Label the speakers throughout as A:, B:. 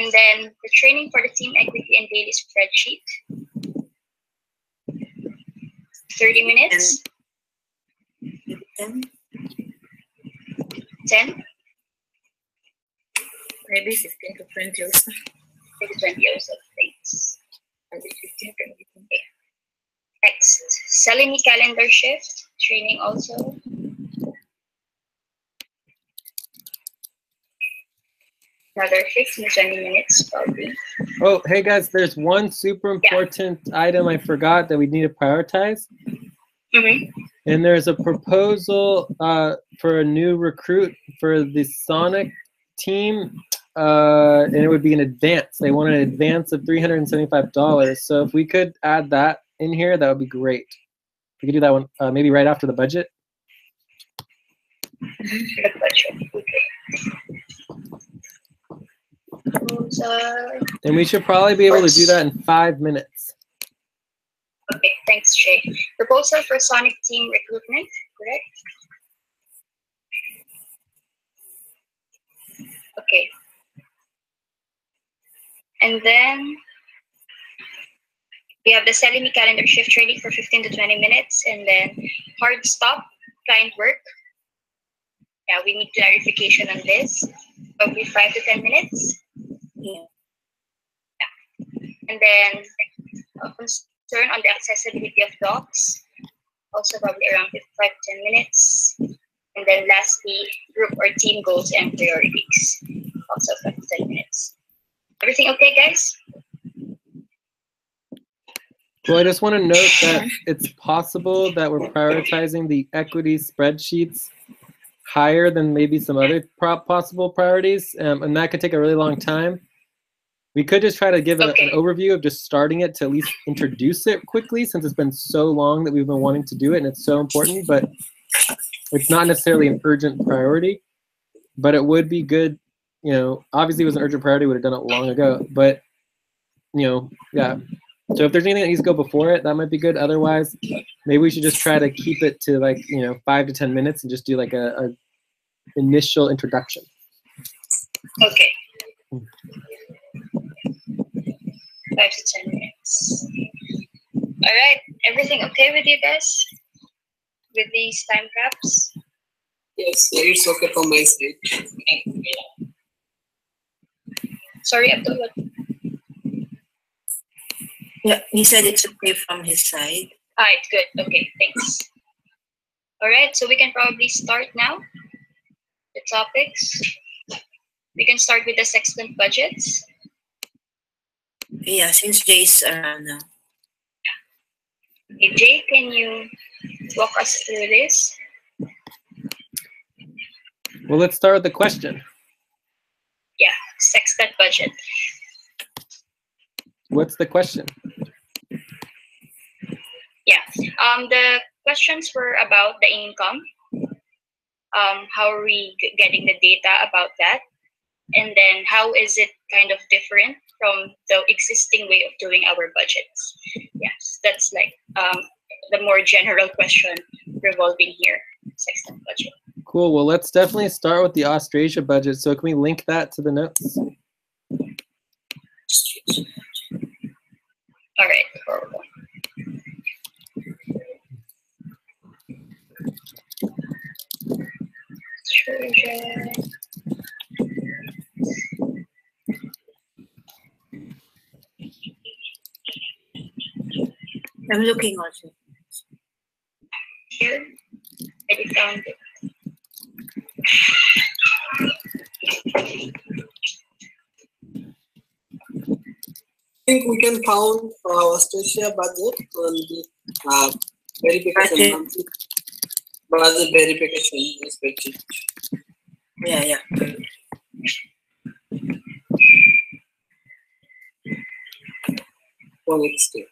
A: And then the training for the team equity and daily spreadsheet. 30 minutes. 10?
B: Maybe 15 to 20 also.
A: Maybe 20 also, thanks.
B: Maybe 15 to 20.
A: Okay. Next, selling me calendar shift, training also. Another 15 to 20 minutes, probably.
C: Oh, hey guys, there's one super important item I forgot that we need to prioritize. And there's a proposal for a new recruit for the Sonic team, and it would be an advance. They want an advance of $375. So if we could add that in here, that would be great. We could do that one maybe right after the budget. And we should probably be able to do that in 5 minutes.
A: Okay, thanks, Jay. Proposal for Sonic team recruitment, correct? Okay. And then we have the selling me calendar shift training for 15 to 20 minutes, and then hard stop client work. Yeah, we need clarification on this. Probably 5 to 10 minutes. Yeah. And then concern on the accessibility of docs. Also probably around 5 to 10 minutes. And then lastly, group or team goals and priorities. Also 5 to 10 minutes. Everything okay, guys?
C: Well, I just want to note that it's possible that we're prioritizing the equity spreadsheets higher than maybe some other possible priorities, and that could take a really long time. We could just try to give an overview of just starting it to at least introduce it quickly, since it's been so long that we've been wanting to do it and it's so important, but it's not necessarily an urgent priority. But it would be good, you know, obviously it was an urgent priority, would have done it long ago, but, you know, yeah. So if there's anything that needs to go before it, that might be good. Otherwise, maybe we should just try to keep it to like, you know, 5 to 10 minutes and just do like a initial introduction.
A: Okay. 5 to 10 minutes. All right. Everything okay with you guys? With these time caps?
D: Yes, it's okay for my side.
A: Sorry, Abdul.
B: Yeah, he said it's okay from his side.
A: All right, good. Okay, thanks. All right, so we can probably start now. The topics. We can start with the sextant budgets.
B: Yeah, since Jay's around now.
A: Okay, Jay, can you walk us through this?
C: Well, let's start with the question.
A: Yeah, sextant budget.
C: What's the question?
A: Yeah, the questions were about the income. How are we getting the data about that? And then how is it kind of different from the existing way of doing our budgets? Yes, that's like the more general question revolving here, sextant budget.
C: Cool, well, let's definitely start with the AustrAsisa budget. So can we link that to the notes?
A: All right, horrible.
B: I'm looking also.
A: Here, I found it.
D: I think we can count AustrAsisa budget on the verification budget verification spreadsheet.
B: Yeah.
D: For next year.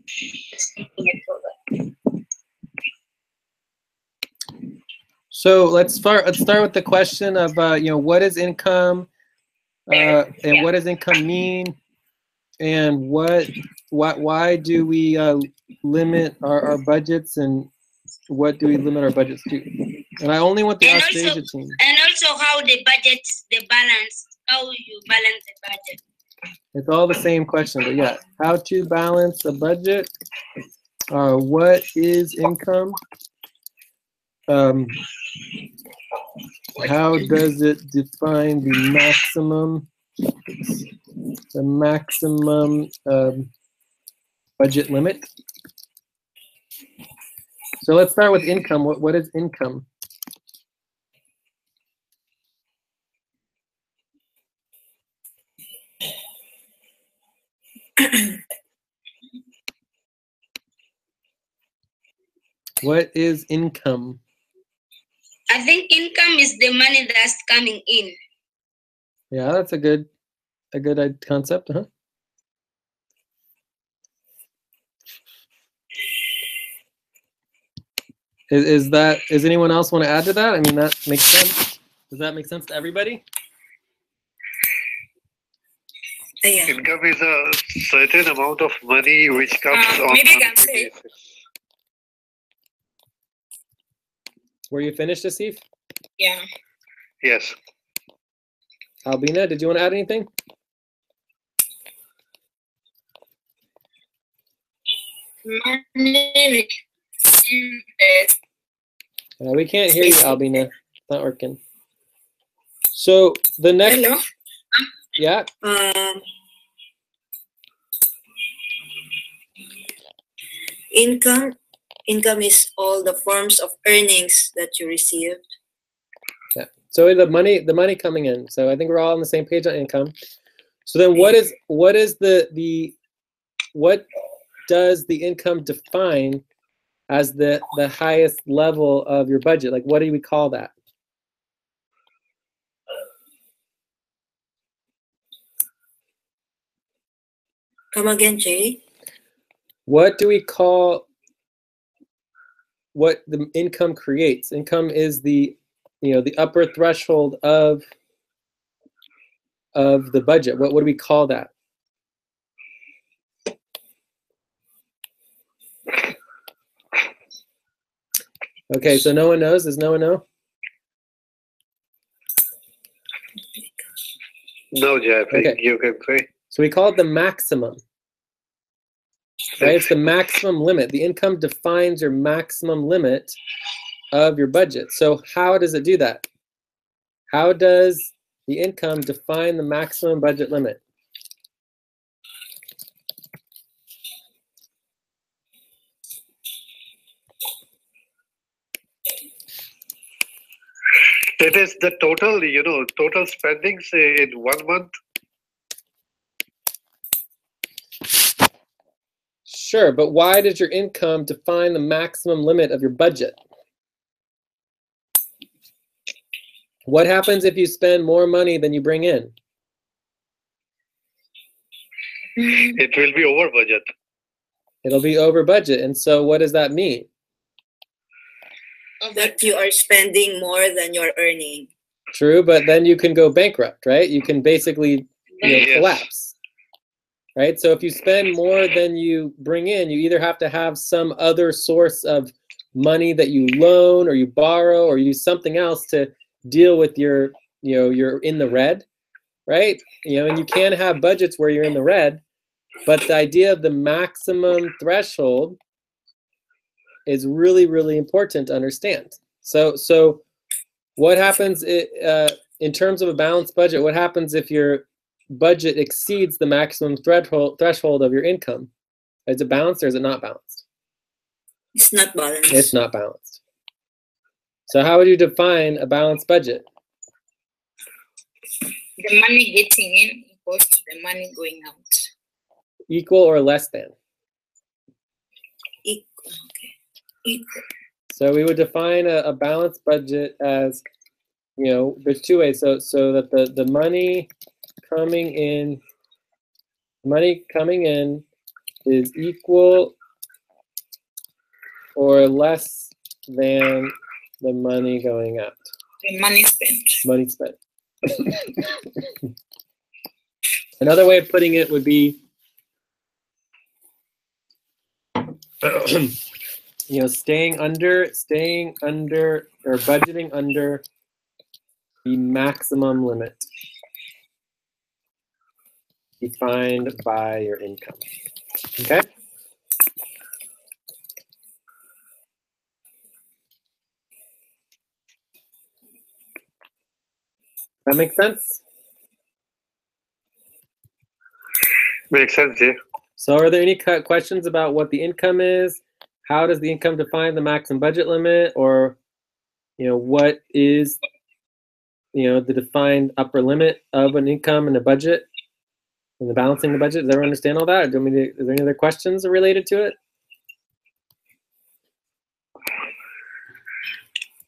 A: Just thinking it over.
C: So let's start with the question of what is income, and what does income mean, and why do we limit our budgets, and what do we limit our budgets to? And I only want the AustrAsisa team.
E: And also how the budgets, the balance, how you balance the budget.
C: It's all the same question, but yeah, how to balance a budget. What is income? How does it define the maximum budget limit? So let's start with income. What is income? What is income?
E: I think income is the money that's coming in.
C: Yeah, that's a good concept, huh? Is anyone else want to add to that? I mean, that makes sense. Does that make sense to everybody?
B: Yeah.
F: Income is a certain amount of money which comes on
E: maybe I can
F: monthly
E: say.
F: basis.
C: Were you finished, Asif?
E: Yeah.
F: Yes.
C: Albina, did you want to add anything?
E: Money
C: We can't hear you, Albina. It's not working. So the next.
E: Hello?
C: Yeah.
B: Income is all the forms of earnings that you receive.
C: Yeah. So the money coming in. So I think we're all on the same page on income. So then what does the income define as the highest level of your budget? Like, what do we call that?
B: Come again, Jay?
C: What do we call what the income creates? Income is the upper threshold of the budget. What do we call that? Okay, so no one knows. Does no one know?
F: No, Jeff,
C: Okay.
F: you can say.
C: So we call it the maximum. Right? It's the maximum limit. The income defines your maximum limit of your budget. So how does it do that? How does the income define the maximum budget limit?
F: It is the total, total spendings in 1 month.
C: Sure, but why does your income define the maximum limit of your budget? What happens if you spend more money than you bring in?
F: It will be over budget.
C: It'll be over budget. And so what does that mean?
B: That you are spending more than you're earning.
C: True, but then you can go bankrupt, right? You can basically
F: Yes.
C: collapse. Right? So if you spend more than you bring in, you either have to have some other source of money that you loan or you borrow or you use something else to deal with your, you're in the red, right? And you can have budgets where you're in the red, but the idea of the maximum threshold is really, really important to understand. So what happens in terms of a balanced budget? What happens if your budget exceeds the maximum threshold of your income? Is it balanced or is it not balanced?
B: It's not balanced.
C: It's not balanced. So how would you define a balanced budget?
E: The money getting in equals to the money going out.
C: Equal or less than?
B: Equal. Okay. Equal.
C: So we would define a balanced budget as, there's two ways. So that the money coming in is equal or less than the money going out.
B: The money spent.
C: Money spent. Another way of putting it would be, you know, staying under, or budgeting under the maximum limit defined by your income. Okay? That makes sense?
F: Makes sense, yeah.
C: So are there any questions about what the income is? How does the income define the maximum budget limit? Or, you know, what is, you know, the defined upper limit of an income and a budget and the balancing the budget? Does everyone understand all that? Or is there any other questions related to it?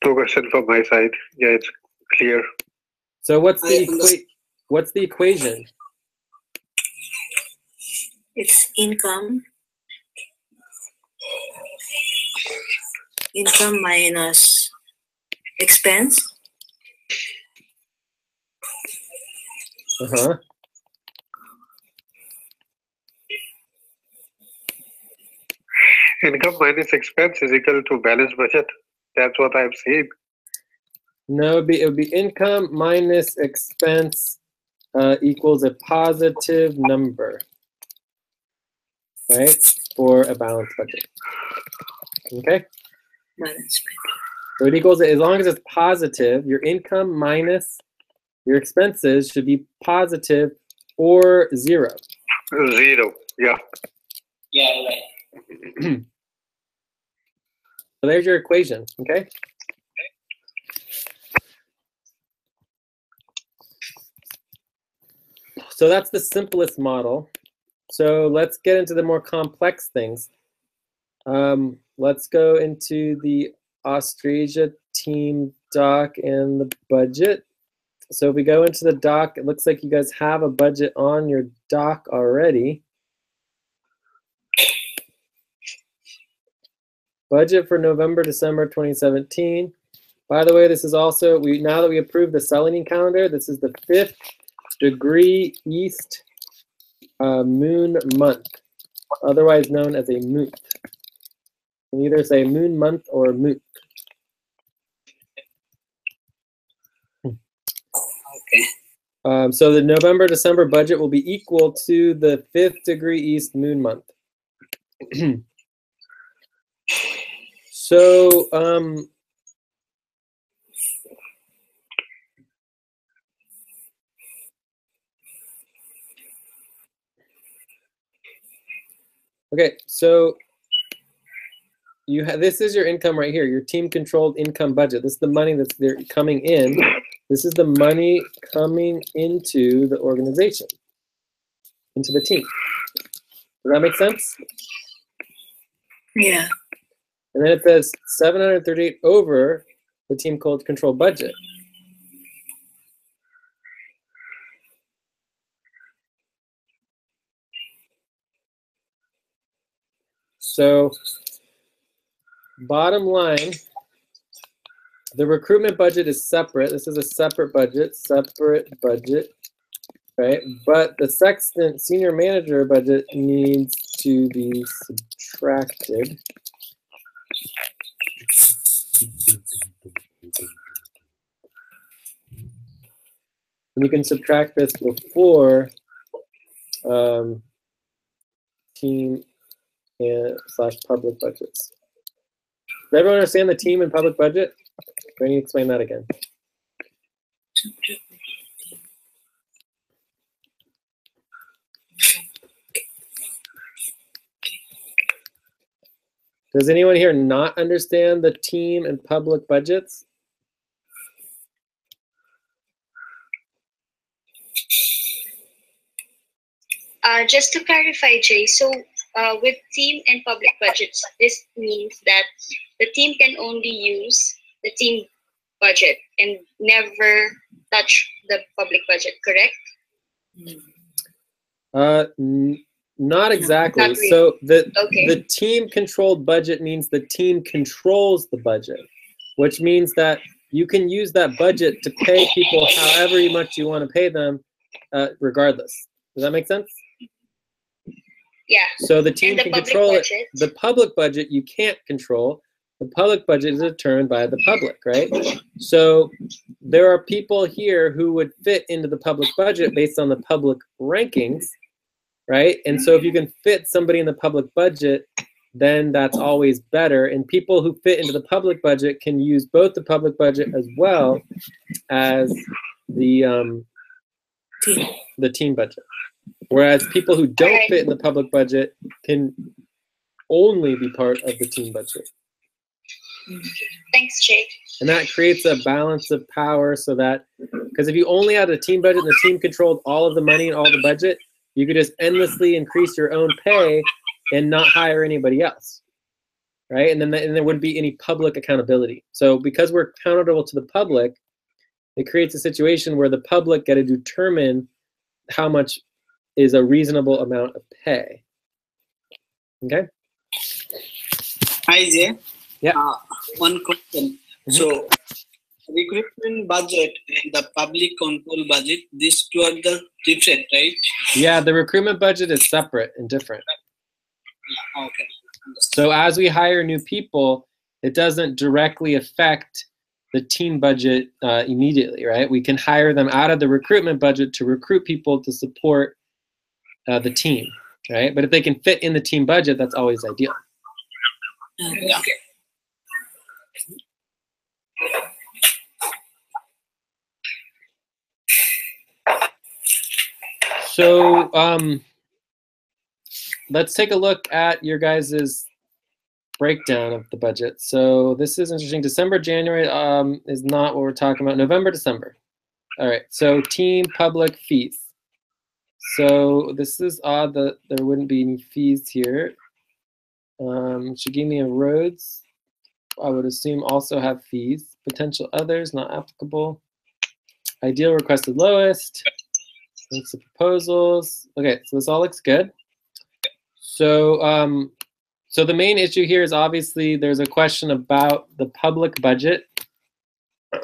F: No question from my side. Yeah, it's clear.
C: So what's the equation?
B: It's income minus expense.
C: Uh-huh.
F: Income minus expense is equal to balanced budget. That's what I'm saying.
C: No, it would be income minus expense equals a positive number, right? For a balanced budget. Okay?
B: Balance.
C: So it equals, as long as it's positive, your income minus your expenses should be positive or zero.
F: Zero, yeah.
E: Yeah, right.
C: So there's your equation, okay? So that's the simplest model. So let's get into the more complex things. Let's go into the AustrAsisa team doc and the budget. So if we go into the doc, it looks like you guys have a budget on your doc already. Budget for November, December 2017. By the way, this is also, now that we approved the Selene calendar, this is the 5th degree east moon month, otherwise known as a moot. You can either say moon month or moot.
B: Okay.
C: So the November, December budget will be equal to the 5th degree east moon month. So, okay, so you have, this is your income right here, your team controlled income budget. This is the money that's there coming in. This is the money coming into the organization, into the team. Does that make sense?
B: Yeah.
C: And then it says 738 over the team control budget. So bottom line, the recruitment budget is separate. This is a separate budget, right? But the sextant senior manager budget needs to be subtracted. And you can subtract this before team and / public budgets. Does everyone understand the team and public budget? Or can you explain that again? Does anyone here not understand the team and public budgets?
A: Just to clarify, Jay, so with team and public budgets, this means that the team can only use the team budget and never touch the public budget, correct?
C: Not exactly.
A: Not really.
C: So
A: Okay.
C: the team controlled budget means the team controls the budget, which means that you can use that budget to pay people however much you want to pay them, regardless. Does that make sense?
A: Yeah.
C: So the team
A: And the
C: can
A: public
C: control it.
A: budget?
C: The public budget you can't control. The public budget is determined by the public, right? So there are people here who would fit into the public budget based on the public rankings, right? And so if you can fit somebody in the public budget, then that's always better. And people who fit into the public budget can use both the public budget as well as the team budget. Whereas people who don't fit in the public budget can only be part of the team budget.
A: Thanks, Jake.
C: And that creates a balance of power so that, because if you only had a team budget and the team controlled all of the money and all the budget, you could just endlessly increase your own pay and not hire anybody else, right? And then there wouldn't be any public accountability. So because we're accountable to the public, it creates a situation where the public get to determine how much is a reasonable amount of pay. Okay?
D: Hi, Jay.
C: Yeah.
D: One question. So, recruitment budget and the public control budget, these two are the different, right?
C: Yeah, the recruitment budget is separate and different.
D: Okay.
C: So as we hire new people, it doesn't directly affect the team budget immediately, right? We can hire them out of the recruitment budget to recruit people to support the team, right? But if they can fit in the team budget, that's always ideal.
D: Okay.
C: So let's take a look at your guys's breakdown of the budget. So this is interesting. December, January is not what we're talking about. November, December. All right. So team public fees. So this is odd that there wouldn't be any fees here. Shigemi and Rhodes, I would assume, also have fees. Potential others, not applicable. Ideal requested lowest. Links of proposals. Okay, so this all looks good. So, so the main issue here is obviously there's a question about the public budget,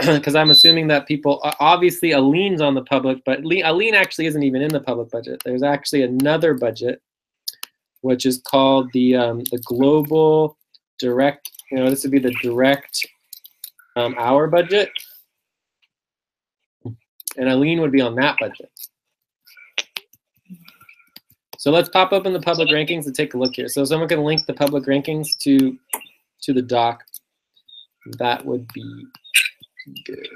C: because I'm assuming that people, obviously Aline's on the public, but Aline actually isn't even in the public budget. There's actually another budget, which is called the global direct, this would be the direct hour budget. And Aline would be on that budget. So let's pop open the public rankings and take a look here. So someone can link the public rankings to the doc. That would be good.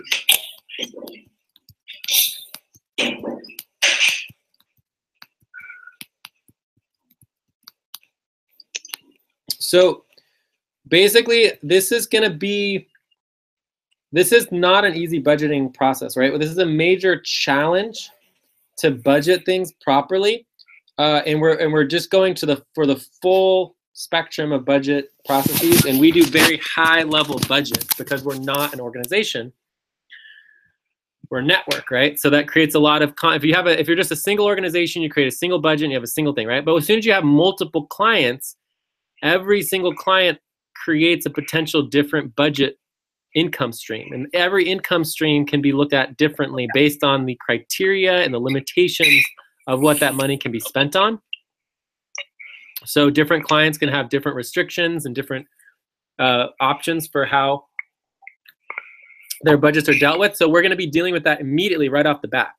C: So basically, this is not an easy budgeting process, right? This is a major challenge to budget things properly. And we're just going for the full spectrum of budget processes, and we do very high level budgets because we're not an organization. We're a network, right? So that creates a lot of if you're just a single organization, you create a single budget and you have a single thing, right? But as soon as you have multiple clients, every single client creates a potential different budget income stream, and every income stream can be looked at differently based on the criteria and the limitations of what that money can be spent on. So different clients can have different restrictions and different options for how their budgets are dealt with. So we're going to be dealing with that immediately right off the bat,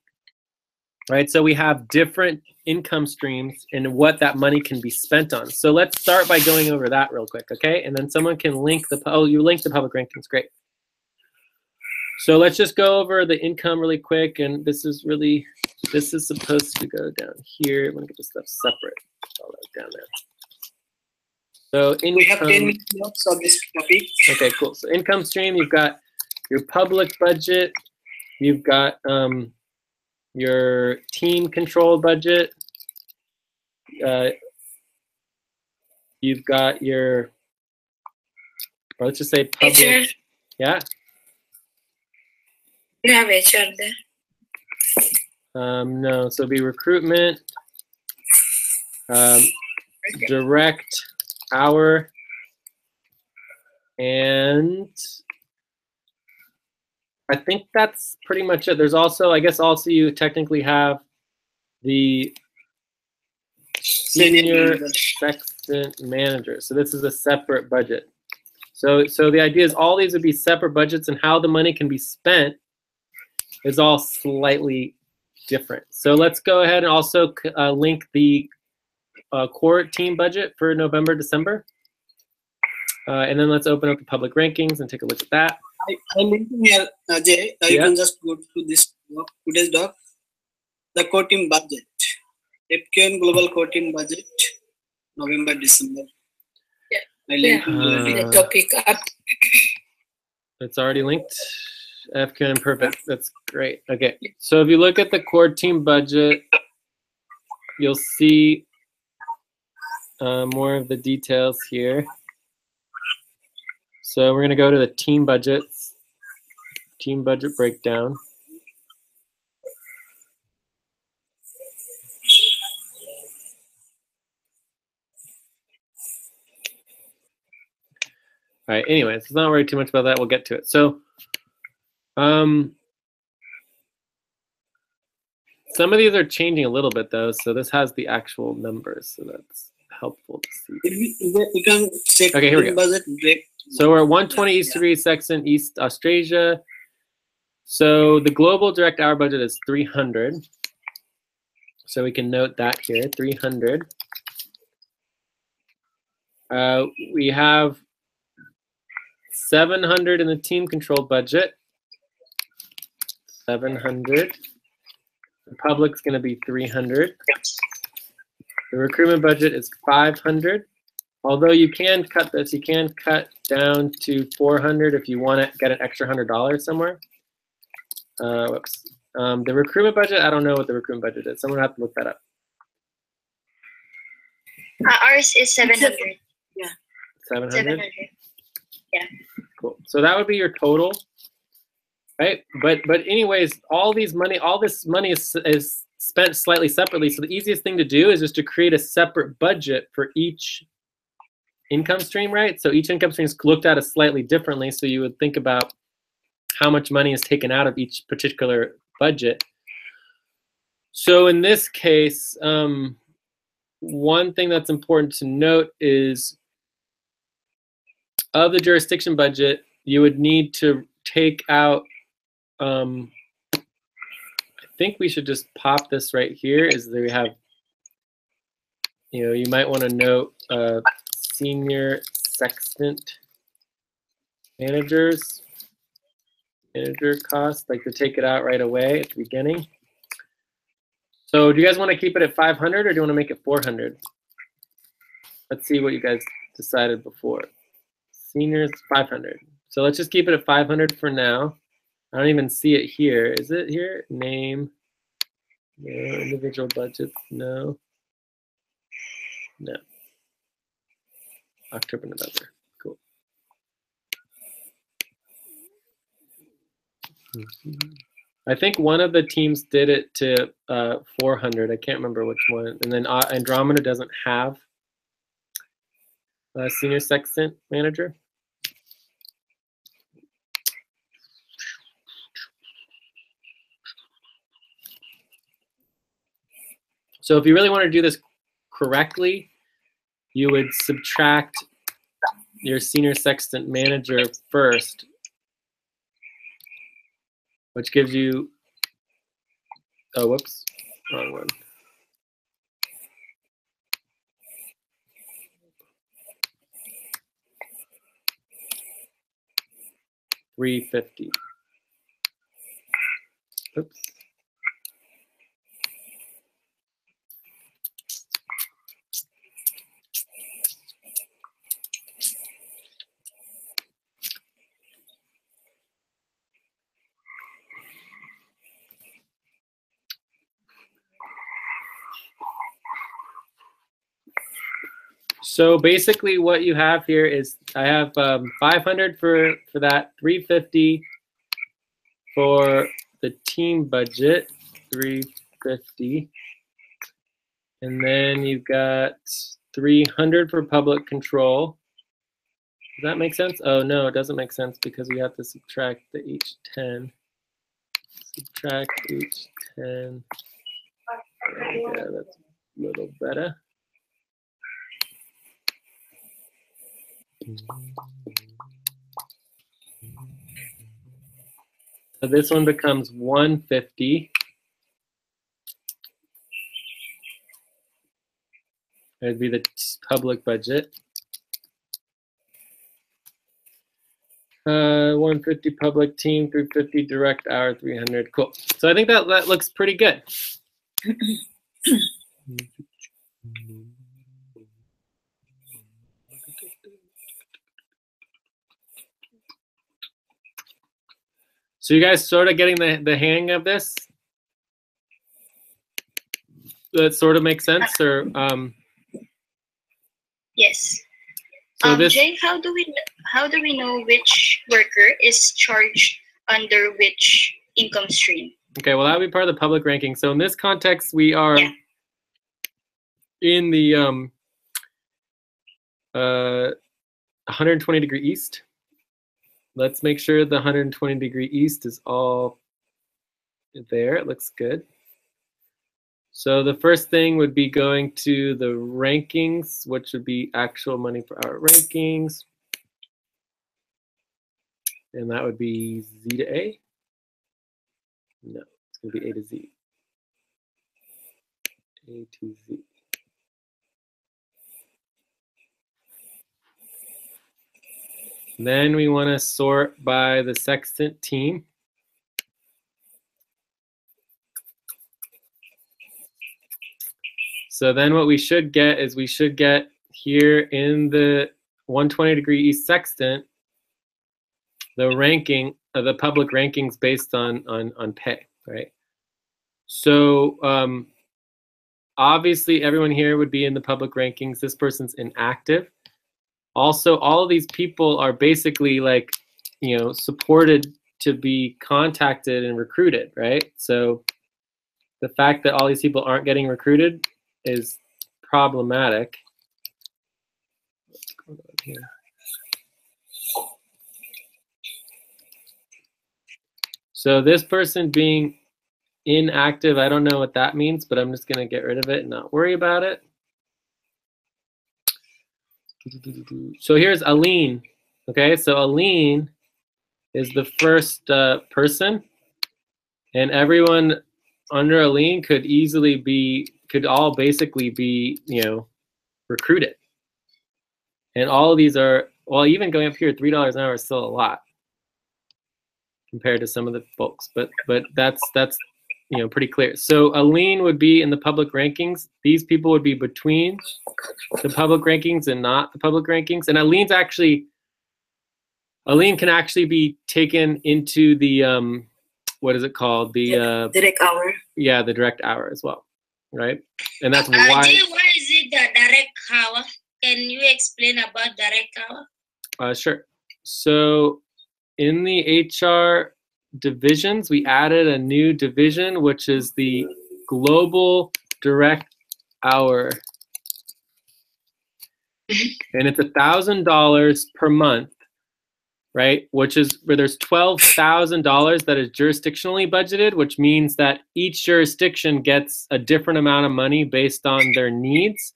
C: right? So we have different income streams and what that money can be spent on. So let's start by going over that real quick, okay? And then someone can link you linked the public rankings, great. So let's just go over the income really quick, and this is supposed to go down here. I'm gonna get this stuff separate. All that down there. So income,
D: we have 10 minutes on this topic.
C: Okay, cool. So income stream, you've got your public budget, you've got your team controlled budget, you've got your, or let's just say public.
B: HR.
C: Yeah.
B: You have HR there.
C: No, so it'll be recruitment, direct hour, and I think that's pretty much it. There's also, I guess also you technically have the senior sextant manager. So this is a separate budget. So the idea is all these would be separate budgets, and how the money can be spent is all slightly different. So let's go ahead and also link the core team budget for November, December. And then let's open up the public rankings and take a look at that.
D: I'm linking here, Jay. You can just go to this doc, today's doc, the core team budget, FQN Global Core Team Budget, November, December.
B: Yeah.
D: I linked
B: The topic up.
C: It's already linked. FQN, perfect. That's great. Okay, so if you look at the core team budget, you'll see more of the details here. So we're going to go to the team budgets, team budget breakdown. All right, anyways, let's not worry too much about that. We'll get to it. So some of these are changing a little bit though. So this has the actual numbers. So that's helpful to see.
D: You can check
C: okay, here we go.
D: budget break.
C: So we're at 120 East degree sextant East Austrasia. So the global direct hour budget is 300. So we can note that here, 300. We have 700 in the team control budget. 700. The public's going to be 300. The recruitment budget is 500. Although you can cut this, you can cut down to 400 if you want to get an extra $100 somewhere. Whoops. The recruitment budget, I don't know what the recruitment budget is. Someone will have to look that up.
A: Ours is 700.
B: Yeah.
C: 700?
A: 700. Yeah.
C: Cool. So that would be your total, right? But anyways, all this money is spent slightly separately. So the easiest thing to do is just to create a separate budget for each income stream, right? So each income stream is looked at slightly differently. So you would think about how much money is taken out of each particular budget. So in this case, one thing that's important to note is of the jurisdiction budget, you would need to take out, I think we should just pop this right here, is that we have, you might want to note senior sextant manager cost, like to take it out right away at the beginning. So do you guys want to keep it at 500 or do you want to make it 400? Let's see what you guys decided before. Seniors 500. So let's just keep it at 500 for now. I don't even see it here. Is it here? Name. No. Individual budgets. No. No. October, November. Cool. I think one of the teams did it to 400. I can't remember which one. And then Andromeda doesn't have a senior sextant manager. So if you really want to do this correctly, you would subtract your senior sextant manager first, which gives you, oh, whoops, wrong one. $350. Oops. So basically what you have here is I have 500 for that, 350 for the team budget, 350. And then you've got 300 for public control. Does that make sense? Oh no, it doesn't make sense because we have to subtract the H10. Subtract H10. Yeah, that's a little better. So this one becomes 150. That'd be the public budget. 150 public team, 350 direct hour, 300. Cool. So I think that looks pretty good. So you guys sort of getting the hang of this? That sort of makes sense, or
A: Yes.
C: So this,
A: Jay, how do we know which worker is charged under which income stream?
C: okay, well that would be part of the public ranking. So in this context, we are in the 120 degree east. Let's make sure the 120 degree east is all there. It looks good. So the first thing would be going to the rankings, which would be actual money per hour rankings. And that would be Z to A. No, it's going to be A to Z. A to Z. Then we want to sort by the sextant team. So then what we should get is we should get here in the 120 degree east sextant the ranking of the public rankings based on pay, right? So obviously everyone here would be in the public rankings. This person's inactive. Also, all of these people are basically like, you know, supported to be contacted and recruited, right? So the fact that all these people aren't getting recruited is problematic. What's going on here? So this person being inactive, I don't know what that means, but I'm just going to get rid of it and not worry about it. So here's Aline. Okay, so Aline is the first person, and everyone under Aline could easily be, could all basically be, you know, recruited. And all of these are, well, even going up here, $3 an hour is still a lot compared to some of the folks, but that's you know, pretty clear. So Aline would be in the public rankings. These people would be between the public rankings and not the public rankings. And Aline can actually be taken into the what is it called? The
B: direct hour.
C: Yeah, the direct hour as well, right? And that's why.
E: Jay, what is it, the direct hour? Can you explain about direct hour?
C: Sure. So in the HR divisions, we added a new division, which is the global direct hour. And it's $1,000 per month, right? Which is where there's $12,000 that is jurisdictionally budgeted, which means that each jurisdiction gets a different amount of money based on their needs.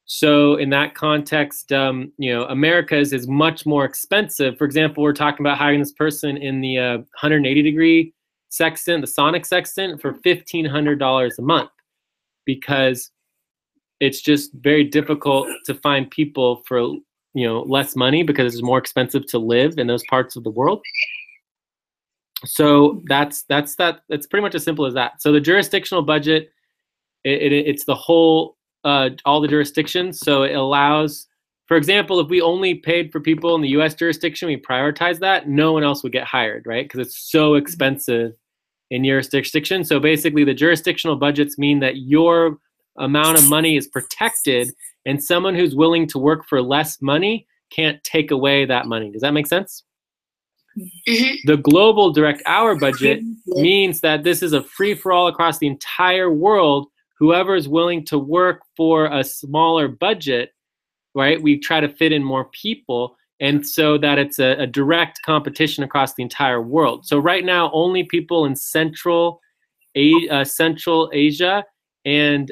C: So in that context, you know, America's is much more expensive. For example, we're talking about hiring this person in the 180 degree sextant, the sonic sextant, for $1,500 a month, because it's just very difficult to find people for, you know, less money because it's more expensive to live in those parts of the world. So that's pretty much as simple as that. So the jurisdictional budget, it's the whole, all the jurisdictions. So it allows, for example, if we only paid for people in the US jurisdiction, we prioritize that, no one else would get hired, right? Because it's so expensive in your jurisdiction. So basically the jurisdictional budgets mean that your amount of money is protected, and someone who's willing to work for less money can't take away that money. Does that make sense?
E: Mm-hmm.
C: The global direct hour budget means that this is a free-for-all across the entire world whoever is willing to work for a smaller budget, right? We try to fit in more people, and so that it's a direct competition across the entire world. So right now, only people in Central Asia and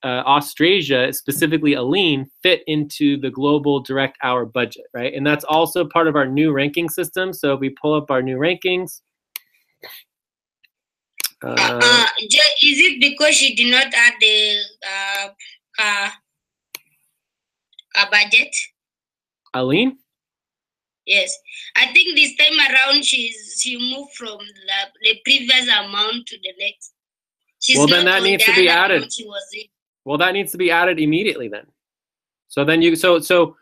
C: Austrasia, specifically Aline, fit into the global direct hour budget, right? And that's also part of our new ranking system. So if we pull up our new rankings.
E: Is it because she did not add the budget?
C: Aline?
E: Yes, I think this time around she moved from the previous amount to the next. She's
C: well, then that needs to be added.
E: She was in.
C: Well, that needs to be added immediately then. So then you so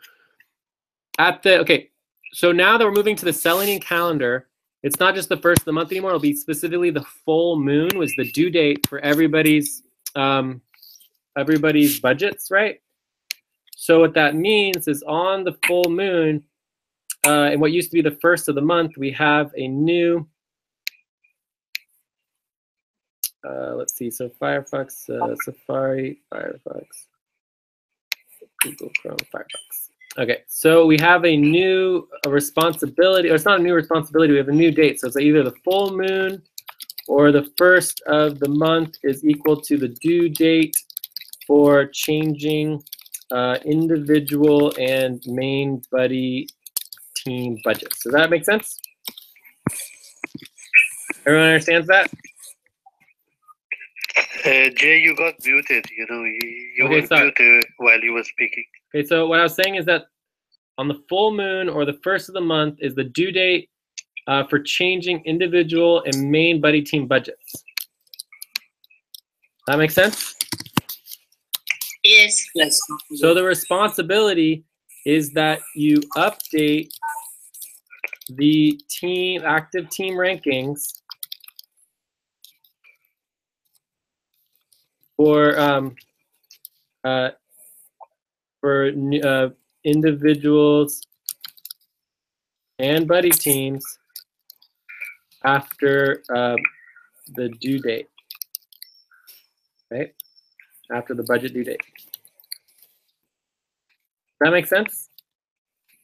C: at the okay. So now that we're moving to the Selenium calendar, it's not just the first of the month anymore. It'll be specifically the full moon was the due date for everybody's budgets, right? So what that means is on the full moon, and what used to be the first of the month, we have a new, let's see, so Firefox, Safari, Firefox, Google Chrome, Firefox. Okay, so we have a new responsibility, or it's not a new responsibility, we have a new date. So it's either the full moon or the first of the month is equal to the due date for changing individual and main buddy team budgets. Does that make sense? Everyone understands that?
F: Jay, you got muted. You know, you
C: Okay,
F: were muted while you were speaking.
C: Okay, so what I was saying is that on the full moon or the first of the month is the due date for changing individual and main buddy team budgets. That make sense?
E: Yes.
D: Yes.
C: So the responsibility is that you update the active team rankings for individuals and buddy teams after the due date, right? After the budget due date. Does that make sense?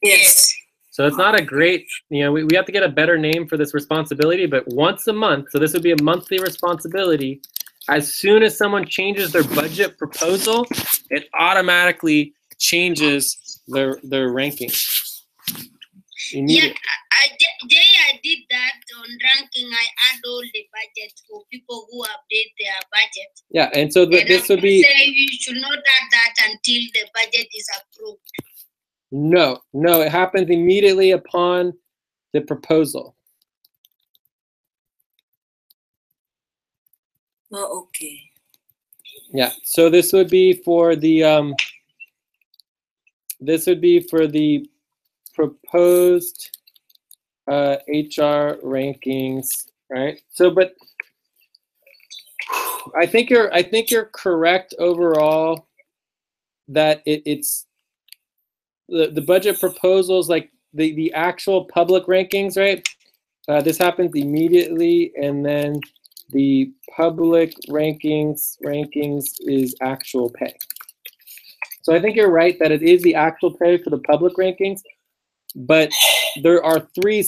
B: Yes.
C: So it's not a great, we have to get a better name for this responsibility, but once a month, so this would be a monthly responsibility, as soon as someone changes their budget proposal, it automatically changes their ranking.
E: Yeah, I did that on ranking. I add all the budget for people who update their budget.
C: Yeah, and so this would be.
E: Say we should not add that until the budget is approved.
C: No, it happens immediately upon the proposal.
B: Oh, okay.
C: Yeah, so this would be for the proposed HR rankings, right? So, but I think you're correct overall that it's the budget proposals, like the actual public rankings, right? This happens immediately, and then the public rankings is actual pay. So I think you're right that it is the actual pay for the public rankings, but there are three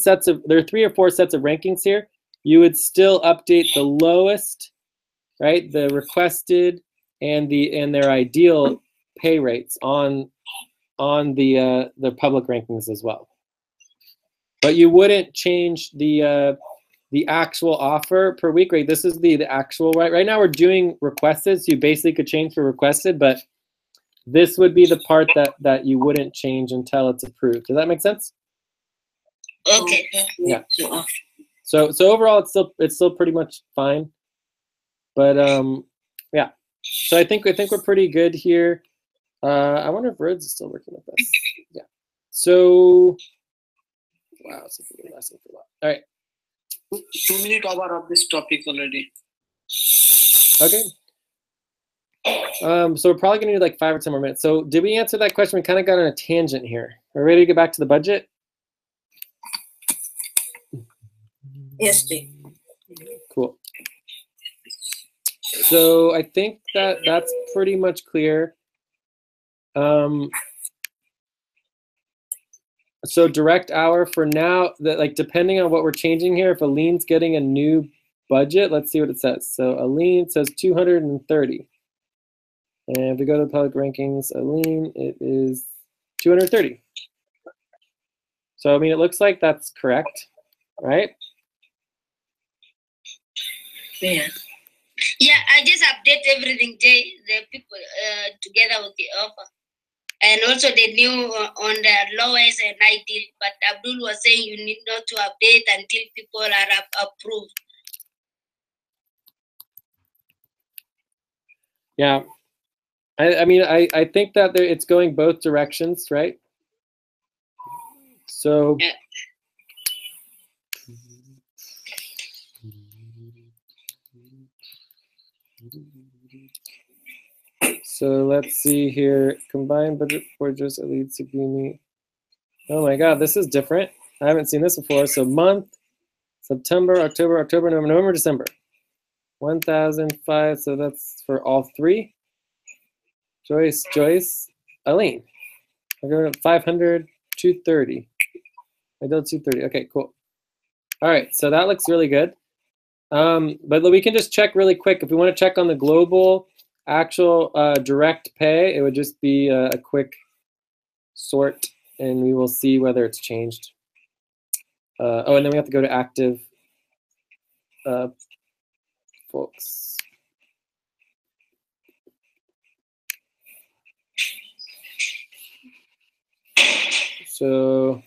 C: or four sets of rankings here. You would still update the lowest, right? The requested and their ideal pay rates on the public rankings as well. But you wouldn't change the actual offer per week rate. This is the actual, right? Right now we're doing requested, so you basically could change for requested, but this would be the part that you wouldn't change until it's approved. Does that make sense?
E: Okay.
C: Yeah. So overall, it's still pretty much fine, but yeah. So I think we're pretty good here. I wonder if Rhodes is still working with us. Yeah. So wow, it's lasting for a lot. All right.
D: 2 minutes over of this topic already.
C: Okay. So we're probably gonna do like 5 or 10 more minutes. So did we answer that question? We kind of got on a tangent here. Are we ready to get back to the budget?
B: Yes, Jay.
C: Cool. So I think that that's pretty much clear. So direct hour for now, that like depending on what we're changing here, if Aline's getting a new budget, let's see what it says. So Aline says 230. And if we go to the public rankings, Aline, it is 230. So I mean, it looks like that's correct, right?
B: Yeah.
E: Yeah, I just update everything, Jay, the people together with the offer. And also the new on the lowest and I did, but Abdul was saying you need not to update until people are approved.
C: Yeah. I mean, I think that it's going both directions, right? So
E: Yeah.
C: So let's see here. Combined budget for just Elite Sagini. Oh my God, this is different. I haven't seen this before. So month, September, October, November, December. 1,005. So that's for all three. Joyce, Aline. I'm going to 500, 230. I did 230. Okay, cool. All right, so that looks really good. But we can just check really quick. If we want to check on the global actual direct pay, it would just be a quick sort, and we will see whether it's changed. Oh, and then we have to go to active folks. So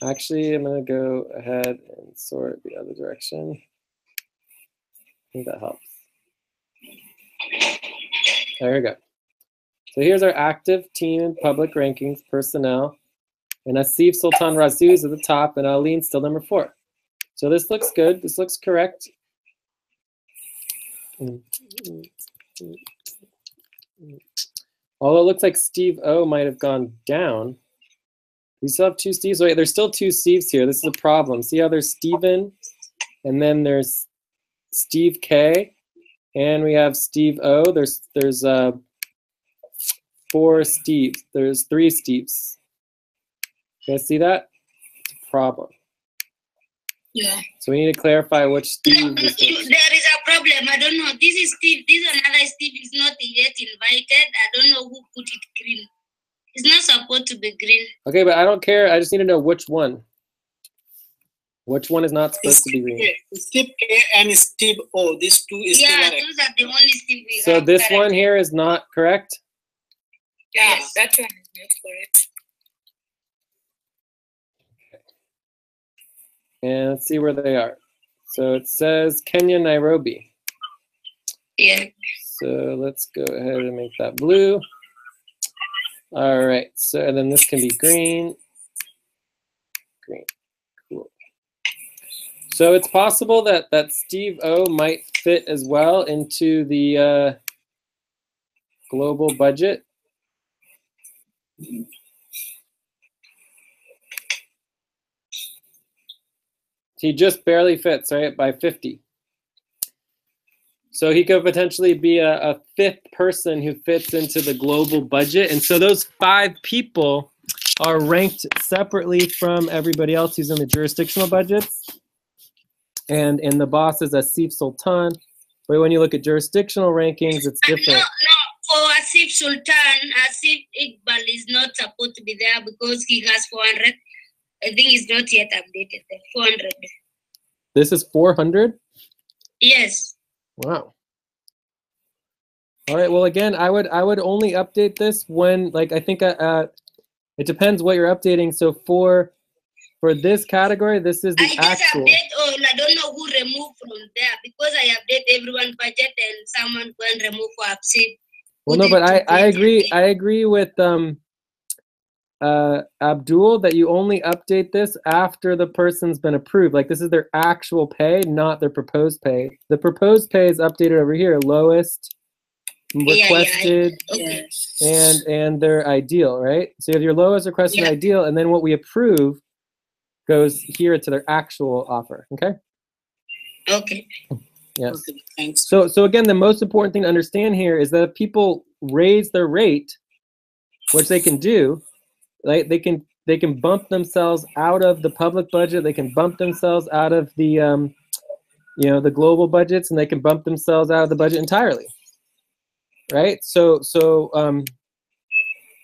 C: actually, I'm going to go ahead and sort the other direction. I think that helps. There we go. So here's our active team public rankings, personnel. And Asif Sultan Razoo is at the top, and Aline still number 4. So this looks good. This looks correct. Although it looks like Steve O might have gone down. We still have 2 Steves. Wait, there's still 2 Steves here. This is a problem. See how there's Steven, and then there's Steve K, and we have Steve O. There's 4 Steves. There's 3 Steves. You guys see that? It's a problem.
B: Yeah.
C: So we need to clarify which Steve
E: No,
C: this is.
E: there is a problem. I don't know. This is Steve. This another Steve is not yet invited. I don't know who put it green. It's not supposed to be green.
C: Okay, but I don't care. I just need to know which one. Which one is not supposed to be green?
D: Steve K and Steve O. These 2 is
E: Yeah,
D: correct.
E: those are the only Steve we
C: So
E: have.
C: this
E: correct.
C: one here is not correct?
B: Yeah,
E: Yes.
B: that one is not correct.
C: And let's see where they are. So it says Kenya, Nairobi.
E: Yeah.
C: So let's go ahead and make that blue. All right, so and then this can be green. Green, cool. So it's possible that Steve O might fit as well into the global budget. He just barely fits, right, by 50. So he could potentially be a 5th person who fits into the global budget. And so those 5 people are ranked separately from everybody else who's in the jurisdictional budgets. And the boss is Asif Sultan. But when you look at jurisdictional rankings, it's different.
E: No, for Asif Sultan, Asif Iqbal is not supposed to be there because he has 400. I think it's not yet updated. 400.
C: This is 400?
E: Yes.
C: Wow. All right. Well, again, I would only update this when, like, I think it depends what you're updating. So for this category, this is the
E: I just
C: actual.
E: update all. I don't know who removed from there because I update everyone budget and someone go and remove for Asif.
C: Well, no, but I agree. I agree with Abdul that you only update this after the person's been approved. Like, this is their actual pay, not their proposed pay. The proposed pay is updated over here, lowest, requested,
B: Yes.
C: and their ideal, right? So you have your lowest, requested,
E: Yeah.
C: ideal, and then what we approve goes here to their actual offer. Okay.
E: Okay.
C: Yes.
D: Okay, thanks.
C: So again, the most important thing to understand here is that if people raise their rate, which they can do, right? They can bump themselves out of the public budget. They can bump themselves out of the the global budgets, and they can bump themselves out of the budget entirely, right? So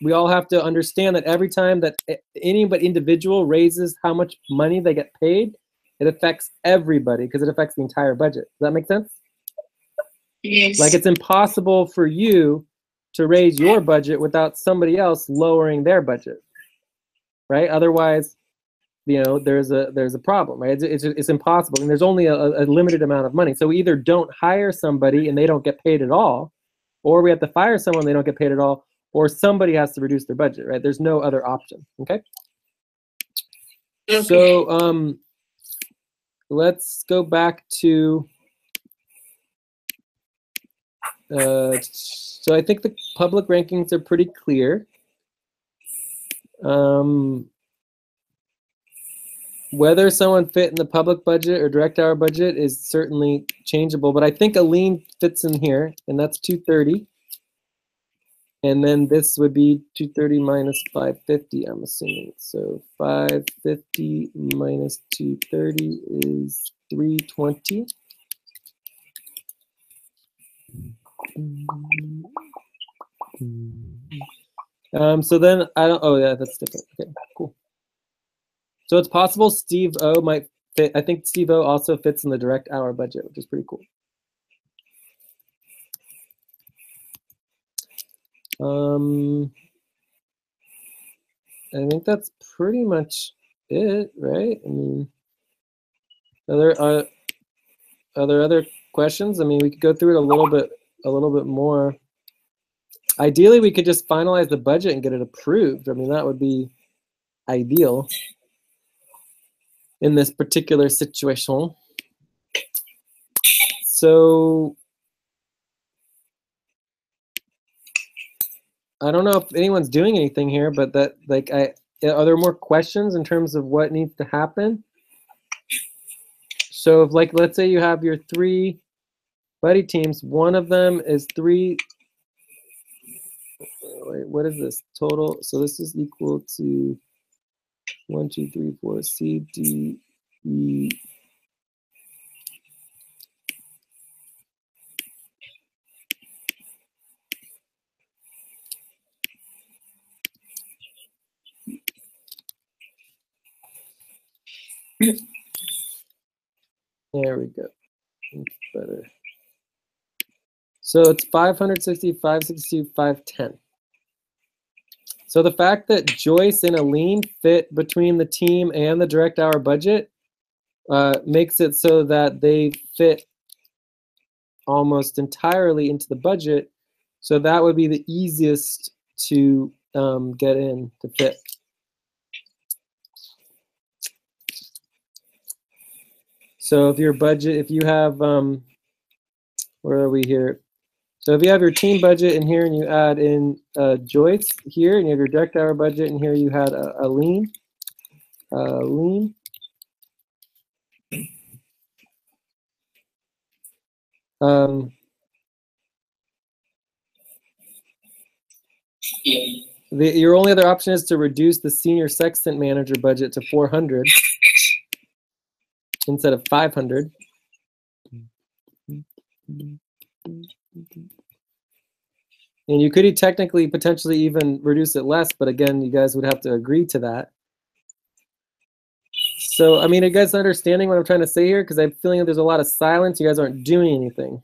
C: we all have to understand that every time that any individual raises how much money they get paid, it affects everybody because it affects the entire budget. Does that make sense?
E: Yes.
C: Like, it's impossible for you to raise your budget without somebody else lowering their budget, right? Otherwise, there's a problem, right? It's impossible, and there's only a limited amount of money. So we either don't hire somebody and they don't get paid at all, or we have to fire someone, they don't get paid at all, or somebody has to reduce their budget, right? There's no other option, okay? So let's go back to, so I think the public rankings are pretty clear. Whether someone fit in the public budget or direct hour budget is certainly changeable, but I think a lean fits in here, and that's 230. And then this would be 230 minus 550, I'm assuming. So 550 minus 230 is 320. So then I don't, oh yeah, that's different. Okay, cool. So it's possible Steve O might fit. I think Steve O also fits in the direct hour budget, which is pretty cool. I think that's pretty much it, right? I mean, are there other questions? I mean, we could go through it a little bit more. Ideally, we could just finalize the budget and get it approved. I mean, that would be ideal in this particular situation. So I don't know if anyone's doing anything here, but are there more questions in terms of what needs to happen? So if, like, let's say you have your 3 buddy teams, one of them is 3. Wait, what is this total? So this is equal to 1, 2, 3, 4, C, D, E. There we go. That's better. So it's 560, 562, 510. So the fact that Joyce and Aline fit between the team and the direct hour budget makes it so that they fit almost entirely into the budget. So that would be the easiest to get in to fit. So if your budget, if you have, where are we here? So if you have your team budget in here and you add in Joyce here, and you have your direct hour budget, and here you had a lean. Your only other option is to reduce the senior sextant manager budget to 400 instead of 500. And you could technically potentially even reduce it less, but again, you guys would have to agree to that. So, I mean, are you guys understanding what I'm trying to say here? Because I'm feeling that there's a lot of silence. You guys aren't doing anything.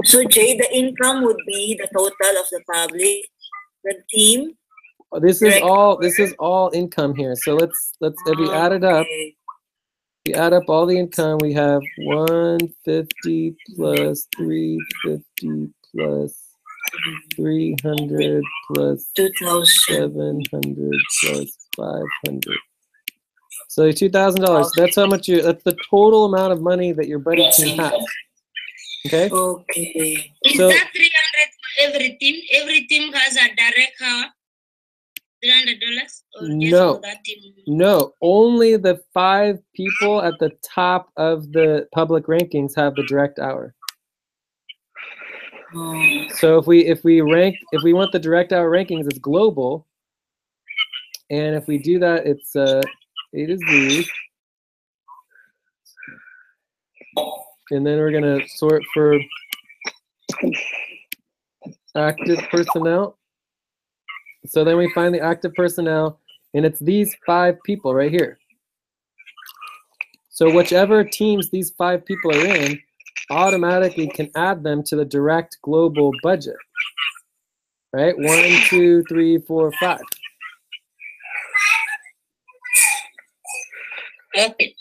B: So, Jay, the income would be the total of the public, the team.
C: This is all income here. So let's if we add it up. We add up all the income. We have 150 plus 350 plus 300 plus 700 plus 500. So $2,000. That's how much that's the total amount of money that your buddy team has. Okay.
B: Okay.
E: Is
C: So,
E: that 300 for every team? Every team has a direct hour. $300 or just
C: No.
E: for that team?
C: No, only the 5 people at the top of the public rankings have the direct hour. So if we want the direct hour rankings, it's global. And if we do that, it's A to Z. And then we're gonna sort for active personnel. So then we find the active personnel, and it's these 5 people right here. So whichever teams these 5 people are in, automatically can add them to the direct global budget. Right? 1, 2, 3, 4, 5.
E: Okay.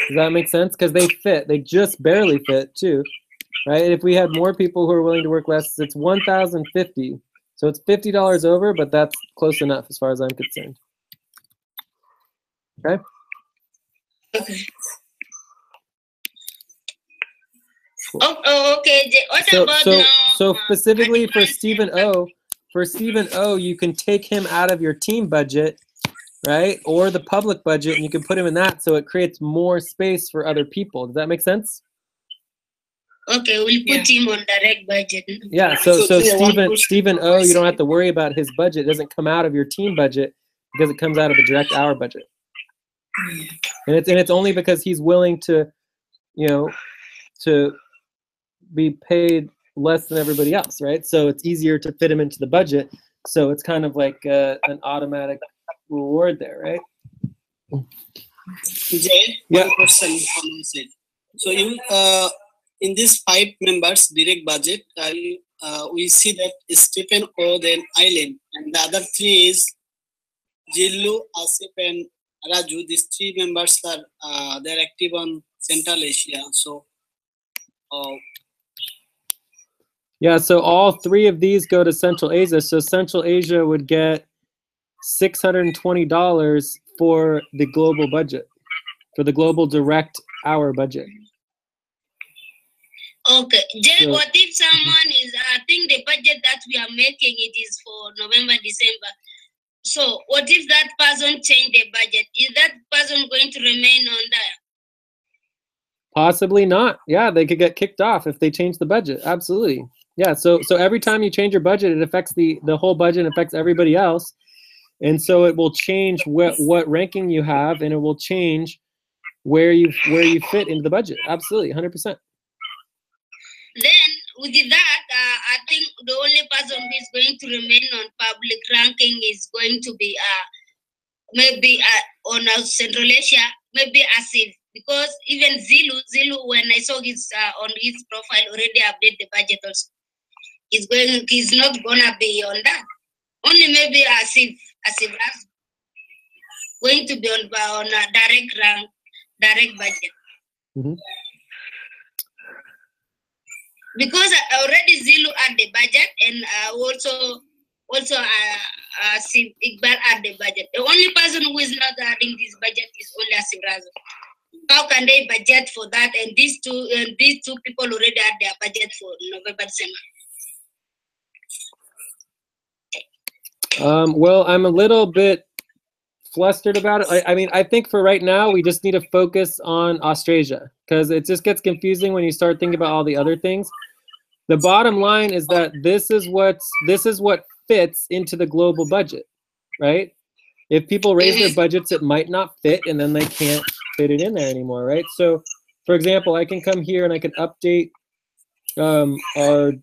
C: Does that make sense? Because they fit. They just barely fit too. Right? If we had more people who are willing to work less, it's 1,050. So it's $50 over, but that's close enough as far as I'm concerned. Okay?
E: Okay. Oh, okay. What about now?
C: So specifically for Stephen O, you can take him out of your team budget, right? Or the public budget, and you can put him in that, so it creates more space for other people. Does that make sense?
E: Okay, we'll put him on direct budget.
C: Yeah, so Stephen O, you don't have to worry about his budget. It doesn't come out of your team budget because it comes out of the direct hour budget. And it's only because he's willing to, to be paid less than everybody else, right? So it's easier to fit him into the budget. So it's kind of like an automatic reward there, right?
D: Jay, one question from my side. So you in this 5 members direct budget, we see that Stephen O, then Eileen, and the other 3 is Jillu, Asif, and Raju. These 3 members are they're active on Central Asia. So
C: yeah, so all 3 of these go to Central Asia. So Central Asia would get $620 for the global budget, for the global direct hour budget.
E: Okay, Jay,
C: So-
E: what if someone is, I think the budget that we are making, it is for November, December. So what if that person change the budget? Is that person going to remain on there?
C: Possibly not. Yeah, they could get kicked off if they change the budget. Absolutely. Yeah, so every time you change your budget, it affects the whole budget, and affects everybody else. And so it will change what ranking you have, and it will change where you fit into the budget. Absolutely, 100%.
E: Then with that, I think the only person who is going to remain on public ranking is going to be maybe on Central Asia, maybe Asif, because even Zilu, when I saw his on his profile already update the budget also, he's not gonna be on that. Only maybe Asif going to be on a direct budget.
C: Mm-hmm.
E: Because already Zilu at the budget, and also Iqbal at the budget. The only person who is not adding this budget is only Asirazo. How can they budget for that? And these two people already had their budget for November, December.
C: Well, I'm a little bit flustered about it. I mean, I think for right now, we just need to focus on Austrasia, because it just gets confusing when you start thinking about all the other things. The bottom line is that this is what fits into the global budget, right? If people raise their budgets, it might not fit, and then they can't fit it in there anymore, right? So, for example, I can come here and I can update our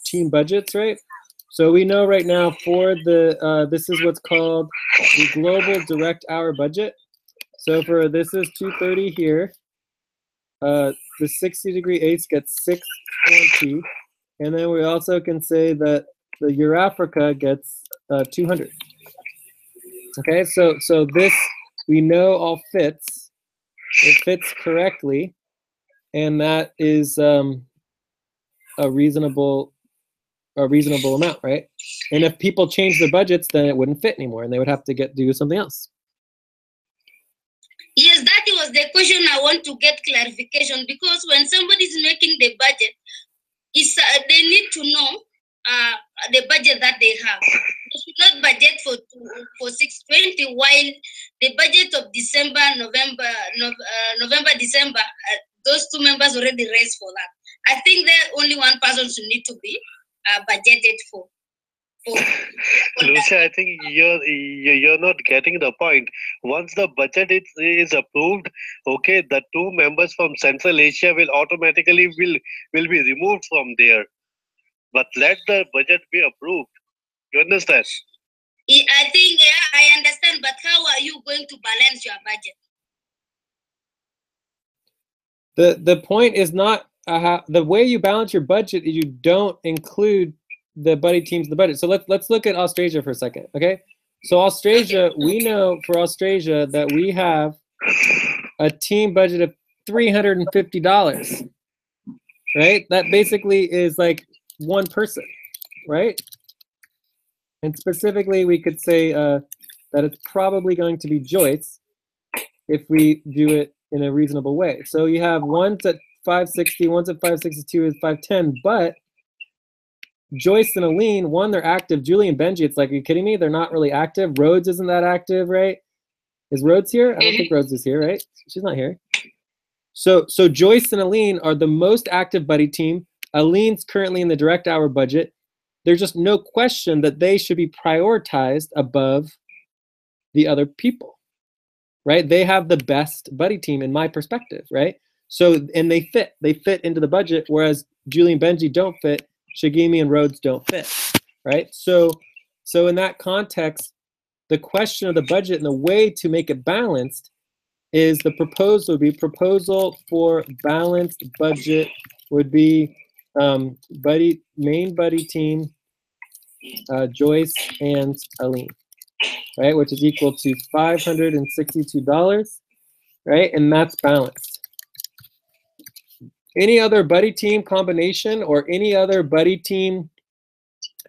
C: team budgets, right? So we know right now for the this is what's called the global direct hour budget. So for this is 230 here. The 60-degree ACE gets 620, and then we also can say that the Eurafrica gets 200. Okay, so this we know all fits. It fits correctly, and that is a reasonable amount, right? And if people change their budgets, then it wouldn't fit anymore, and they would have to do something else.
E: Yes, that was the question I want to get clarification, because when somebody is making the budget, they need to know the budget that they have. They should not budget for 620 while the budget of December, November, December, those 2 members already raised for that. I think there only one person should need to be budgeted for.
F: Lucia, I think you're not getting the point. Once the budget is approved, okay, the 2 members from Central Asia will automatically will be removed from there. But let the budget be approved. You understand?
E: I think, yeah, I understand, but how are you going to balance your budget?
C: The point is not the way you balance your budget is you don't include the buddy teams in the budget. So let's look at Austrasia for a second, okay? So Austrasia, we know for Austrasia that we have a team budget of $350, right? That basically is like 1 person, right? And specifically, we could say that it's probably going to be Joyce if we do it in a reasonable way. So you have one's at 560, one's at 562, is 510, but Joyce and Aline, one, they're active. Julie and Benji, it's like, are you kidding me? They're not really active. Rhodes isn't that active, right? Is Rhodes here? I don't think Rhodes is here, right? She's not here. So Joyce and Aline are the most active buddy team. Aline's currently in the direct hour budget. There's just no question that they should be prioritized above the other people, right? They have the best buddy team in my perspective, right? So, and they fit into the budget, whereas Julie and Benji don't fit. Shigemi and Rhodes don't fit, right? So in that context, the question of the budget and the way to make it balanced is the proposal for balanced budget would be main buddy team, Joyce and Aline, right? Which is equal to $562, right? And that's balanced. Any other buddy team combination or any other buddy team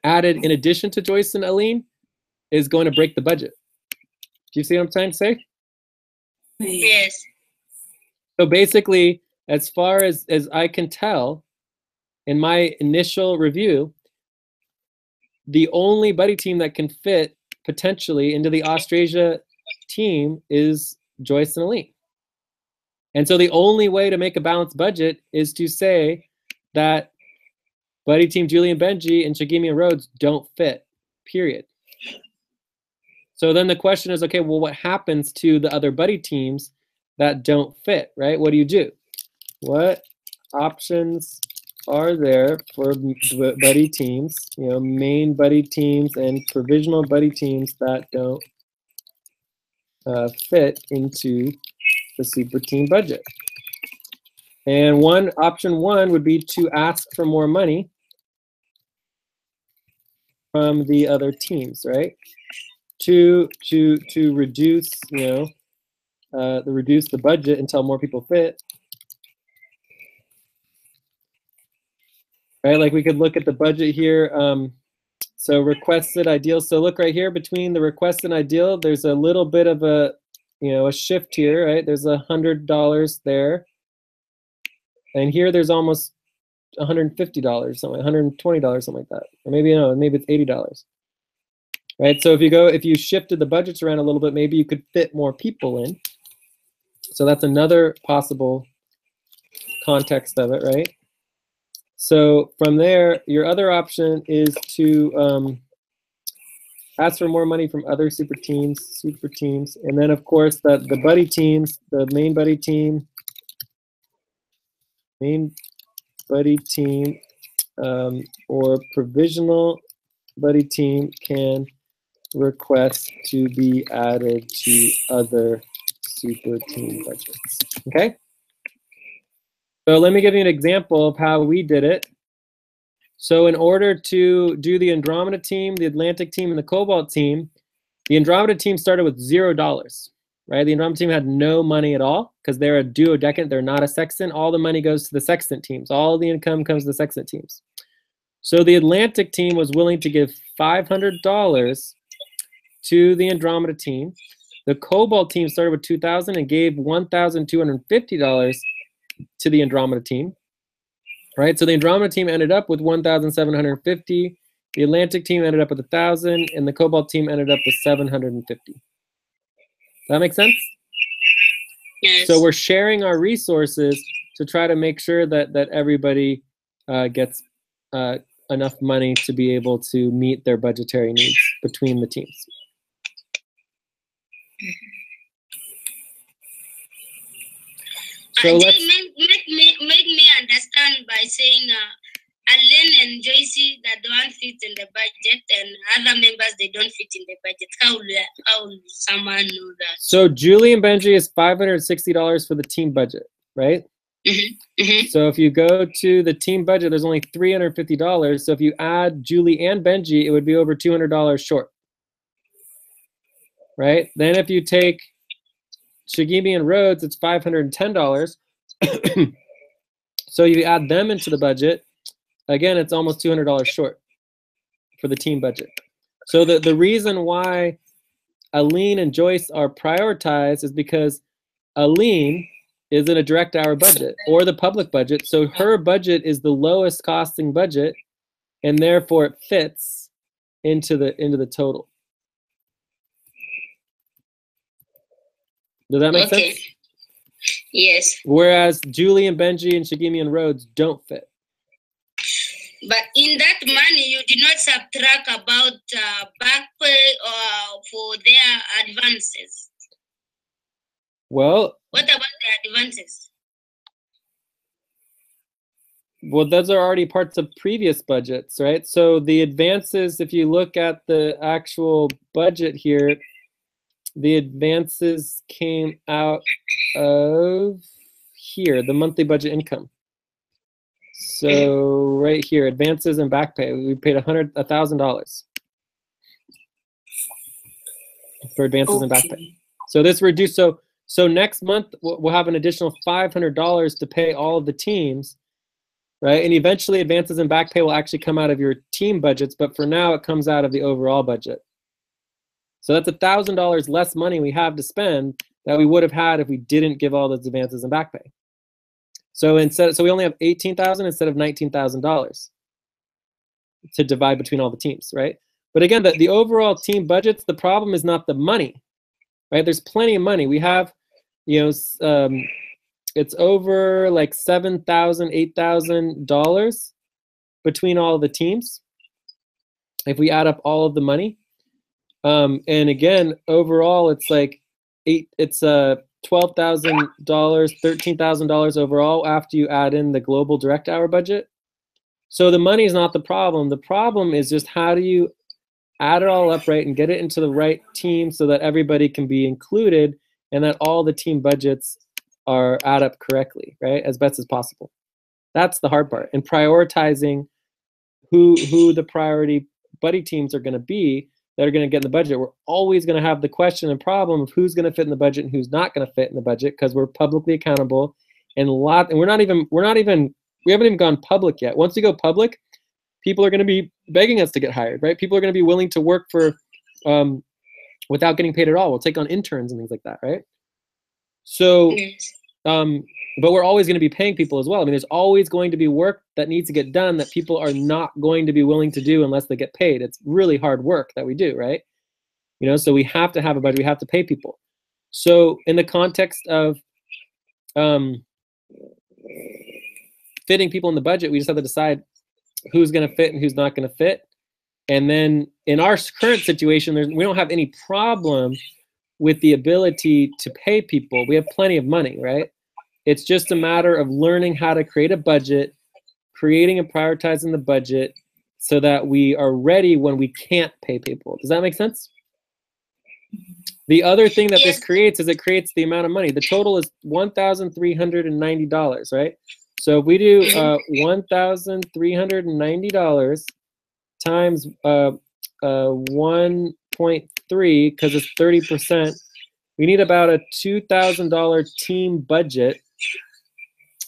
C: added in addition to Joyce and Aline is going to break the budget. Do you see what I'm trying to say?
E: Yes.
C: So basically, as far as I can tell, in my initial review, the only buddy team that can fit potentially into the Austrasia team is Joyce and Aline. And so the only way to make a balanced budget is to say that buddy team Julie and Benji and Shigemi and Rhodes don't fit, period. So then the question is, okay, well, what happens to the other buddy teams that don't fit, right? What do you do? What options are there for buddy teams, you know, main buddy teams and provisional buddy teams that don't fit into the super team budget? And option one would be to ask for more money from the other teams, right? To reduce, you know, reduce the budget until more people fit. Right, like we could look at the budget here. So requested ideal. So look right here between the request and ideal, there's a little bit of a, you know, a shift here, right? There's $100 there. And here there's almost $150, something, $120, something like that. Or maybe, no, maybe it's $80. Right, so if you shifted the budgets around a little bit, maybe you could fit more people in. So that's another possible context of it, right? So from there, your other option is to ask for more money from other super teams, and then of course the buddy teams, the main buddy team, or provisional buddy team can request to be added to other super team budgets. Okay. So let me give you an example of how we did it. So in order to do the Andromeda team, the Atlantic team, and the Cobalt team, the Andromeda team started with $0, right? The Andromeda team had no money at all because they're a duodecant, they're not a sextant. All the money goes to the sextant teams. All the income comes to the sextant teams. So the Atlantic team was willing to give $500 to the Andromeda team. The Cobalt team started with $2,000 and gave $1,250 to the Andromeda team, right? So the Andromeda team ended up with $1,750 The Atlantic team ended up with 1,000, and the Cobalt team ended up with 750. Does that make sense?
E: Yes.
C: So we're sharing our resources to try to make sure that everybody gets enough money to be able to meet their budgetary needs between the teams. So let's
E: make me understand by saying Alan and Joycey that the one fits in the budget and other members they don't fit in the budget. How will someone know that?
C: So Julie and Benji is $560 for the team budget, right? So if you go to the team budget, there's only $350. So if you add Julie and Benji, it would be over $200 short, right? Then if you take Shigimi and Rhodes, it's $510. So you add them into the budget, again, it's almost $200 short for the team budget. So the reason why Aline and Joyce are prioritized is because Aline is in a direct hour budget or the public budget. So her budget is the lowest costing budget, and therefore it fits into the total. Does that make sense?
E: Yes.
C: Whereas Julie and Benji and Shigimi and Rhodes don't fit.
E: But in that money, you did not subtract about back pay for their advances.
C: Well,
E: what about the advances?
C: Well, those are already parts of previous budgets, right? So the advances, if you look at the actual budget here, the advances came out of here, the monthly budget income. So right here, advances and back pay, we paid $1,000 for advances and back pay. So this reduced. So next month we'll have an additional $500 to pay all of the teams, right? And eventually advances and back pay will actually come out of your team budgets, but for now it comes out of the overall budget. So that's $1,000 less money we have to spend that we would have had if we didn't give all those advances and back pay. So we only have $18,000 instead of $19,000 to divide between all the teams, right? But again, the overall team budgets, the problem is not the money, right? There's plenty of money. We have, it's over like $7,000, $8,000 between all of the teams if we add up all of the money. And again, overall, it's like $12,000, $13,000 overall after you add in the global direct hour budget. So the money is not the problem. The problem is just how do you add it all up right and get it into the right team so that everybody can be included and that all the team budgets are add up correctly, right, as best as possible. That's the hard part. And prioritizing who the priority buddy teams are going to be that are going to get in the budget. We're always going to have the question and problem of who's going to fit in the budget and who's not going to fit in the budget because we're publicly accountable and we haven't even gone public yet. Once we go public, people are going to be begging us to get hired, right? People are going to be willing to work for without getting paid at all. We'll take on interns and things like that, right? So, but we're always going to be paying people as well. I mean, there's always going to be work that needs to get done that people are not going to be willing to do unless they get paid. It's really hard work that we do, right? So we have to have a budget. We have to pay people. So in the context of fitting people in the budget, we just have to decide who's going to fit and who's not going to fit. And then in our current situation, we don't have any problem with the ability to pay people. We have plenty of money, right? It's just a matter of learning how to create a budget, creating and prioritizing the budget so that we are ready when we can't pay people. Does that make sense? The other thing that this creates is it creates the amount of money. The total is $1,390, right? So if we do $1,390 times 1.3, because it's 30%, we need about a $2,000 team budget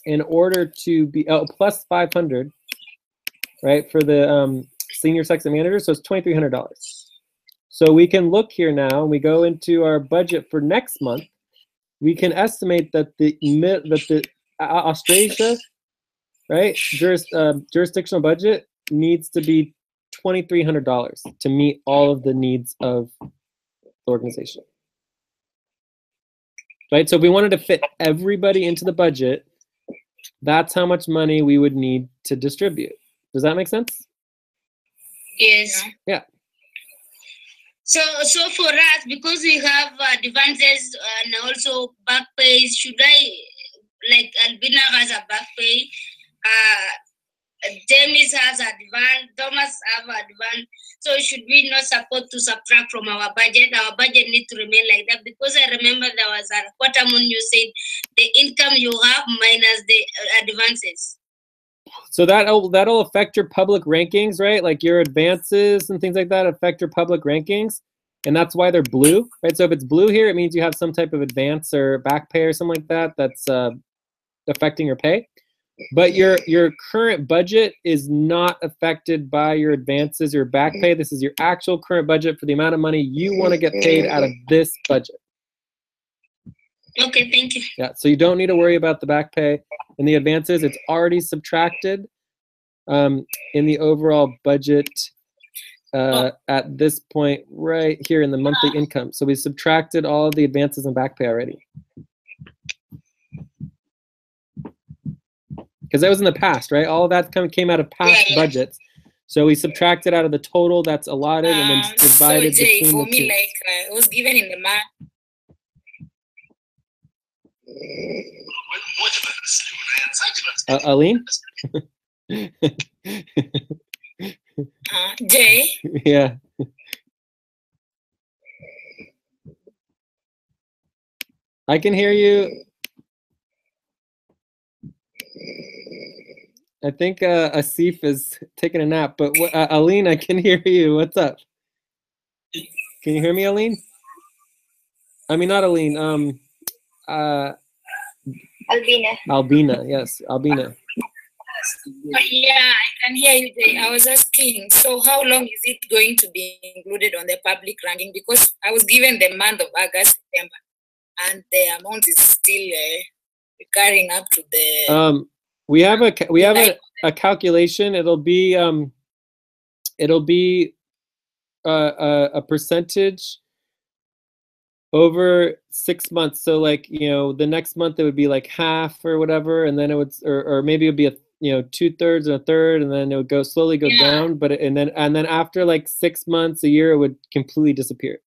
C: in order to be plus 500, right, for the senior section manager. So it's $2,300. So we can look here now, and we go into our budget for next month. We can estimate that the AustrAsisa, right, jurisdictional budget needs to be $2,300 to meet all of the needs of the organization. Right? So if we wanted to fit everybody into the budget, that's how much money we would need to distribute. Does that make sense?
E: Yes.
C: Yeah.
E: So for us, because we have advances and also back pay, should I, like Albina has a back pay, James has advance, Thomas have advance. So should we not support to subtract from our budget? Our budget need to remain like that, because I remember there was a quarter moon you said the income you have minus the advances.
C: So that'll affect your public rankings, right? Like your advances and things like that affect your public rankings, and that's why they're blue, right? So if it's blue here, it means you have some type of advance or back pay or something like that that's affecting your pay. But your current budget is not affected by your advances or back pay. This is your actual current budget for the amount of money you want to get paid out of this budget.
E: Okay, thank you.
C: Yeah, so you don't need to worry about the back pay and the advances. It's already subtracted in the overall budget at this point right here in the monthly income. So we subtracted all of the advances and back pay already. Because that was in the past, right? All of that came out of past budgets. So we subtracted out of the total that's allotted and then divided
G: so Jay,
C: between
G: for
C: the
G: me,
C: two.
G: like it was given in the month.
C: Aline?
G: Jay?
C: Yeah. I can hear you. I think Asif is taking a nap, but Aline, I can hear you. What's up? Can you hear me, Aline? I mean, not Aline.
A: Albina.
C: Albina, yes, Albina.
G: Yeah, I can hear you, Jay. I was asking, so how long is it going to be included on the public ranking? Because I was given the month of August, September, and the amount is still recurring up to the.
C: We have a calculation. It'll be a percentage over 6 months. So like, you know, the next month it would be like half or whatever, and then it would, or maybe it would be 2/3 and a third, and then it would slowly go down. But and then after like 6 months, a year, it would completely disappear.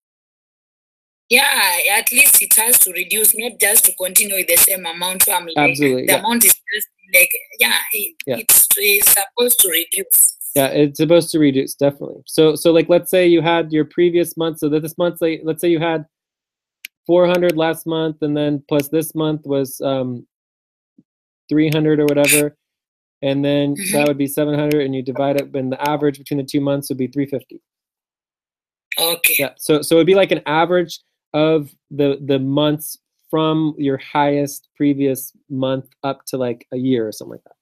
G: Yeah, at least it has to reduce, not just to continue with the same amount. So I'm like,
C: Absolutely,
G: the amount is just like, it's supposed to reduce.
C: Yeah, it's supposed to reduce, definitely. So like, let's say you had your previous month, so that this month, like, let's say you had 400 last month, and then plus this month was 300 or whatever, and then that would be 700, and you divide it, and the average between the 2 months would be 350.
G: Okay.
C: Yeah, so it'd be like an average of the months from your highest previous month up to like a year or something like that.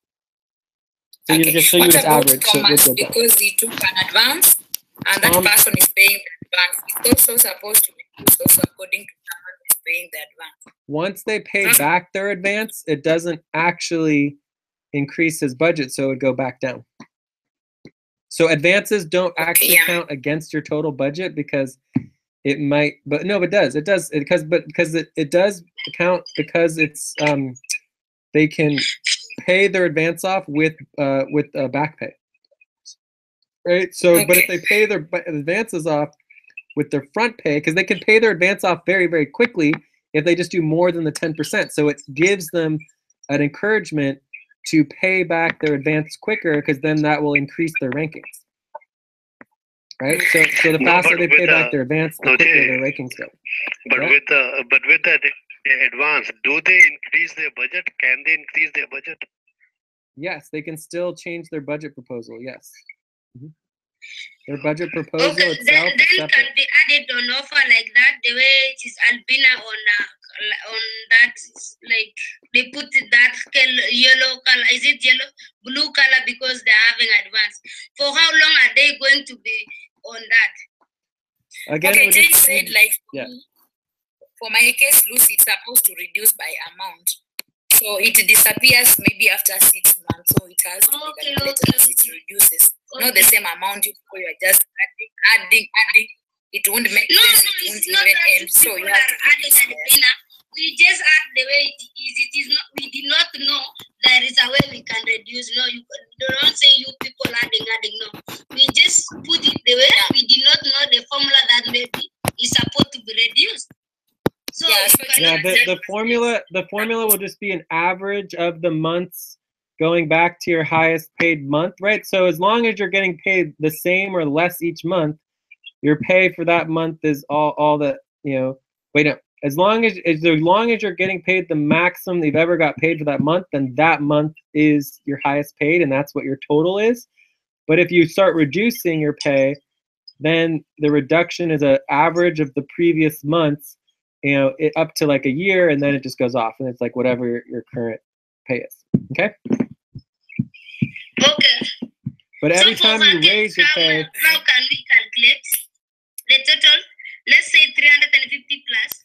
C: So
G: okay.
C: you just average.
G: Thomas, because he took an advance and that person is paying the advance, it's also supposed to reduce also according to someone who is paying the advance.
C: Once they pay back their advance, it doesn't actually increase his budget, so it would go back down. So advances don't actually count against your total budget, because it might, but no, it does. It does because it does count, because it's they can pay their advance off with back pay, right? So, but if they pay their advances off with their front pay, because they can pay their advance off very, very quickly if they just do more than the 10%. So it gives them an encouragement to pay back their advance quicker, because then that will increase their rankings. Right, so the faster they pay back their advance, the quicker their rankings go.
F: But with that advance, do they increase their budget? Can they increase their budget?
C: Yes, they can still change their budget proposal. Yes, their budget proposal itself.
E: Then can be added on offer like that, the way it is Albina on that, like they put that yellow color. Is it yellow, blue color, because they're having advance? For how long are they going to be on that?
C: Again,
G: okay, Jay said like for my case, Lucy, it's supposed to reduce by amount. So it disappears maybe after 6 months. So it has to be calculated as it reduces. not the same amount. You are just adding. It won't make sense. It won't even end. So you have to
E: adding. We just add the way it is. It is not. We did not know there is a way we can reduce. No, you don't say you people adding. No, we just put it the way. We did not know the formula that maybe is supposed to be reduced. So
C: yeah, the formula will just be an average of the months going back to your highest paid month, right? So as long as you're getting paid the same or less each month, your pay for that month is all that, you know. Wait, no. As long as you're getting paid the maximum you've ever got paid for that month, then that month is your highest paid, and that's what your total is. But if you start reducing your pay, then the reduction is an average of the previous months, you know, up to like a year, and then it just goes off, and it's like whatever your current pay is. Okay.
E: Okay.
C: But every time you raise your pay,
E: how can we calculate the total? Let's say 350 plus.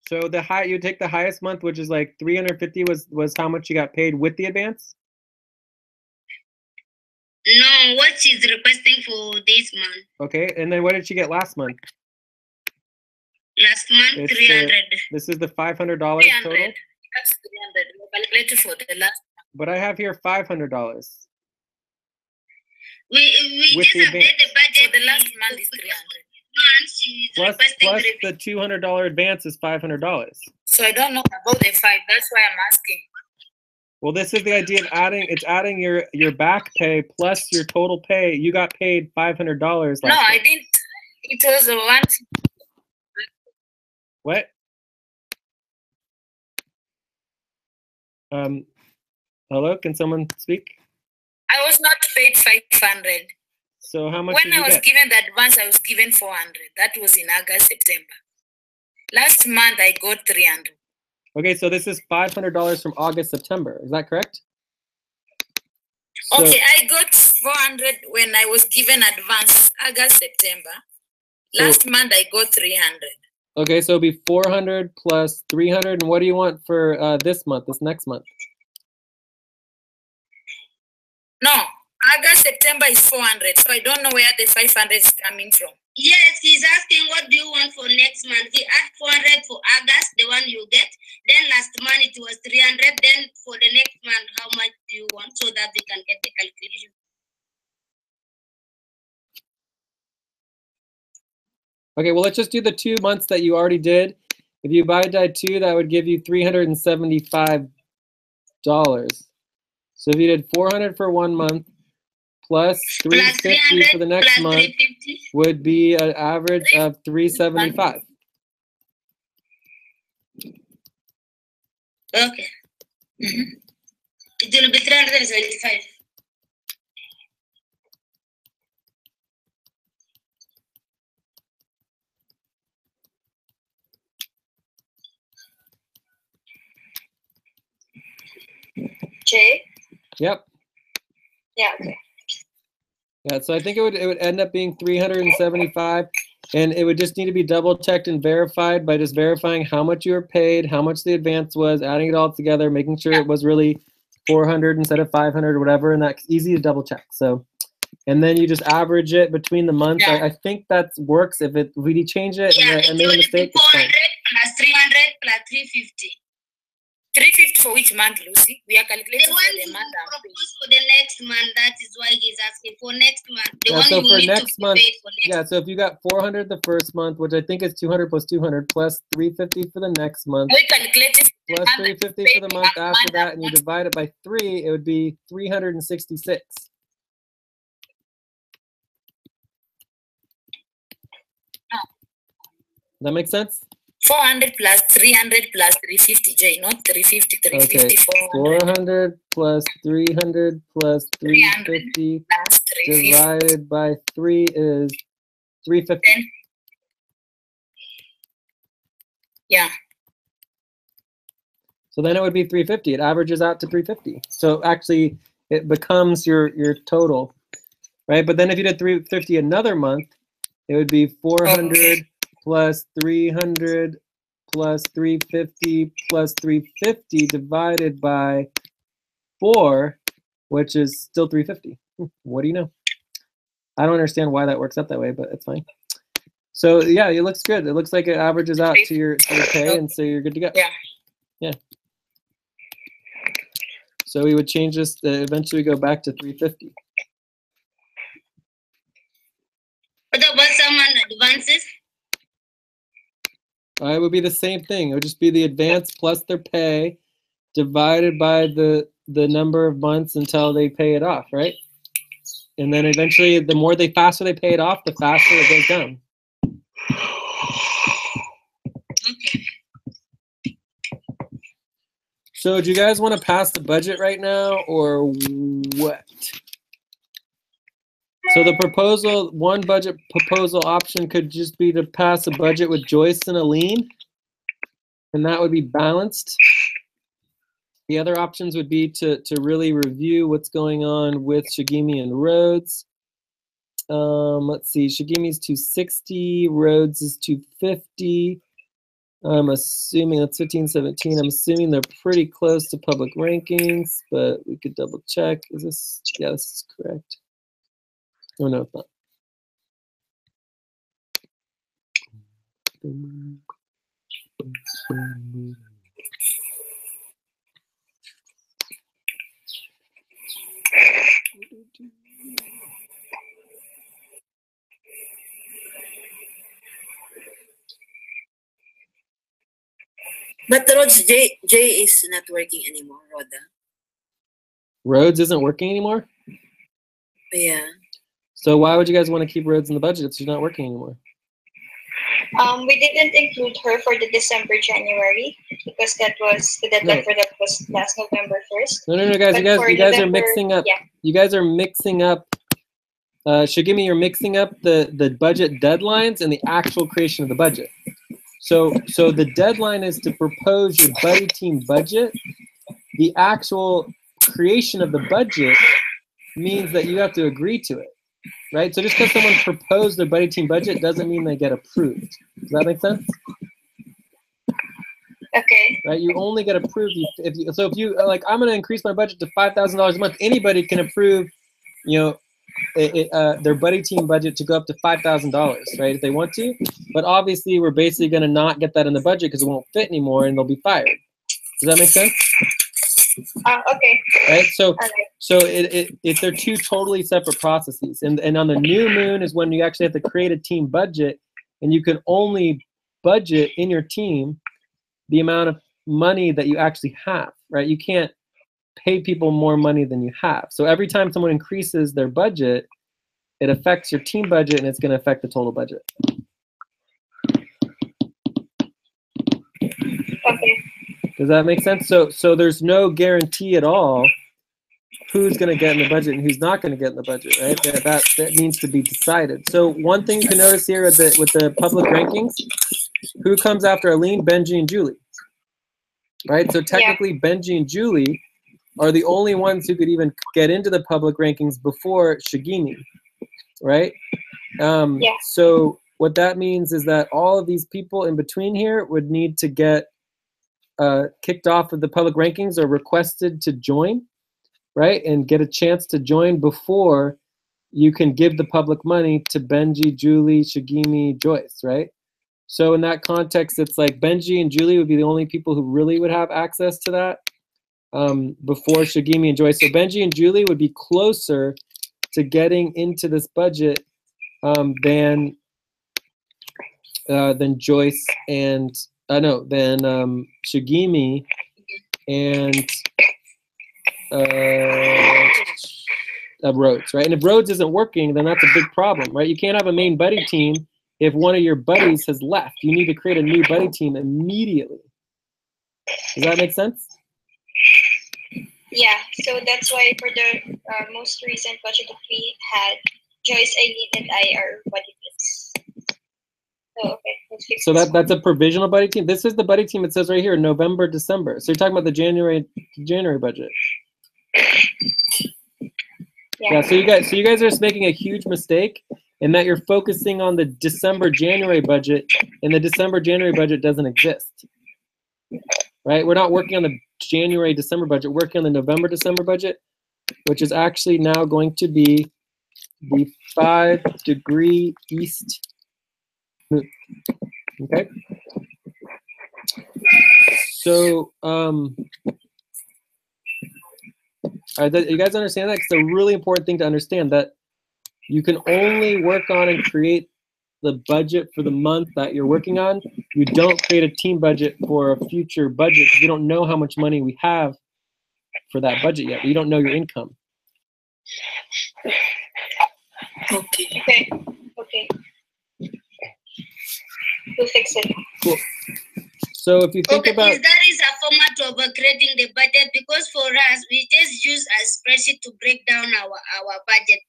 C: So you take the highest month, which is like 350 was how much you got paid with the advance?
E: No, what she's requesting for this month.
C: Okay, and then what did she get last month?
E: Last month, 300.
C: This is the $500 total?
G: 300. That's 300. We calculated for the last month.
C: But I have here $500.
E: We
C: with
E: just
C: the
E: update the budget.
G: So the last month is 300.
C: Plus the $200 advance is $500.
G: So I don't know about the 5. That's why I'm asking.
C: Well, this is the idea of adding. It's adding your back pay plus your total pay. You got paid $500.
G: No, I didn't. It was a one.
C: What? Hello, can someone speak?
G: I was not paid 500.
C: So how much
G: when
C: did you
G: I was
C: get?
G: given the advance, I was given 400. That was in August, September. Last month, I got 300.
C: Okay, so this is $500 from August, September. Is that correct?
G: Okay, I got 400 when I was given advance, August, September. Last month, I got 300.
C: Okay, so it'll be 400 plus 300. And what do you want for this month, this next month?
G: No, August, September is 400. So I don't know where the 500 is coming from.
E: Yes, he's asking what do you want for next month. He add 400 for August, the one you get. Then last month it was 300. Then for the next month, how much do you want so that we can get the calculation?
C: Okay, well, let's just do the 2 months that you already did. If you divide by 2, that would give you $375. So if you did 400 for 1 month plus 350 for the next month would be an average of 375.
E: Okay. It will be 375.
A: Jay?
C: Yep.
A: Yeah, okay.
C: Yeah, so I think it would end up being 375, and it would just need to be double checked and verified by just verifying how much you were paid, how much the advance was, adding it all together, making sure it was really 400 instead of 500 or whatever, and that's easy to double check. So, and then you just average it between the months.
E: Yeah.
C: I think that works. If we change it and I made a mistake, it's fine.
E: 400 plus 300 plus 350.
G: 350 for which month, Lucy? We are calculating
E: The
G: for
E: one
G: the
E: you
G: month.
E: propose for the next month, that is why he's asking for next month. The
C: Yeah,
E: one
C: so
E: you
C: for
E: need
C: next
E: to be
C: month,
E: paid for next
C: yeah, so if you got 400 the first month, which I think is 200 plus 200 plus 350 for the next month,
G: We calculated
C: plus 350 for the month after that, and you divide it by 3, it would be 366. Does that make sense?
G: 400 plus 300 plus 350, J, not 350, 350,
C: Okay, 400 plus 300 plus
G: 300
C: 350
G: plus 350.
C: divided by 3 is 350.
G: Yeah.
C: So then it would be 350. It averages out to 350. So actually, it becomes your total, right? But then if you did 350 another month, it would be 400 plus 300 plus 350 plus 350 divided by 4, which is still 350. What do you know? I don't understand why that works out that way, but it's fine. So yeah, it looks good. It looks like it averages out to your pay, and so you're good to go.
G: Yeah.
C: Yeah. So we would change this to eventually go back to 350.
E: What about someone advances?
C: It would be the same thing. It would just be the advance plus their pay divided by the number of months until they pay it off, right? And then eventually, the faster they pay it off, the faster it goes down.
E: Okay.
C: So do you guys want to pass the budget right now, or what? So the proposal, one budget proposal option could just be to pass a budget with Joyce and Aline, and that would be balanced. The other options would be to really review what's going on with Shigemi and Rhodes. Let's see, Shigemi's 260, Rhodes is 250. I'm assuming that's 15, 17. I'm assuming they're pretty close to public rankings, but we could double check. Is this, yeah, this is correct. Oh, no, it's not.
B: But Rhodes, J is not working anymore, Rhoda.
C: Rhodes isn't working anymore?
B: Yeah.
C: So why would you guys want to keep Rhodes in the budget if she's not working anymore?
A: We didn't include her for the December, January, because that was the deadline for that was last November 1st.
C: No, guys, you guys are mixing up.
A: Yeah.
C: You guys are mixing up. Shigemi, you're mixing up the budget deadlines and the actual creation of the budget. So the deadline is to propose your buddy team budget. The actual creation of the budget means that you have to agree to it, right? So just because someone proposed their buddy team budget doesn't mean they get approved. Does that make sense?
A: Okay.
C: Right, you only get approved if you like, I'm going to increase my budget to $5,000 a month. Anybody can approve, you know, their buddy team budget to go up to $5,000, right, if they want to. But obviously, we're basically going to not get that in the budget because it won't fit anymore, and they'll be fired. Does that make sense?
A: Okay.
C: Right. So
A: Okay.
C: they're two totally separate processes, and on the new moon is when you actually have to create a team budget, and you can only budget in your team the amount of money that you actually have. Right. You can't pay people more money than you have. So every time someone increases their budget, it affects your team budget, and it's going to affect the total budget.
A: Okay.
C: Does that make sense? So there's no guarantee at all who's going to get in the budget and who's not going to get in the budget, right? That needs to be decided. So one thing you can notice here with the public rankings, who comes after Aline, Benji, and Julie, right? So technically, Benji and Julie are the only ones who could even get into the public rankings before Shigemi, right? So what that means is that all of these people in between here would need to get kicked off of the public rankings or requested to join, right? And get a chance to join before you can give the public money to Benji, Julie, Shigemi, Joyce, right? So in that context, it's like Benji and Julie would be the only people who really would have access to that before Shigemi and Joyce. So Benji and Julie would be closer to getting into this budget than Joyce and than Shigemi and Rhodes, right? And if Rhodes isn't working, then that's a big problem, right? You can't have a main buddy team if one of your buddies has left. You need to create a new buddy team immediately. Does that make sense?
A: Yeah, so that's why for the most recent budget that we had, Joyce, Aileen, and I are buddy mates. So, okay, let's fix
C: So
A: this
C: that's a provisional buddy team. This is the buddy team. It says right here, November, December. So you're talking about the January budget. Yeah. So you guys are just making a huge mistake in that you're focusing on the December, January budget, and the December, January budget doesn't exist. Right? We're not working on the January, December budget. We're working on the November, December budget. which is actually now going to be the 5-degree east move. Okay. So, you guys understand that? It's a really important thing to understand, that you can only work on and create the budget for the month that you're working on. You don't create a team budget for a future budget because you don't know how much money we have for that budget yet. You don't know your income.
B: Okay.
A: Okay. We'll fix it.
C: Cool. So if you think about,
E: that is a format of creating the budget, because for us we just use a spreadsheet to break down our budget.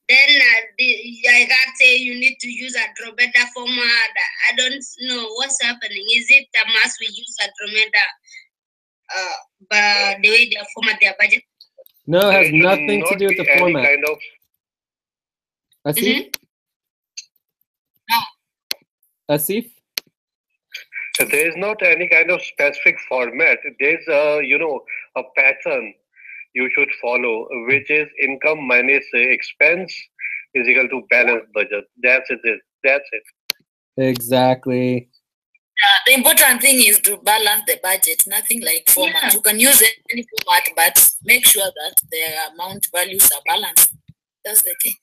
E: Then I can't say you need to use Andromeda format. I don't know what's happening. Is it a must we use Andromeda? But the way they format their budget.
C: no, it has nothing to do with the format.
F: Kind of,
C: Asif? Asif?
F: there is not any kind of specific format. There's a pattern you should follow, which is income minus expense is equal to balanced budget. That's it.
C: Exactly.
G: The important thing is to balance the budget, nothing like format.
E: Yeah.
G: You can use any format, but make sure that the amount values are balanced. That's the thing.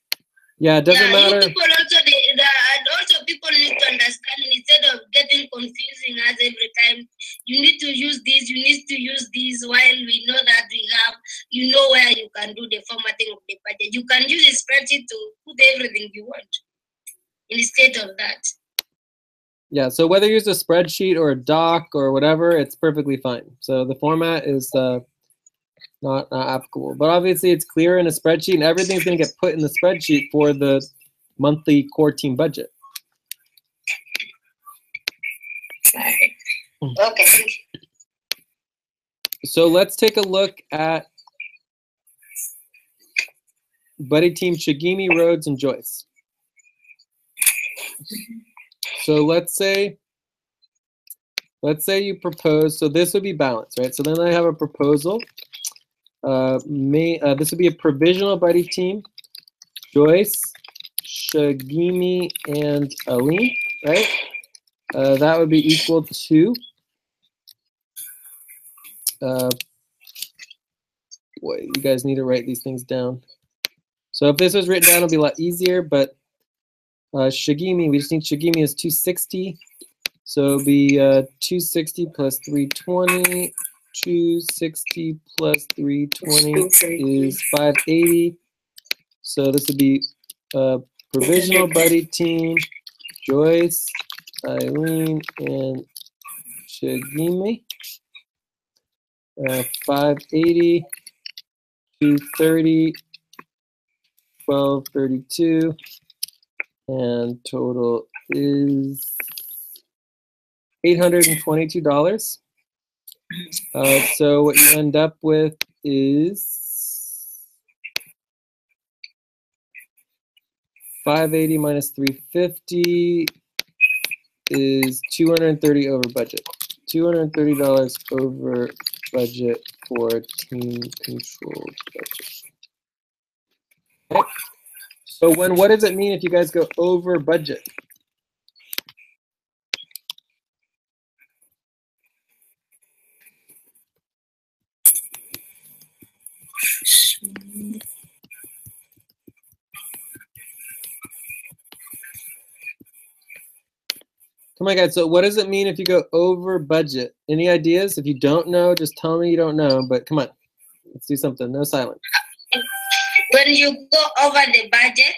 C: Yeah, it doesn't
E: You
C: matter.
E: people also people need to understand, instead of getting confusing us every time. You need to use this. You need to use this. While we know that we have, where you can do the formatting of the budget. You can use a spreadsheet to put everything you want instead of that.
C: Yeah, so whether you use a spreadsheet or a doc or whatever, it's perfectly fine. So the format is not applicable. But obviously it's clear in a spreadsheet, and everything's going to get put in the spreadsheet for the monthly core team budget.
E: Okay, thank you.
C: So let's take a look at buddy team Shigimi, Rhodes, and Joyce. So let's say you propose, so this would be balanced, right? So then I have a proposal. This would be a provisional buddy team. Joyce, Shigimi, and Aline, right? That would be equal to, boy, you guys need to write these things down. So if this was written down, it'll be a lot easier, but Shigimi, we just need Shigimi is 260. So it'll be 260 plus 320. 260 plus 320 is 580. So this would be provisional buddy team, Joyce, Eileen, and Shigimi. 580, 230, 1232, and total is $822. So what you end up with is 580 minus 350 is 230 over budget. $230 over budget for team controlled budget. Okay. So what does it mean if you guys go over budget? Come on, guys. So what does it mean if you go over budget? Any ideas? If you don't know, just tell me you don't know. But come on, let's do something. No silence.
E: When you go over the budget,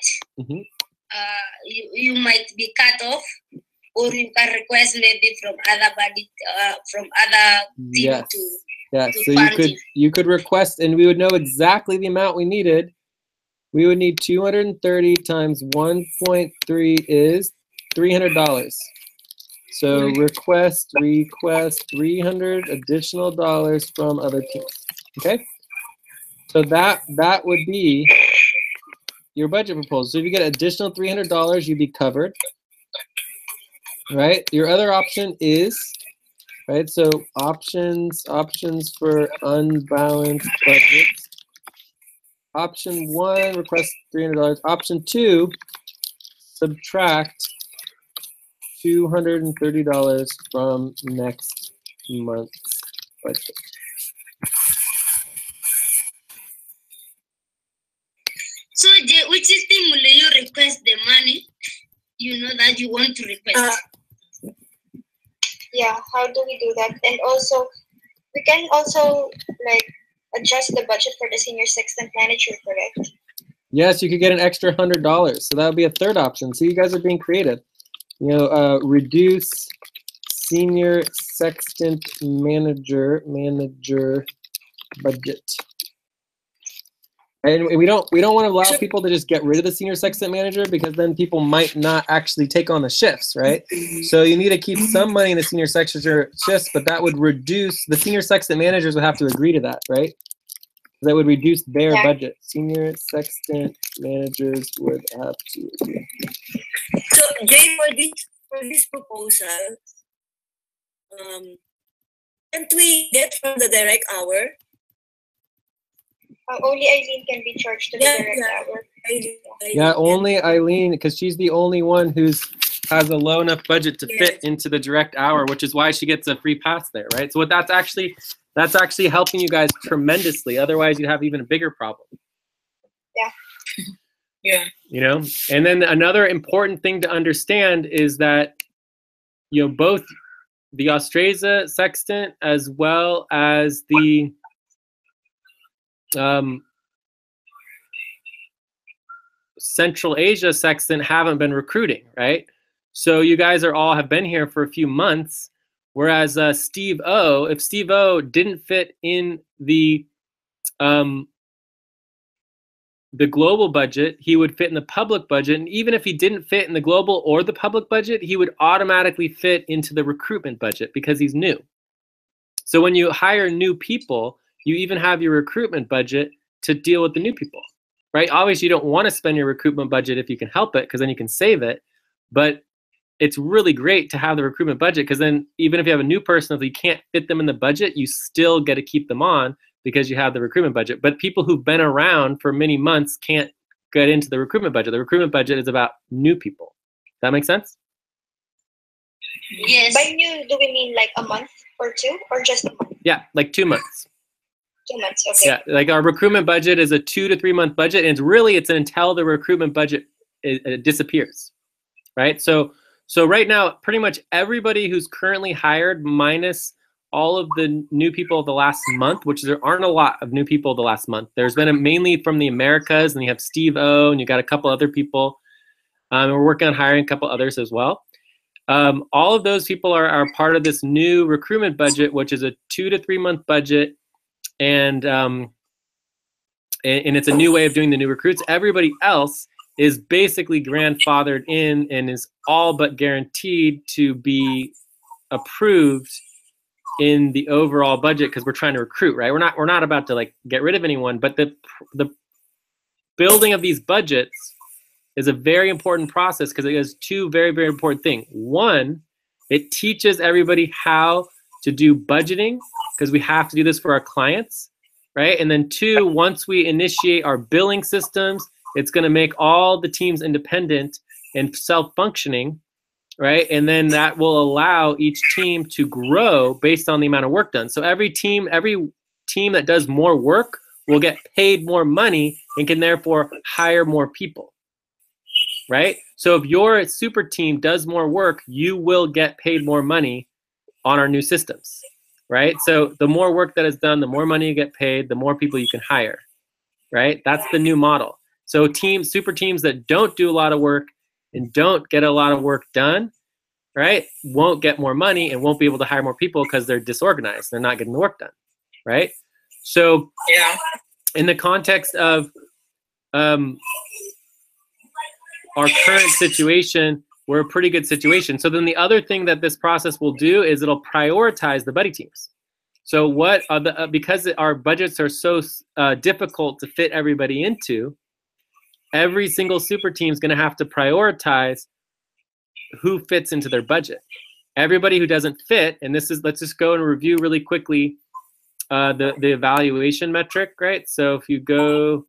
E: you might be cut off, or you can request maybe from other team
C: Yeah,
E: to
C: so
E: fund
C: you could request, and we would know exactly the amount we needed. We would need 230 times 1.3 is $300. So request $300 additional dollars from other teams. Okay, so that would be your budget proposal. So if you get additional $300, you'd be covered. Right. Your other option is, right, so options for unbalanced budgets. option 1, request $300. Option 2, subtract $230 from next month's budget.
E: So, Jay, which system will you request the money? You know that you want to request.
A: Yeah, how do we do that? And also, we can also like adjust the budget for the senior sextant manager, correct?
C: Yes, you could get an extra $100. So that would be a third option. So you guys are being creative. You know, reduce senior sextant manager budget. And we don't want to allow people to just get rid of the senior sextant manager, because then people might not actually take on the shifts, right? So you need to keep some money in the senior sextant shifts, but that would reduce, the senior sextant managers would have to agree to that, right? That would reduce their budget. Senior sextant managers would have to agree.
B: So, Jay, for this proposal, can't we get from the direct hour?
A: Only Eileen can be charged to the direct hour.
C: Yeah, only Eileen, because she's the only one who's has a low enough budget to fit into the direct hour, which is why she gets a free pass there, right? So what that's actually helping you guys tremendously. Otherwise, you'd have even a bigger problem.
A: Yeah.
G: Yeah.
C: You know, and then another important thing to understand is that, you know, both the AustrAsisa sextant as well as the Central Asia sextant haven't been recruiting, right? So you guys have been here for a few months, whereas Steve O, if Steve O didn't fit in the global budget, he would fit in the public budget. And even if he didn't fit in the global or the public budget, he would automatically fit into the recruitment budget because he's new. So when you hire new people, you even have your recruitment budget to deal with the new people, right? Obviously, you don't want to spend your recruitment budget if you can help it, because then you can save it. But it's really great to have the recruitment budget, because then even if you have a new person, if you can't fit them in the budget, you still get to keep them on because you have the recruitment budget. But people who've been around for many months can't get into the recruitment budget. The recruitment budget is about new people. Does that make sense?
E: Yes.
A: By new, do we mean like a month or two, or just a month?
C: Yeah, like 2 months.
A: 2 months, okay.
C: Yeah, like our recruitment budget is a 2 to 3 month budget, and it's until the recruitment budget it disappears, right? So right now, pretty much everybody who's currently hired, minus all of the new people of the last month, which there aren't a lot of new people the last month. There's been mainly from the Americas, and you have Steve O, and you got a couple other people. And we're working on hiring a couple others as well. All of those people are part of this new recruitment budget, which is a 2 to 3 month budget. And it's a new way of doing the new recruits. Everybody else is basically grandfathered in and is all but guaranteed to be approved in the overall budget, because we're trying to recruit, right? We're not about to like get rid of anyone, but the building of these budgets is a very important process, because it does two very, very important things. One, it teaches everybody how to do budgeting, because we have to do this for our clients, right? And then two, once we initiate our billing systems, it's going to make all the teams independent and self-functioning, right? And then that will allow each team to grow based on the amount of work done. So every team that does more work will get paid more money and can therefore hire more people, right? So if your super team does more work, you will get paid more money on our new systems, right? So the more work that is done, the more money you get paid, the more people you can hire, right? That's the new model. So super teams that don't do a lot of work and don't get a lot of work done, right, won't get more money and won't be able to hire more people because they're disorganized. They're not getting the work done, right? So in the context of our current situation, we're a pretty good situation. So then the other thing that this process will do is it'll prioritize the buddy teams. So what are because our budgets are so difficult to fit everybody into, every single super team is going to have to prioritize who fits into their budget. Everybody who doesn't fit, and this is, let's just go and review really quickly the evaluation metric, right? So if you go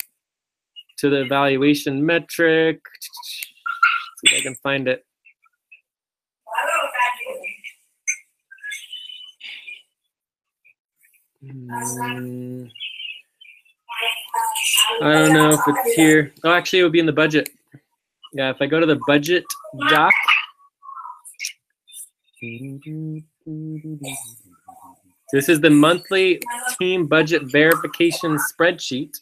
C: to the evaluation metric. Let's see if I can find it. I don't know if it's here. Oh, actually, it would be in the budget. Yeah, if I go to the budget doc. This is the monthly team budget verification spreadsheet.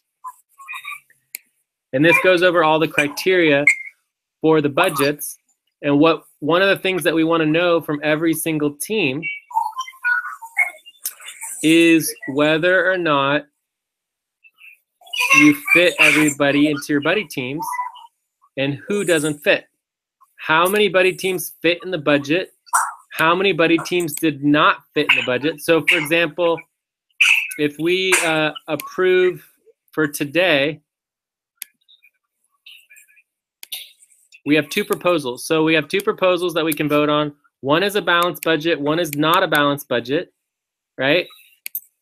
C: And this goes over all the criteria for the budgets. And one of the things that we want to know from every single team is whether or not you fit everybody into your buddy teams and who doesn't fit. How many buddy teams fit in the budget? How many buddy teams did not fit in the budget? So for example, if we approve for today, we have two proposals. So we have two proposals that we can vote on. One is a balanced budget, one is not a balanced budget, right?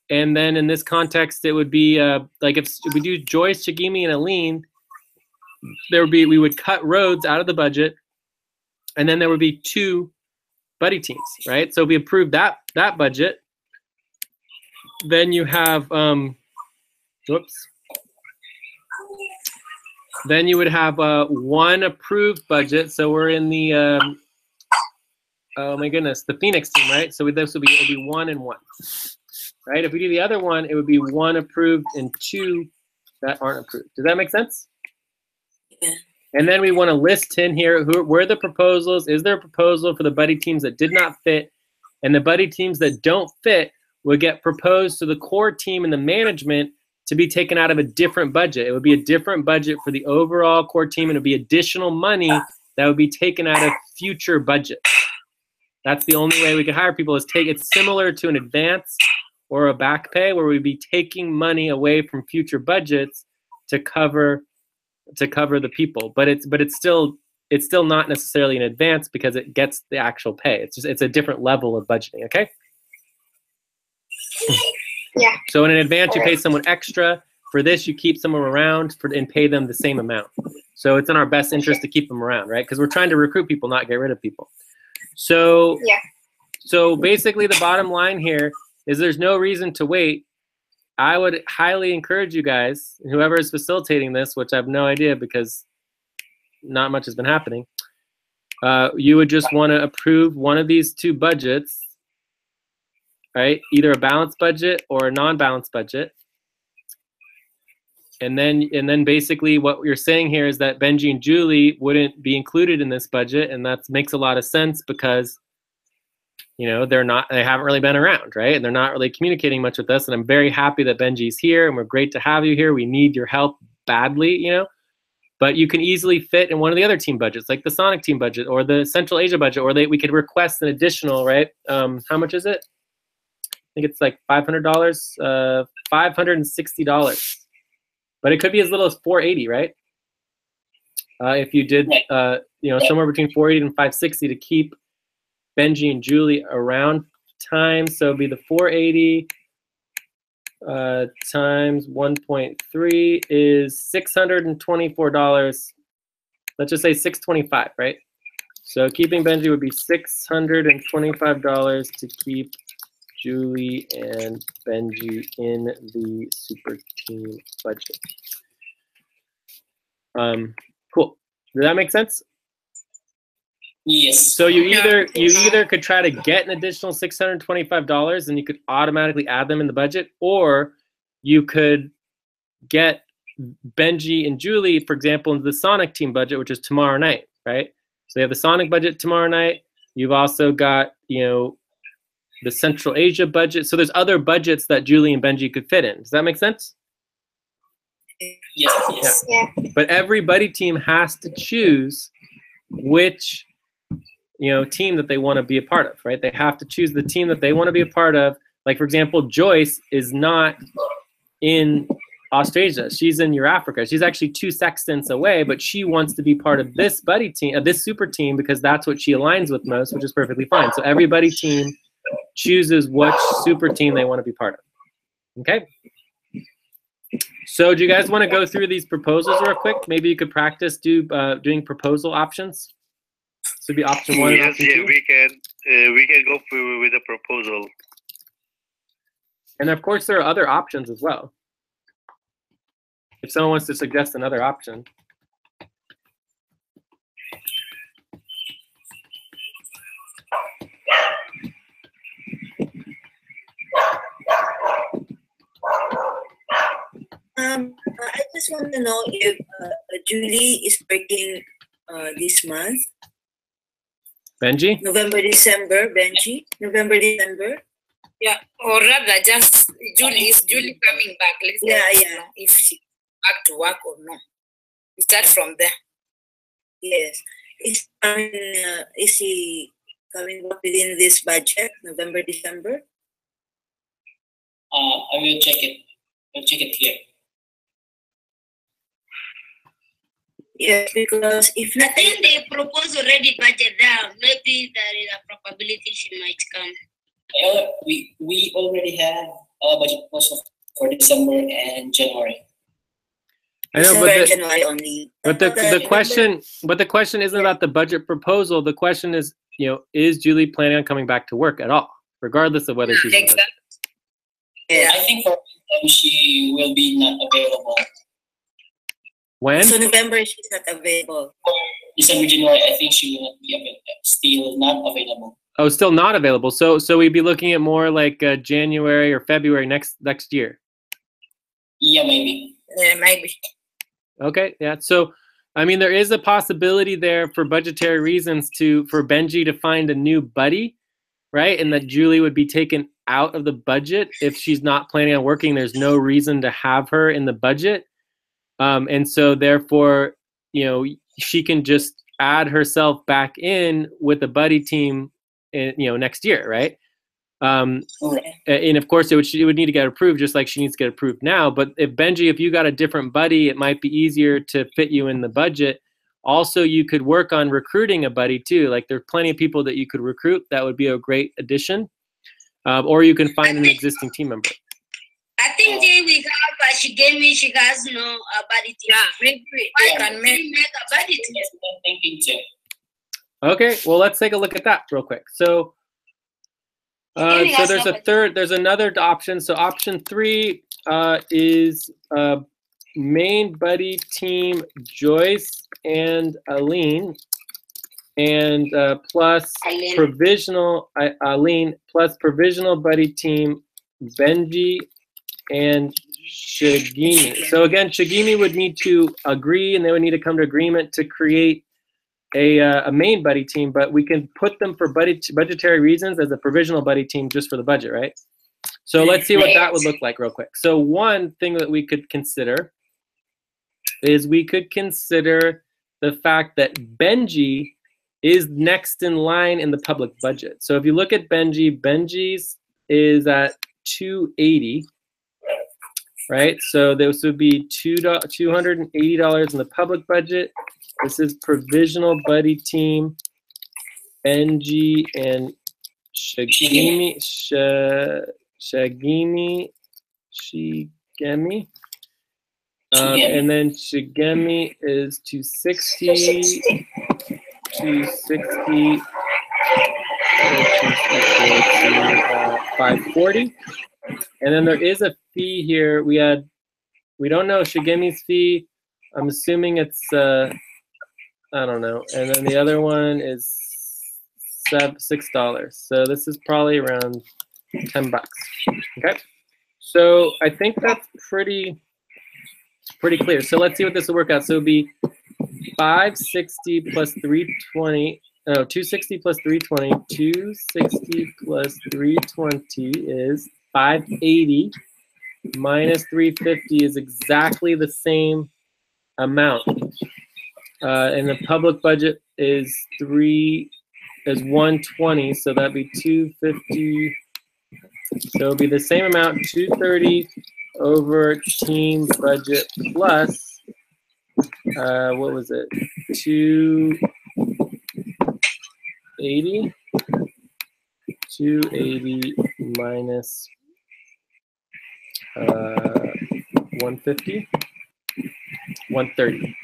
C: And then in this context, it would be like if we do Joyce, Chagimi, and Aline, we would cut roads out of the budget, and then there would be two buddy teams, right? So if we approve that budget, then you have then you would have one approved budget. So we're in the oh my goodness, the Phoenix team, right? So this would be 1 and 1. Right? If we do the other one, it would be 1 approved and 2 that aren't approved. Does that make sense?
B: Yeah.
C: And then we want to list in here where the proposals. Is there a proposal for the buddy teams that did not fit? And the buddy teams that don't fit will get proposed to the core team and the management to be taken out of a different budget. It would be a different budget for the overall core team, and it would be additional money that would be taken out of future budgets. That's the only way we could hire people is it's similar to an advance or a back pay, where we'd be taking money away from future budgets to cover the people. But it's still not necessarily an advance because it gets the actual pay. It's a different level of budgeting. Okay.
A: Yeah.
C: So in an advance, you pay someone extra. For this, you keep someone around and pay them the same amount. So it's in our best interest to keep them around, right? Because we're trying to recruit people, not get rid of people. So
A: yeah.
C: So basically, the bottom line here is there's no reason to wait. I would highly encourage you guys, whoever is facilitating this, which I have no idea because not much has been happening, you would just want to approve one of these two budgets, right? Either a balanced budget or a non-balanced budget. And then basically what you're saying here is that Benji and Julie wouldn't be included in this budget, and that makes a lot of sense because they haven't really been around, right? And they're not really communicating much with us. And I'm very happy that Benji's here, and we're great to have you here. We need your help badly, But you can easily fit in one of the other team budgets, like the Sonic team budget or the Central Asia budget, or we could request an additional, right? How much is it? I think it's like $500, $560. But it could be as little as $480, right? If you did, somewhere between $480 and $560 to keep Benji and Julie around time. So it'd be the $480 times 1.3 is $624. Let's just say $625, right? So keeping Benji would be $625 to keep Julie and Benji in the super team budget. Cool. Does that make sense?
D: Yes.
C: So you either could try to get an additional $625 and you could automatically add them in the budget, or you could get Benji and Julie, for example, into the Sonic team budget, which is tomorrow night, right? So you have the Sonic budget tomorrow night. You've also got, the Central Asia budget. So there's other budgets that Julie and Benji could fit in. Does that make sense?
D: Yes.
A: Yeah.
C: But every buddy team has to choose which team that they want to be a part of, right? They have to choose the team that they want to be a part of. Like, for example, Joyce is not in AustrAsisa. She's in Africa. She's actually 2 sextants away, but she wants to be part of this buddy team, this super team, because that's what she aligns with most, which is perfectly fine. So every buddy team chooses which super team they want to be part of. Okay? So do you guys want to go through these proposals real quick? Maybe you could practice doing proposal options. So it'd be option 1 and
F: Yes,
C: option
F: yeah,
C: 2.
F: we can go with a proposal.
C: And of course, there are other options as well. If someone wants to suggest another option.
B: I just want to know if Julie is working this month.
C: Benji?
B: November, December, Benji? November, December?
G: Yeah, or rather just is Julie coming back? Let's know if she's back to work or no. We start from there.
B: Yes. Is he coming back within this budget, November, December?
H: I will check it. I'll check it here.
B: Yes, because if
E: I
B: not,
E: think they propose already budget there. Maybe there is a probability she might come.
H: We already have a budget proposal for December and January.
C: I know,
B: December, January only.
C: but the question isn't about the budget proposal. The question is, is Julie planning on coming back to work at all, regardless of whether she's
G: Exactly.
B: Yeah.
H: I think for them she will be not available.
C: when?
B: So November she's not available.
H: For December, January, I think she will not be available. Still not available.
C: Oh, still not available. So we'd be looking at more like January or February next year.
H: Yeah, maybe.
G: Maybe.
C: Okay, yeah. So, I mean, there is a possibility there for budgetary reasons for Benji to find a new buddy, right? And that Julie would be taken out of the budget if she's not planning on working. There's no reason to have her in the budget, and so therefore, she can just add herself back in with the buddy team, next year, right? And of course, it would need to get approved, just like she needs to get approved now. But if you got a different buddy, it might be easier to fit you in the budget. Also, you could work on recruiting a buddy too. Like there's plenty of people that you could recruit. That would be a great addition. Or you can find an existing team member.
E: I think we have, she has no buddy team.
G: Yeah, maybe we can make
E: a buddy team.
H: Yes, I'm thinking too.
C: Okay, well, let's take a look at that real quick. So there's another option. So option 3 is main buddy team Joyce and Aline, and plus
E: Aline.
C: provisional Aline plus provisional buddy team Benji and Shigimi. So again, Shigimi would need to agree, and they would need to come to agreement to create a main buddy team, but we can put them for budgetary reasons as a provisional buddy team just for the budget, right? So let's see what that would look like real quick. So one thing that we could consider is we could consider the fact that Benji is next in line in the public budget. So if you look at Benji's is at 280, right? So this would be $280 in the public budget. This is provisional buddy team Benji and Shigemi. And then Shigemi is 260, 540. And then there is a fee here. We don't know Shigemi's fee. I'm assuming it's I don't know. And then the other one is $6. So this is probably around $10. Okay. So I think that's pretty clear. So let's see what this will work out. So it'll be 560 plus 320. No, 260 plus 320. 260 plus 320 is 580 minus 350 is exactly the same amount. And the public budget is 120, so that'd be 250. So it'll be the same amount, 230 over team budget plus what was it? 280. 280 minus 150, 130.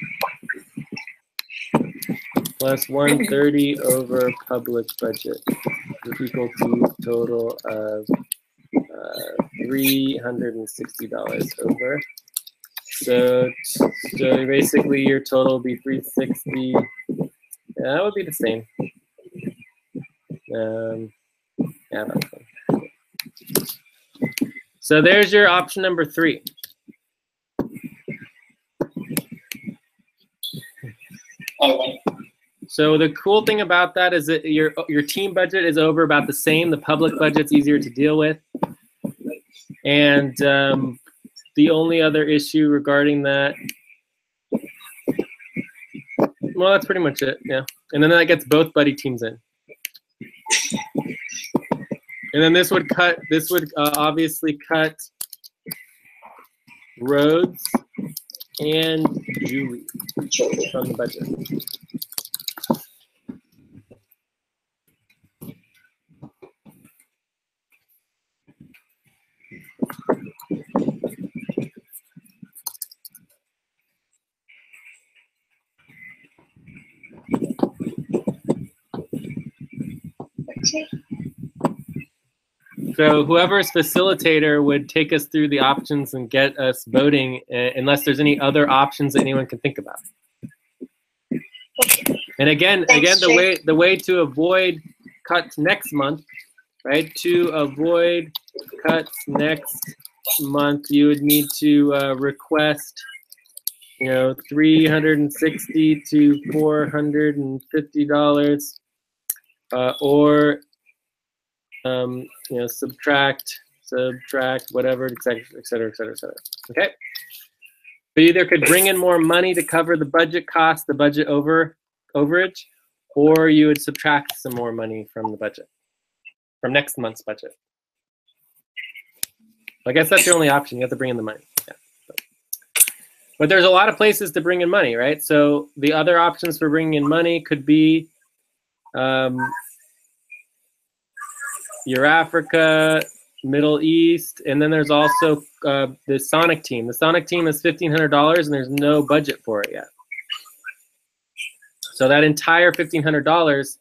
C: Plus 130 over public budget is equal to total of $360 over. So basically your total will be 360. Yeah, that would be the same. Yeah, that's fine. So there's your option number 3. So the cool thing about that is that your team budget is over about the same. The public budget's easier to deal with. And the only other issue regarding that, well, that's pretty much it, yeah. And then that gets both buddy teams in. And then this would obviously cut Rhodes and Julie from the budget. So whoever's facilitator would take us through the options and get us voting, unless there's any other options that anyone can think about. And again, the way to avoid cuts next month, right? To avoid cuts next month, you would need to request, $360 to $450, or subtract, whatever, et cetera, et cetera, et cetera, et cetera. Okay. So you either could bring in more money to cover the budget cost, the budget overage, or you would subtract some more money from the budget, from next month's budget. I guess that's your only option. You have to bring in the money. Yeah. But there's a lot of places to bring in money, right? So the other options for bringing in money could be your Africa, Middle East, and then there's also the Sonic team. The Sonic team is $1,500, and there's no budget for it yet. So that entire $1,500,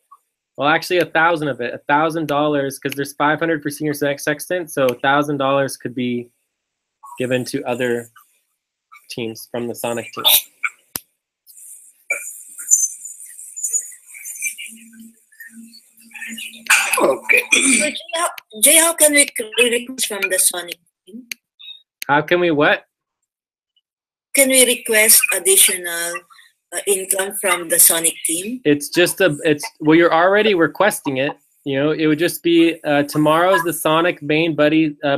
C: well, actually 1,000 of it, $1,000, because there's 500 for senior sextant, so $1,000 could be given to other teams from the Sonic team.
B: Okay. So Jay, how can we request from the Sonic team?
C: How can we what?
B: Can we request additional income from the Sonic team?
C: It's just well, you're already requesting it. It would just be tomorrow's the Sonic main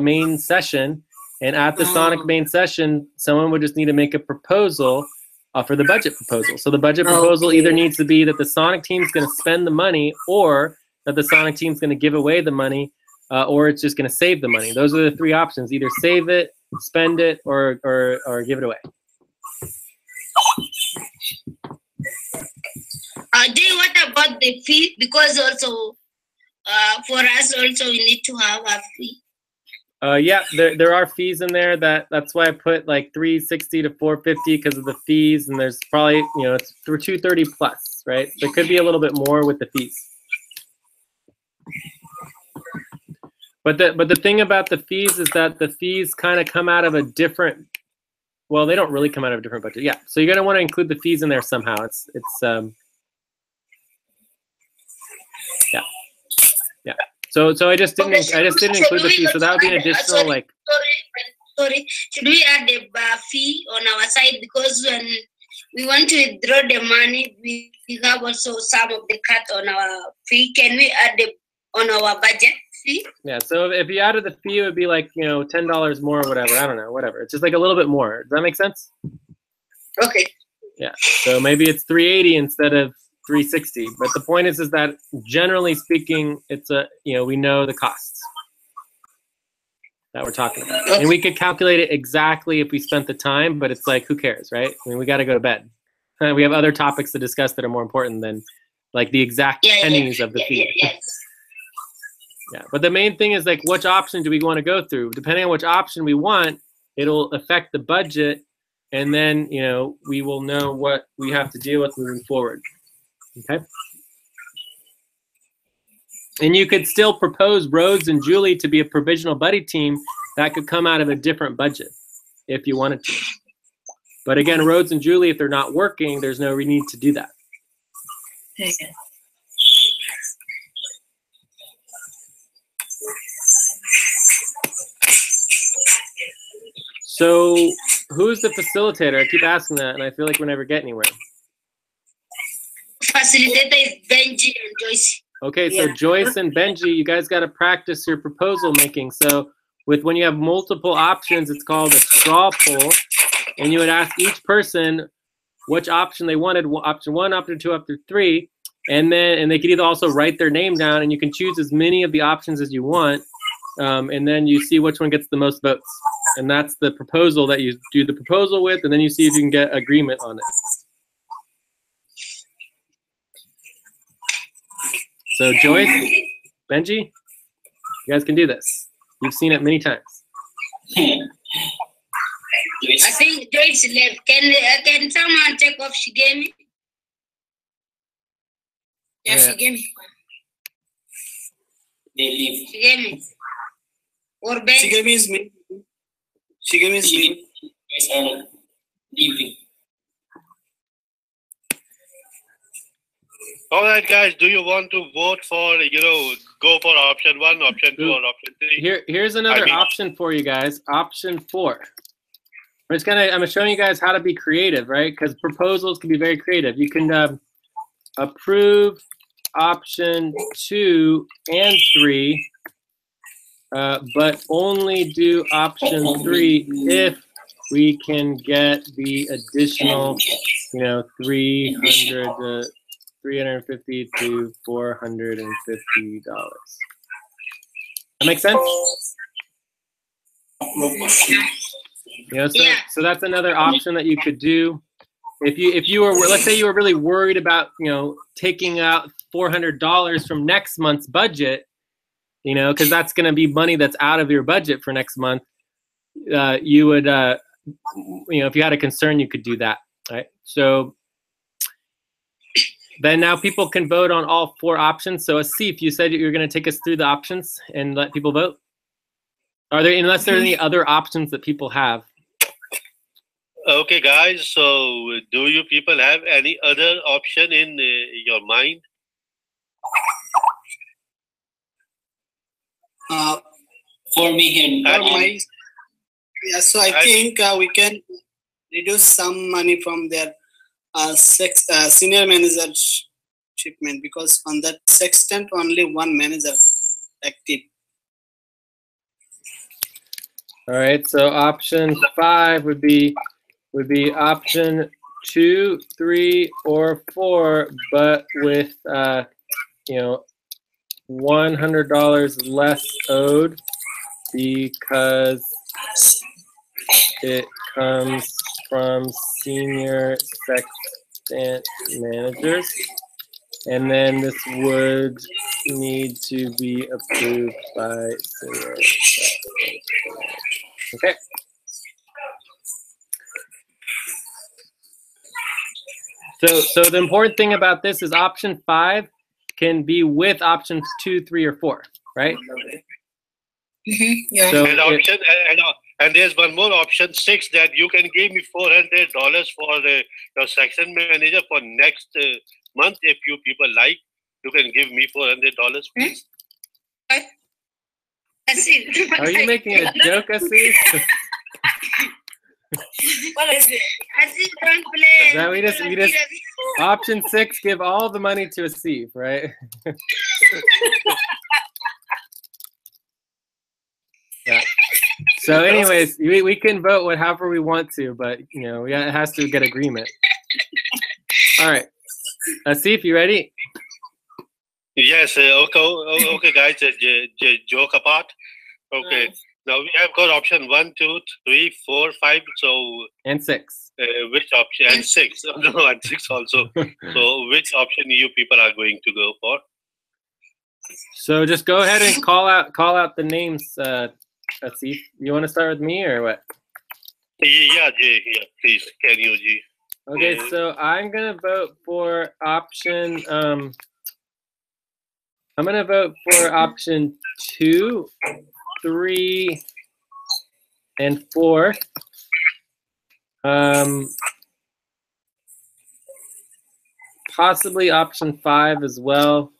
C: main session, and at the Sonic main session, someone would just need to make a proposal for the budget proposal. So the budget proposal either needs to be that the Sonic team's going to spend the money, or that the Sonic team's going to give away the money, or it's just going to save the money. Those are the 3 options: either save it, spend it, or give it away.
E: Jay, what about the fee? Because also for us also we need to have a fee.
C: Yeah, there are fees in there. That's why I put like 360 to 450 because of the fees, and there's probably it's for 230 plus, right? There could be a little bit more with the fees. But the thing about the fees is that the fees kind of come out of a different. Well, they don't really come out of a different budget. Yeah, so you're gonna want to include the fees in there somehow. Yeah. So I just didn't include the fee. So that would be an additional
E: Sorry, should we add the fee on our side, because when we want to withdraw the money, we have also some of the cut on our fee. Can we add on our budget fee?
C: Yeah. So if you added the fee, it would be like $10 more or whatever. I don't know, whatever. It's just like a little bit more. Does that make sense?
E: Okay.
C: Yeah. So maybe it's 380 instead of 360. But the point is that generally speaking, it's we know the costs that we're talking about, and we could calculate it exactly if we spent the time. But it's like, who cares, right? I mean, we got to go to bed. We have other topics to discuss that are more important than like the exact pennies of the fee. Yeah, but the main thing is like, which option do we want to go through? Depending on which option we want, it'll affect the budget, and then we will know what we have to deal with moving forward. Okay. And you could still propose Rhodes and Julie to be a provisional buddy team that could come out of a different budget if you wanted to. But again, Rhodes and Julie, if they're not working, there's no need to do that.
B: Okay.
C: So who's the facilitator? I keep asking that, and I feel like we're never getting anywhere.
E: Facilitator is Benji and Joyce.
C: Okay, so Joyce and Benji, you guys got to practice your proposal making. So when you have multiple options, it's called a straw poll, and you would ask each person which option they wanted, option 1, option 2, option 3, and they could either also write their name down, and you can choose as many of the options as you want, and then you see which one gets the most votes. And that's the proposal that you do the proposal with, and then you see if you can get agreement on it. So Joyce, Benji, you guys can do this. You've seen it many times.
E: I think Joyce left. Can someone check off Shigemi?
G: Yeah, Shigemi.
H: They leave.
E: Shigemi. Or Benji.
D: Shigemi is me. Shigemi is me.
H: Guys are leaving.
F: All right, guys, do you want to vote for, go for option 1, option 2, or option 3?
C: Here's another option for you guys. Option 4. I'm showing you guys how to be creative, right? Because proposals can be very creative. You can approve option 2 and 3, but only do option 3 if we can get the additional, $350 to $450. That make sense? So that's another option that you could do. If you were, let's say you were really worried about, taking out $400 from next month's budget, because that's going to be money that's out of your budget for next month. You would, if you had a concern, you could do that, right? So then now people can vote on all 4 options. So Asif, you said you're going to take us through the options and let people vote. Unless there are any other options that people have?
F: Okay, guys. So do you people have any other option in your mind?
H: For me here,
D: so I think we can reduce some money from their senior manager shipment, because on that sextant only 1 manager active.
C: All right, so option 5 would be option 2, 3, or 4, but with $100 less owed because it comes from senior sextant managers, and then this would need to be approved by senior sextant. Okay. So the important thing about this is option 5 can be with options 2, 3, or 4, right?
G: Mm-hmm. Yeah.
C: So
F: and there's one more option 6 that you can give me $400 for your section manager for next month if you people like. You can give me $400, please.
C: Are you making a joke, Asif?
E: What is it? Asif, don't play.
C: That we just option 6, give all the money to Asif, right? Yeah. So anyways, we can vote however we want to, but it has to get agreement. All right. Asif, you ready?
F: Yes. Okay, guys. Joke apart. Okay. Now we have got option 1, 2, 3, 4, 5. So
C: and 6.
F: Which option? And 6. No, and 6 also. So which option you people are going to go for?
C: So just go ahead and call out the names. Asif, you want to start with me or what?
F: Yeah, Jay. Yeah, please. Can you, G?
C: Okay,
F: Yeah.
C: so I'm gonna vote for option. I'm gonna vote for option 2, 3, and 4. Possibly option 5 as well.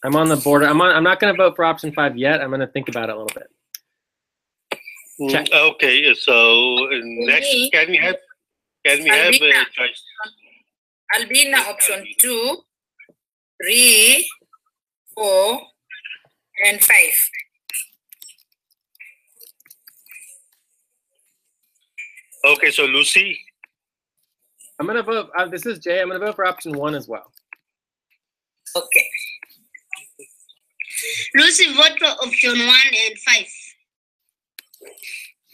C: I'm on the border. I'm not gonna vote for option 5 yet. I'm gonna think about it a little bit. Check.
F: Okay, so next, can we have choice?
G: Albina option 2, 3, 4, and 5.
F: Okay, so Lucy.
C: I'm gonna vote. This is Jay. I'm gonna vote for option 1 as well.
G: Okay.
E: Lucy vote for option 1 and 5.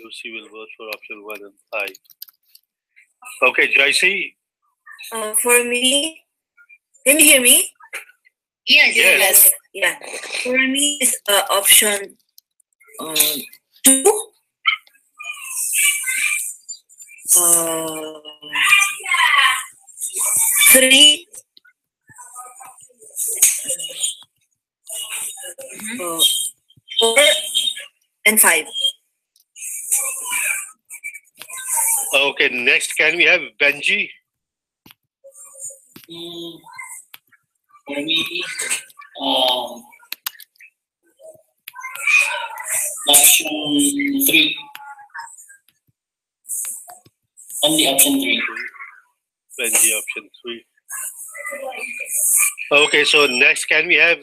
F: Lucy will vote for option 1 and 5. Okay, Joycey.
B: For me, can you hear me?
E: Yes.
F: Yes.
B: Yeah. For me, it's option 2. 3. 4 and 5.
F: Okay, next, can we have Benji?
H: For me, option 3. Only option 3.
F: Benji, option 3. Okay, so next, can we have,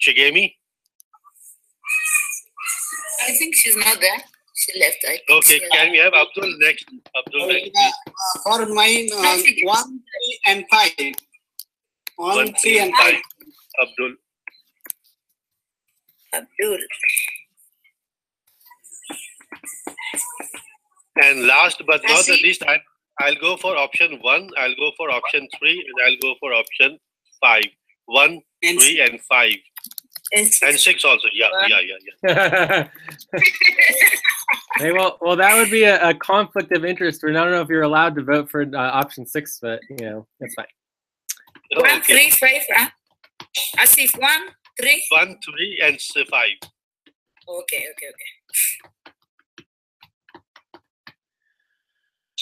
F: Chigemi?
G: I think she's not there. She left. I think
F: Okay, can we have Abdul next? Abdul next.
D: For mine, 1, 3, and 5. 1, 3, and 5.
F: Abdul. And last but not the least, I'll go for option 1, I'll go for option 3, and I'll go for option 5. 1, 3, and 5. And 6 also. Yeah.
C: Hey, well, that would be a conflict of interest. I don't know if you're allowed to vote for option 6, but that's fine.
G: 1, 3, 5. Asif 1, 3.
F: 1, 3, and 5.
G: Okay.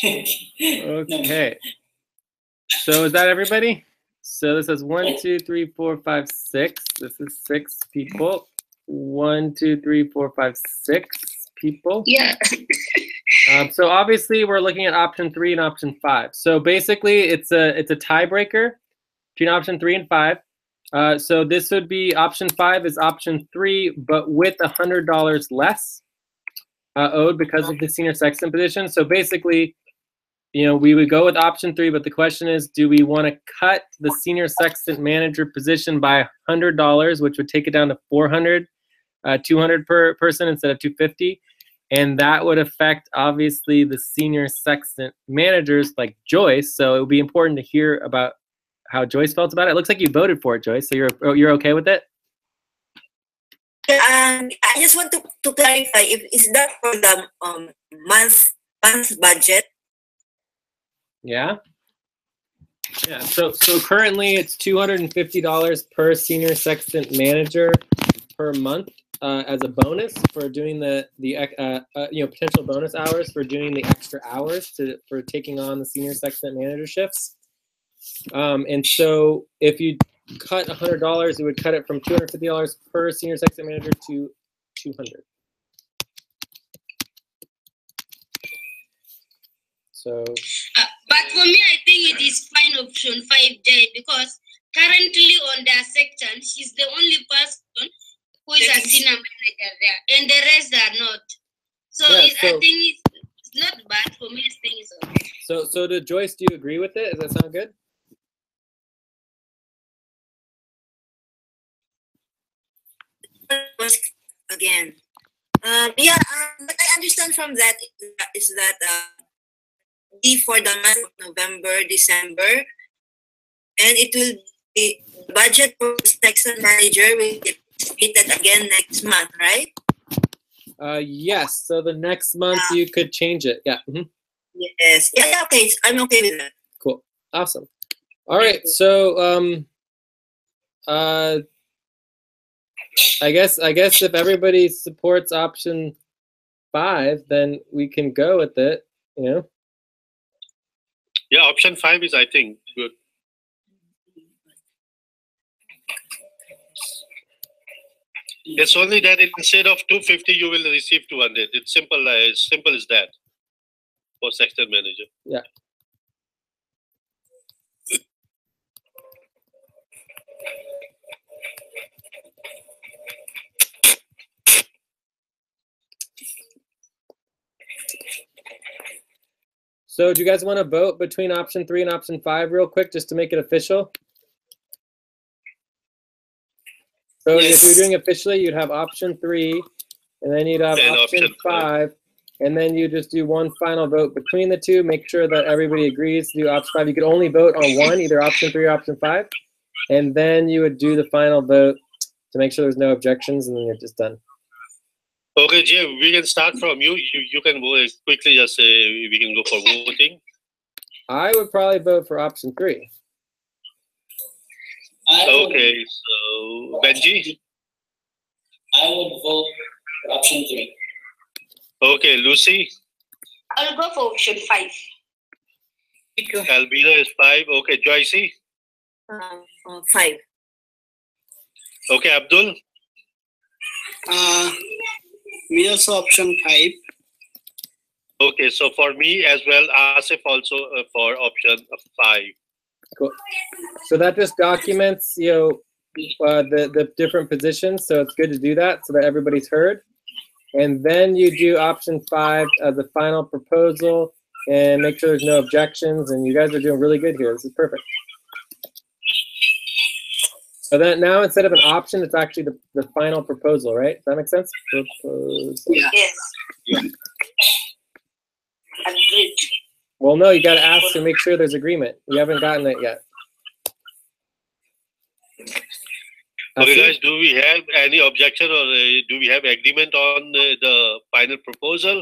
C: Okay. So is that everybody? So this is 1, 2, 3, 4, 5, 6. This is 6 people. 1, 2, 3, 4, 5, 6 people.
E: Yeah.
C: So obviously we're looking at option 3 and option 5. So basically it's a tiebreaker between option 3 and 5. So this would be option 5 is option 3, but with $100 less owed because of the senior sexton position. So basically, we would go with option 3, but the question is, do we want to cut the senior sexton manager position by $100, which would take it down to $400, $200 per person instead of $250, and that would affect obviously the senior sexton managers like Joyce. So it would be important to hear about how Joyce felt about it. It looks like you voted for it, Joyce. So you're okay with it?
B: I just want to clarify, is that for the month budget?
C: Yeah. So currently it's $250 per senior sexton manager per month as a bonus for doing the potential bonus hours for doing the extra hours for taking on the senior sexton manager shifts. And so if you cut $100, it would cut it from $250 per senior sexton manager to $200. So.
E: But for me, I think it is fine option 5J because currently on their section, she's the only person who is a senior manager there, and the rest are not. So, I think it's not bad for me. I think it's okay.
C: So Joyce, do you agree with it? Does that sound good?
B: Again, but I understand from that is that be for the month of November, December, and it will be budget for section manager will get repeated again next month, right?
C: Yes. So the next month you could change it. Yeah.
B: Yes. Yeah. Okay. I'm okay with that.
C: Cool. Awesome. All right. So I guess if everybody supports option 5, then we can go with it. You know.
F: Yeah, option 5 is, I think, good. It's only that instead of 250, you will receive 200. It's simple as that for section manager.
C: Yeah. So do you guys want to vote between option 3 and option 5 real quick, just to make it official? So if you're doing officially, you'd have option 3, and then you'd have option 5, and then you just do one final vote between the two. Make sure that everybody agrees to do option 5. You could only vote on one, either option 3 or option 5, and then you would do the final vote to make sure there's no objections, and then you're just done.
F: Okay, Jay, we can start from you. You can quickly just say we can go for voting.
C: I would probably vote for option 3.
F: Okay, so Benji?
H: I would vote for option 3.
F: Okay, Lucy?
E: I'll go for option 5.
F: Albina is 5. Okay, Joycey?
B: 5.
F: Okay, Abdul?
D: Me also option 5.
F: Okay, so for me as well, Asif also for option 5.
C: Cool. So that just documents, the different positions. So it's good to do that so that everybody's heard. And then you do option 5 as the final proposal and make sure there's no objections. And you guys are doing really good here. This is perfect. So then now instead of an option, it's actually the final proposal, right? Does that make sense? Proposal.
E: Yes.
F: Yeah.
E: Agreed.
C: Well, no, you got to ask to make sure there's agreement. We haven't gotten it yet.
F: Okay, guys, do we have any objection or do we have agreement on the final proposal?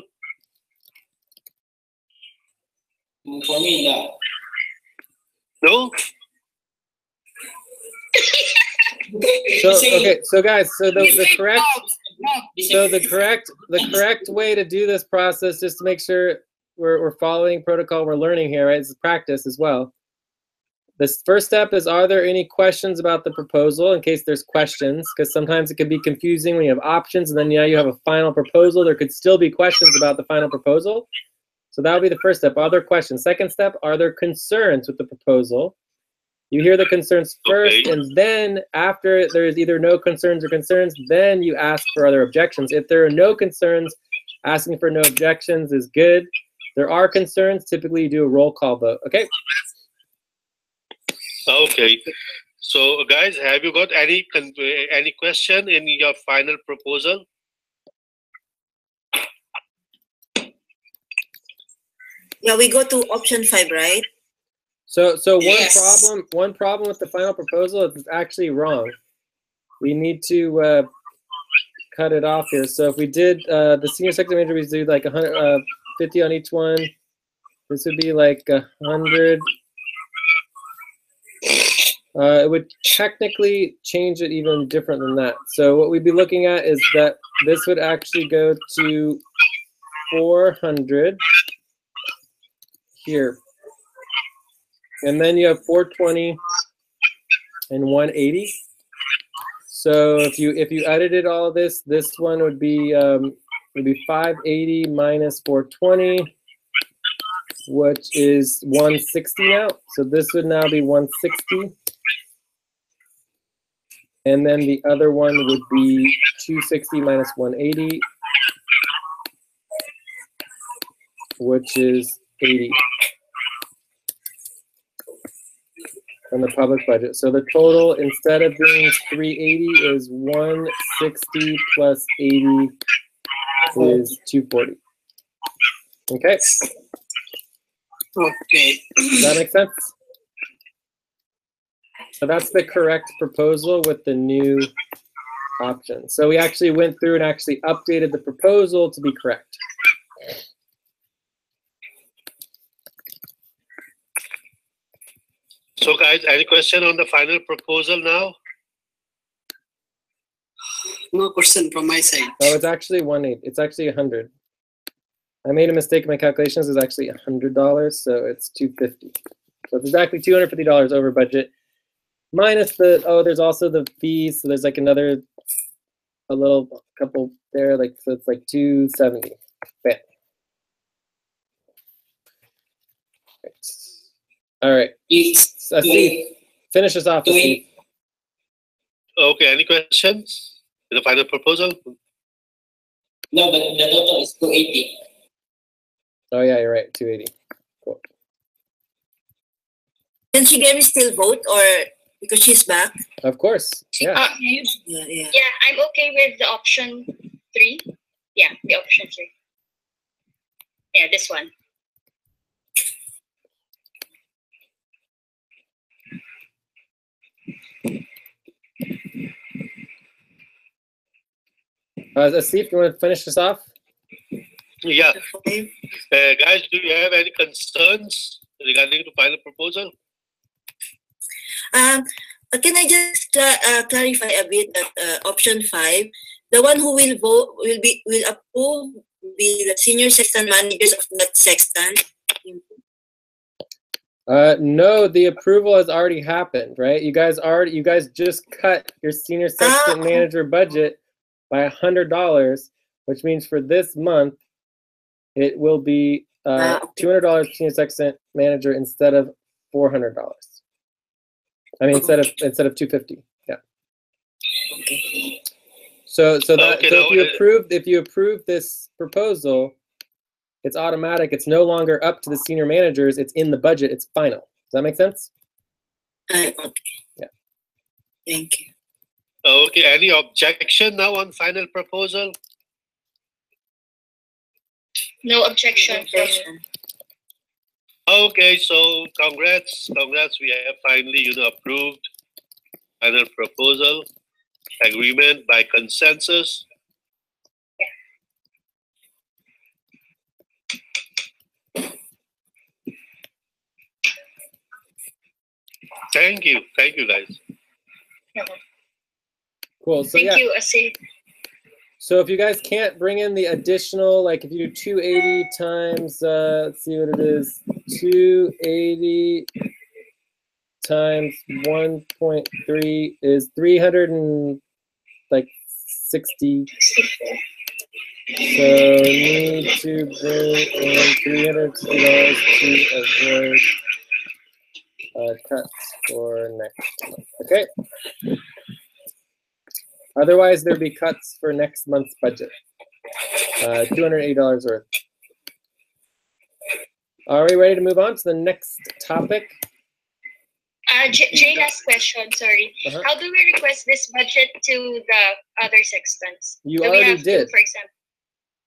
H: For me, no.
F: No?
C: So okay, so guys, so the correct way to do this process, just to make sure we're following protocol, we're learning here, right? It's practice as well. This first step is, are there any questions about the proposal, in case there's questions, because sometimes it can be confusing when you have options and then now you have a final proposal. There could still be questions about the final proposal. So that would be the first step. Are there questions? Second step, are there concerns with the proposal? You hear the concerns first, and then after there's either no concerns or concerns, then you ask for other objections. If there are no concerns, asking for no objections is good. There are concerns, typically you do a roll call vote, okay?
F: Okay. So guys, have you got any question in your final proposal?
B: Yeah, we go to option 5, right?
C: So one problem with the final proposal is it's actually wrong. We need to cut it off here. So if we did the senior section manager, we do like 150 on each one. This would be like 100. It would technically change it even different than that. So what we'd be looking at is that this would actually go to 400 here. And then you have 420 and 180. So if you edited all of this, this one would be 580 minus 420, which is 160 now. So this would now be 160. And then the other one would be 260 minus 180, which is 80. On the public budget. So the total, instead of being 380, is 160 plus 80 is 240. Okay?
D: Okay.
C: Does that make sense? So that's the correct proposal with the new option. So we actually went through and actually updated the proposal to be correct.
F: So guys, any question on the final proposal now?
D: No question from my side.
C: Oh, it's actually 180. It's actually 100. I made a mistake in my calculations. It's actually $100, so it's 250. So it's exactly $250 over budget, minus the, oh, there's also the fees. So there's like another, a little couple there, like, so it's like 270. Bam. Right. All right. Asif, finish us off. Asif.
F: Okay, any questions? The final proposal?
H: No, but the total is 280.
C: Oh yeah, you're right. 280. Cool.
B: Can she Gary still vote, or because she's back?
C: Of course. Yeah.
B: Yeah.
A: I'm okay with the option 3. Yeah, the option 3. Yeah, this one.
C: Asif, you want to finish this off?
F: Yeah. Guys, do you have any concerns regarding the final proposal?
B: Can I just clarify a bit that option 5, the one who will vote will approve be the senior sexton managers of that sexton?
C: No, the approval has already happened, right? You guys just cut your senior sexton manager budget by $100, which means for this month it will be $200 senior sexton manager instead of $400. I mean, instead of $250. Yeah.
B: Okay.
C: So if you approve this proposal, it's automatic. It's no longer up to the senior managers. It's in the budget. It's final. Does that make sense?
B: Okay.
C: Yeah.
B: Thank you.
F: Okay. Any objection now on final proposal?
A: No objection.
F: Okay. So congrats. We have finally, approved final proposal agreement by consensus. Thank you guys.
C: Cool. So
A: Thank you, Asif.
C: So if you guys can't bring in the additional, like if you do 280 times, let's see what it is, 280 times 1.3 is 360. So need to bring in $360 to avoid cuts for next month. Okay. Otherwise, there'd be cuts for next month's budget. $280 worth. Are we ready to move on to the next topic?
A: Jay, last question, sorry. How do we request this budget to the other sextants?
C: You already did.
A: For example.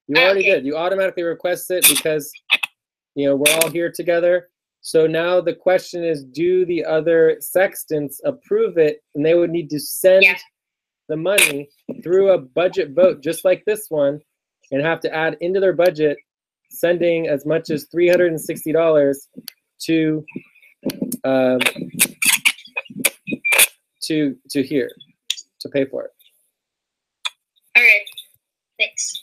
C: You already did. You automatically request it because, we're all here together. So now the question is, do the other sextants approve it? And they would need to send the money through a budget vote, just like this one, and have to add into their budget, sending as much as $360 to here to pay for it.
A: All right. Thanks.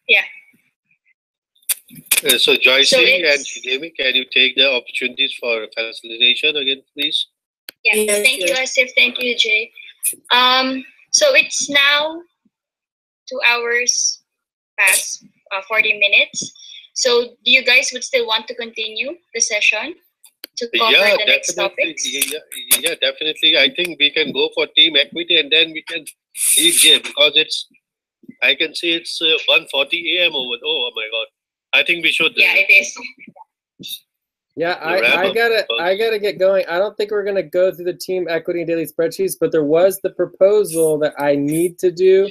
A: Yeah.
F: So Joyce and Jamie, can you take the opportunities for facilitation again, please?
A: Yeah, thank you, Asif. Thank you, Jay. So it's now 2 hours past 40 minutes. So do you guys would still want to continue the session to cover the next topics?
F: Yeah, definitely. I think we can go for team equity and then we can leave Jay because I can see it's 1:40 a.m. over. Oh my God. I think we should.
A: Yeah, it is.
C: Yeah, I gotta get going. I don't think we're gonna go through the team equity and daily spreadsheets, but there was the proposal that I need to do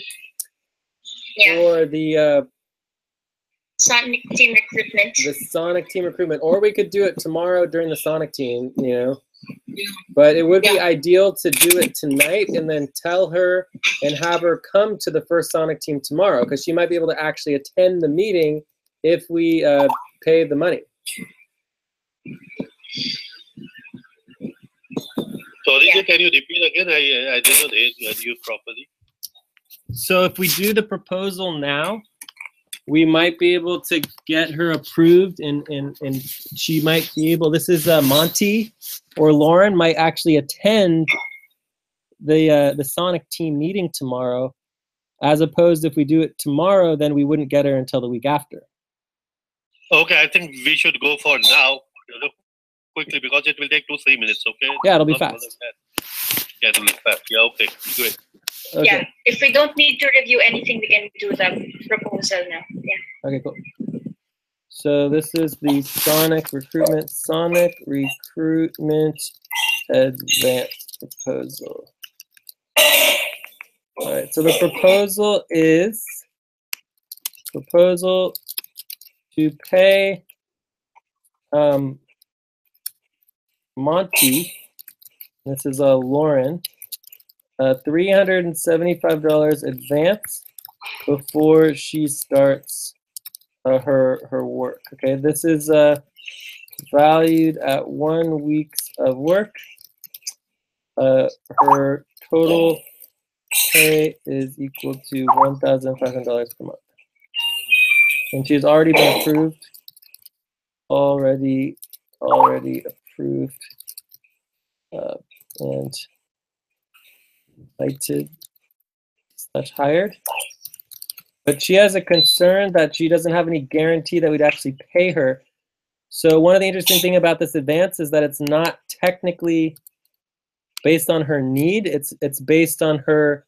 C: for the
A: Sonic team recruitment.
C: The Sonic team recruitment, or we could do it tomorrow during the Sonic team, you know. But it would be ideal to do it tonight and then tell her and have her come to the first Sonic team tomorrow, because she might be able to actually attend the meeting if we pay the money.
F: Sorry, can you repeat again? I did not hear you properly.
C: So if we do the proposal now, we might be able to get her approved, and she might be able, this is Monty or Lauren might actually attend the Sonic team meeting tomorrow, as opposed if we do it tomorrow, then we wouldn't get her until the week after.
F: Okay, I think we should go for now, quickly, because it will take 2-3 minutes, okay?
C: Yeah, it'll be fast.
F: Yeah, it'll be fast. Yeah, okay, great.
C: Okay.
A: Yeah, if we don't need to review anything, we can do the proposal now. Yeah.
C: Okay, cool. So this is the Sonic recruitment advanced proposal. All right, so the proposal is to pay Monty, this is Lauren, $375 advance before she starts her work. Okay, this is valued at 1 week of work. Her total pay is equal to $1,500 per month, and she's already been approved. Already approved and invited / hired. But she has a concern that she doesn't have any guarantee that we'd actually pay her. So one of the interesting things about this advance is that it's not technically based on her need. It's based on her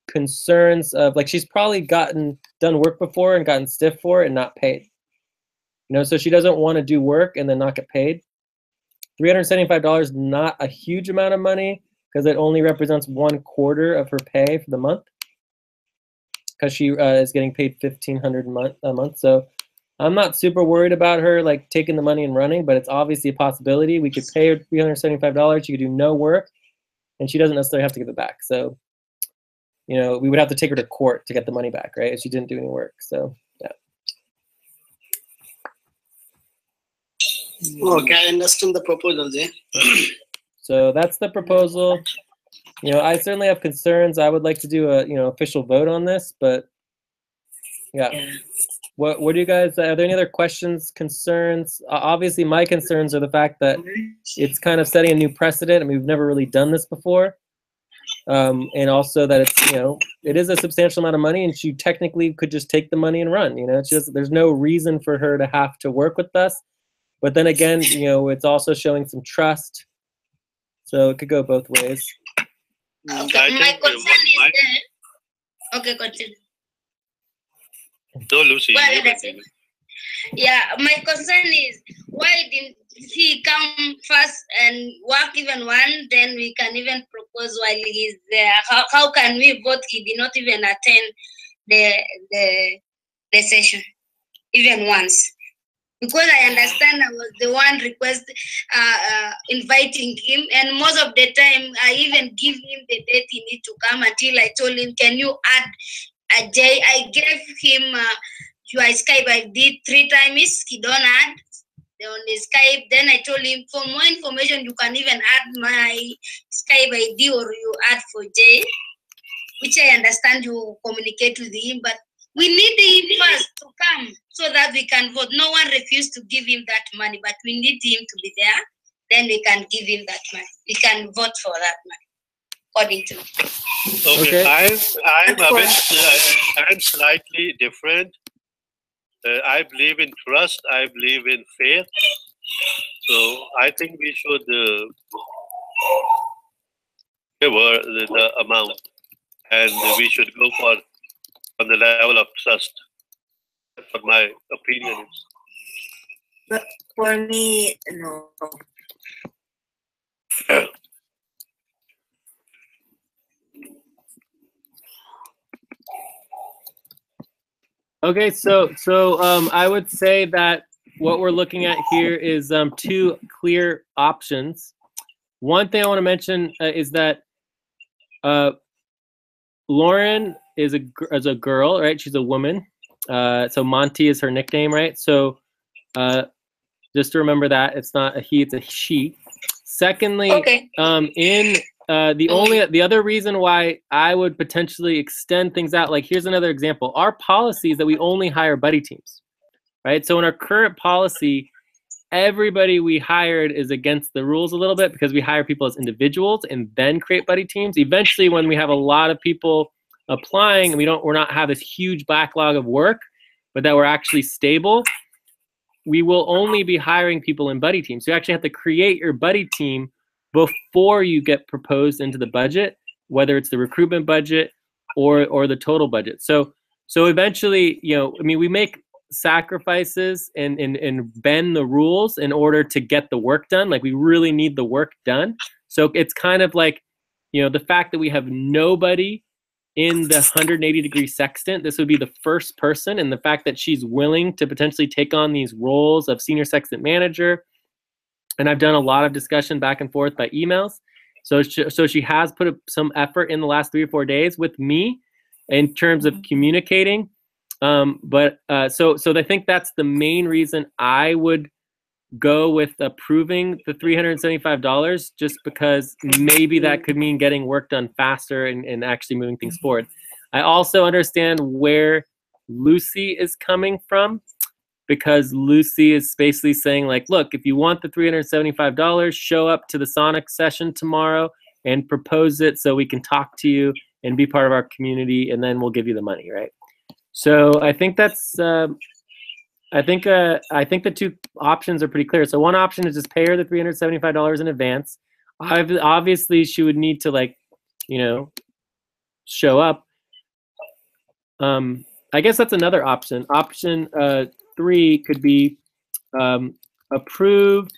C: concerns of, like, she's probably done work before and gotten stiff for it and not paid. You know, so she doesn't want to do work and then not get paid. $375 is not a huge amount of money because it only represents 1/4 of her pay for the month, because she is getting paid $1,500 a month. So I'm not super worried about her like taking the money and running, but it's obviously a possibility. We could pay her $375. She could do no work, and she doesn't necessarily have to give it back. So, you know, we would have to take her to court to get the money back, right? If she didn't do any work. So, yeah.
D: Okay, I understand the proposal, Jay.
C: So that's the proposal. You know, I certainly have concerns. I would like to do a, official vote on this, but yeah. What do you guys, are there any other questions, concerns? Obviously, my concerns are the fact that it's kind of setting a new precedent. I mean, we've never really done this before. And also that it's, it is a substantial amount of money, and she technically could just take the money and run. It's just, there's no reason for her to have to work with us. But then again, it's also showing some trust. So it could go both ways.
E: Okay, my concern is okay, continue.
F: No, Lucy.
E: Yeah, my concern is why didn't he come first and work even one? Then we can even propose while he's there. How can we vote? He did not even attend the session even once. Because I understand I was the one inviting him, and most of the time I even give him the date he needs to come until I told him, can you add a J? I gave him your Skype. I did 3 times. He don't add on the Skype. Then I told him, for more information, you can even add my Skype ID or you add for J, which I understand you communicate with him, but we need him first to come so that we can vote. No one refused to give him that money, but we need him to be there. Then we can give him that money. We can vote for that money, according to me.
F: Okay. I'm slightly different. I believe in trust. I believe in faith. So I think we should give her the amount, and we should go for on the level of trust. That's what my opinion is.
B: But for me, no.
C: Okay, so I would say that what we're looking at here is two clear options. One thing I want to mention is that Lauren is a girl, right? She's a woman. So Monty is her nickname, right? So just to remember that it's not a he, it's a she. Secondly,
A: Okay.
C: The other reason why I would potentially extend things out, like here's another example. Our policy is that we only hire buddy teams, right? So in our current policy, everybody we hired is against the rules a little bit because we hire people as individuals and then create buddy teams. Eventually, when we have a lot of people applying and we're not have this huge backlog of work, but that we're actually stable, we will only be hiring people in buddy teams. So you actually have to create your buddy team before you get proposed into the budget, whether it's the recruitment budget or the total budget. So eventually, we make sacrifices and bend the rules in order to get the work done. Like we really need the work done. So it's kind of like, the fact that we have nobody in the 180-degree sextant, this would be the first person, and the fact that she's willing to potentially take on these roles of senior sextant manager. And I've done a lot of discussion back and forth by emails. So she has put some effort in the last 3 or 4 days with me in terms of communicating. So I think that's the main reason I would go with approving the $375, just because maybe that could mean getting work done faster and actually moving things forward. I also understand where Lucy is coming from, because Lucy is basically saying, like, look, if you want the $375, show up to the Sonic session tomorrow and propose it so we can talk to you and be part of our community, and then we'll give you the money, right? So I think that's I think the two options are pretty clear. So one option is just pay her the $375 in advance. Obviously, she would need to show up. I guess that's another option. Option 3 could be approve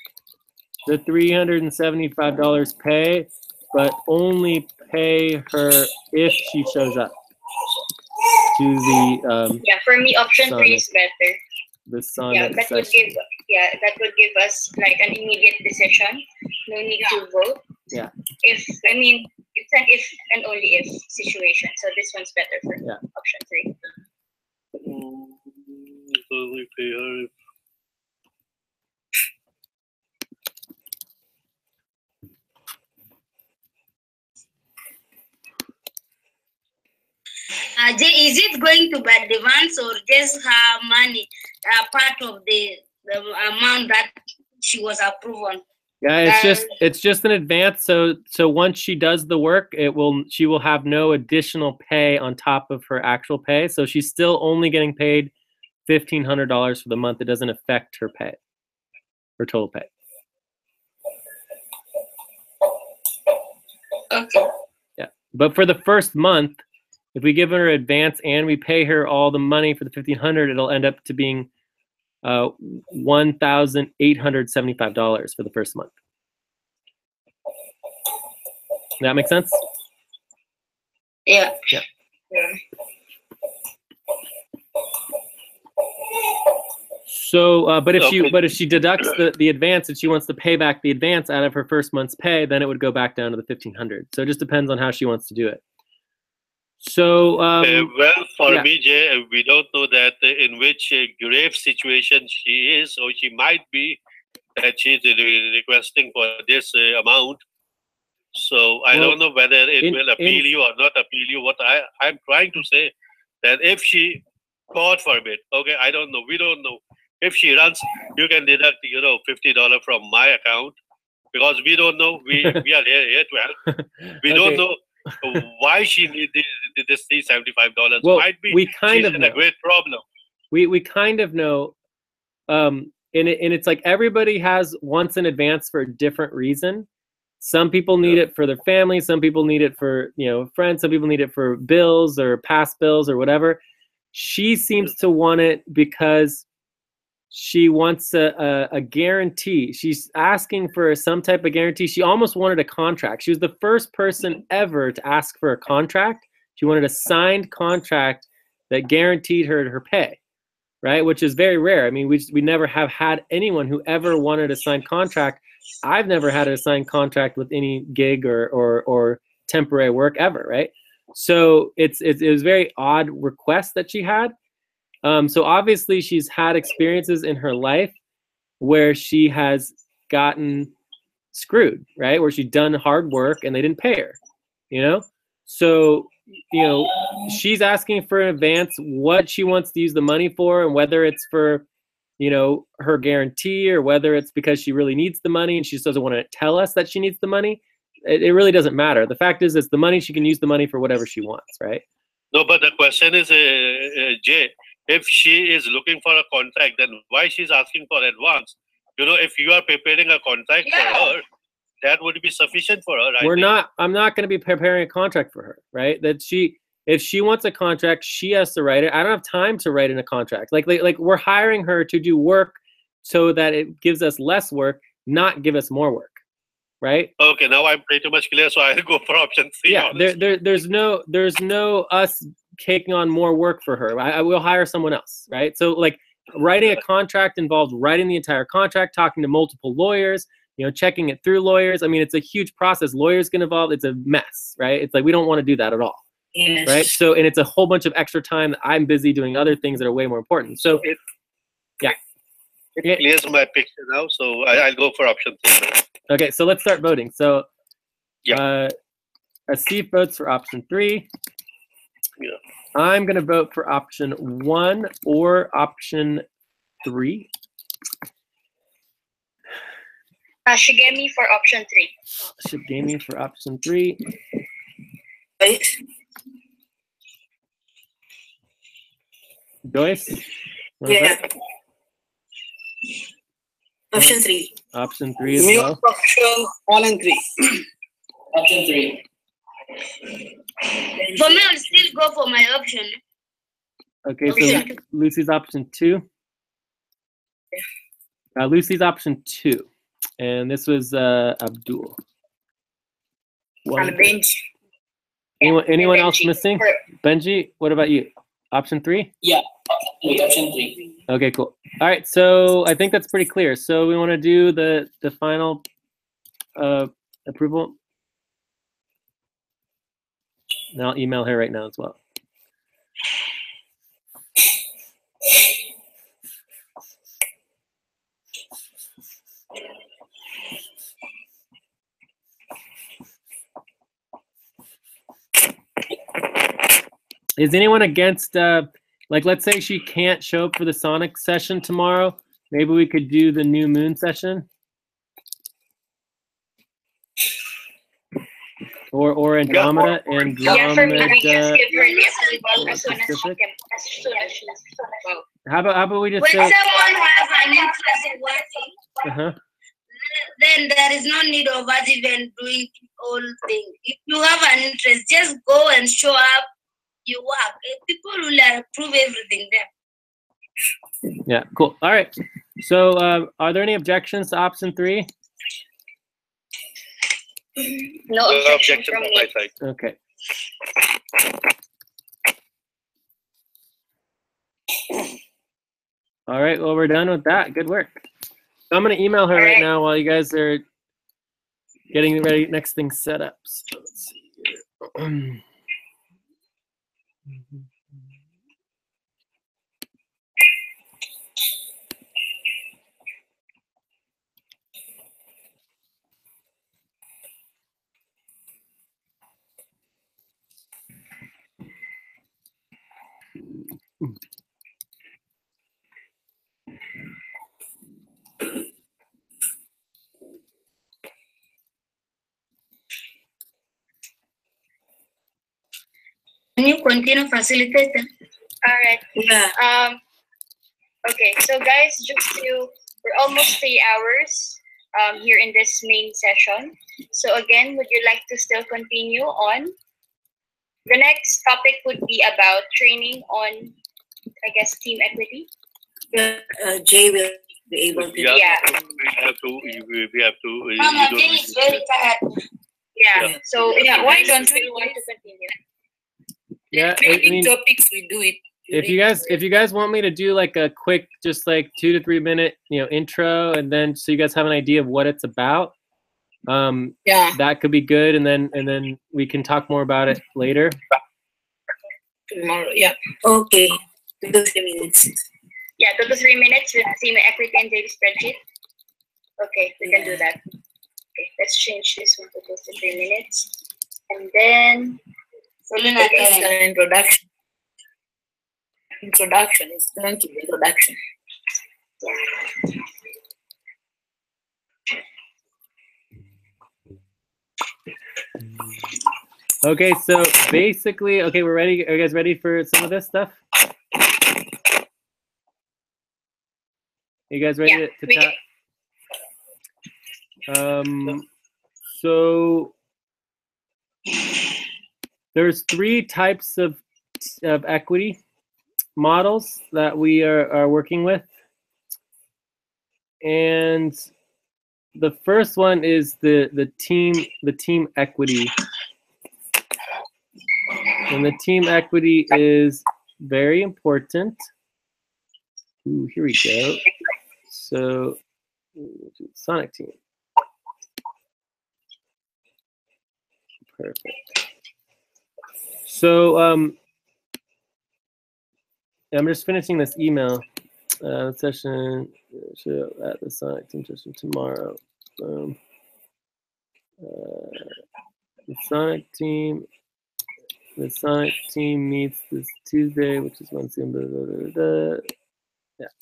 C: the $375 pay, but only pay her if she shows up to the
A: for me, option 3 is better.
C: The Sonic
A: that would give us like an immediate decision. No need to vote.
C: Yeah.
A: It's an if and only if situation. So this one's better for me. Option 3.
F: So we pay her.
E: Jay, is it going to be advance or just her money, part of the amount that she was approved on?
C: Yeah, it's just an advance. So once she does the work, she will have no additional pay on top of her actual pay. So she's still only getting paid $1,500 for the month. It doesn't affect her pay, her total pay.
E: Okay.
C: Yeah, but for the first month, if we give her advance and we pay her all the money for the $1,500, it'll end up to being $1,875 for the first month. Does that make sense?
E: Yeah.
C: Yeah. So, but if she deducts the advance and she wants to pay back the advance out of her first month's pay, then it would go back down to the $1,500. So it just depends on how she wants to do it. So,
F: for me, Jay, we don't know that in which grave situation she is, or she might be that she's requesting for this amount. So I don't know whether it will appeal you or not appeal you. What I'm trying to say, that if she, God forbid, okay, I don't know, we don't know. If she runs, you can deduct, $50 from my account, because we don't know. We are here to help. We don't know why she needs this $375.
C: Well,
F: might be
C: we kind
F: she's
C: of
F: in
C: know.
F: a great problem.
C: We kind of know, and it's like everybody wants an advance for a different reason. Some people need it for their family. Some people need it for friends. Some people need it for bills or past bills or whatever. She seems to want it because she wants a guarantee. She's asking for some type of guarantee. She almost wanted a contract. She was the first person ever to ask for a contract. She wanted a signed contract that guaranteed her pay, right? Which is very rare. I mean, we never have had anyone who ever wanted a signed contract. I've never had a signed contract with any gig or temporary work ever, right? So it was a very odd request that she had. So obviously she's had experiences in her life where she has gotten screwed, right? Where she's done hard work and they didn't pay her, you know? So, you know, she's asking for in advance what she wants to use the money for, and whether it's for, you know, her guarantee, or whether it's because she really needs the money and she just doesn't want to tell us that she needs the money. It really doesn't matter. The fact is, it's the money. She can use the money for whatever she wants, right?
F: No, but the question is, Jay, if she is looking for a contract, then why she's asking for advance? You know, if you are preparing a contract for her, that would be sufficient for her. I'm not going to be preparing a contract for her, right? If she wants a contract, she has to write it. I don't have time to write in a contract. Like we're hiring her to do work so that it gives us less work, not give us more work, right? Okay, now I'm pretty much clear. So I'll go for option C.
C: Yeah, there's no us taking on more work for her. I will hire someone else, right? So like writing a contract involves writing the entire contract, talking to multiple lawyers, you know, checking it through lawyers. I mean, it's a huge process. Lawyers get involved. It's a mess, right? It's like we don't want to do that at all. Yes. Right? So, and it's a whole bunch of extra time that I'm busy doing other things that are way more important. So,
F: it clears my picture now. So I'll go for option C.
C: Okay, so let's start voting. So,
F: yeah,
C: Asif votes for option 3.
F: Yeah.
C: I'm going to vote for option 1 or option 3.
A: Shigemi for option 3.
C: Shigemi for option 3. Joyce?
B: Yeah. Option 3.
C: Option 3 as well.
D: Option 1 and 3.
H: Option 3.
E: For me, I'll still go for my option.
C: Okay, so Lucy's option 2. Lucy's option 2. And this was Abdul. Anyone else missing? Benji, what about you? Option 3?
H: Yeah, option 3.
C: Okay, cool. All right, so I think that's pretty clear. So we want to do the final approval. And I'll email her right now as well. Is anyone against, like, let's say she can't show up for the Sonic session tomorrow. Maybe we could do the New Moon session. Or Andromeda.
A: Yeah, for me, we just give her the as soon as she's
C: How about we just
E: when
C: say,
E: someone has an interest in working, then there is no need of us even doing all things. If you have an interest, just go and show up. You work. People will approve everything there.
C: Yeah, cool. All right. So are there any objections to option 3?
A: No objection from my
F: side.
C: Okay. All right, well, we're done with that. Good work. I'm going to email her right now while you guys are getting ready, next thing set up. So let's see here.
E: Can you continue, facilitator?
A: All right.
B: Yeah.
A: Okay, so guys, we're almost 3 hours here in this main session. So again, would you like to still continue on? The next topic would be about training on, I guess, team equity.
B: Jay will be able to.
A: Yeah.
F: We have to.
E: Mama, Jay is very tired.
A: Yeah. So
G: why don't we
A: want to continue?
C: Yeah,
G: training topics? We do it
C: if you guys want me to do like a quick, just like 2 to 3 minute, intro, and then so you guys have an idea of what it's about, that could be good, and then we can talk more about it later.
G: Tomorrow, yeah.
B: Okay. 2 to 3 minutes.
A: Yeah, 2 to 3 minutes with team equity and daily spreadsheet. Okay, we can do that. Okay, let's change this one to 2 to 3 minutes. And then
G: it's an introduction. Introduction is going to be introduction.
A: Yeah.
C: Okay, so basically, okay, we're ready. Are you guys ready for some of this stuff? You guys ready to chat? So there's 3 types of equity models that we are working with, and the first one is the team equity, and the team equity is very important. Ooh, here we go. So Sonic team. Perfect. So I'm just finishing this email session at the Sonic team session tomorrow. The Sonic team meets this Tuesday, which is Wednesday. Blah, blah, blah, blah. Yeah.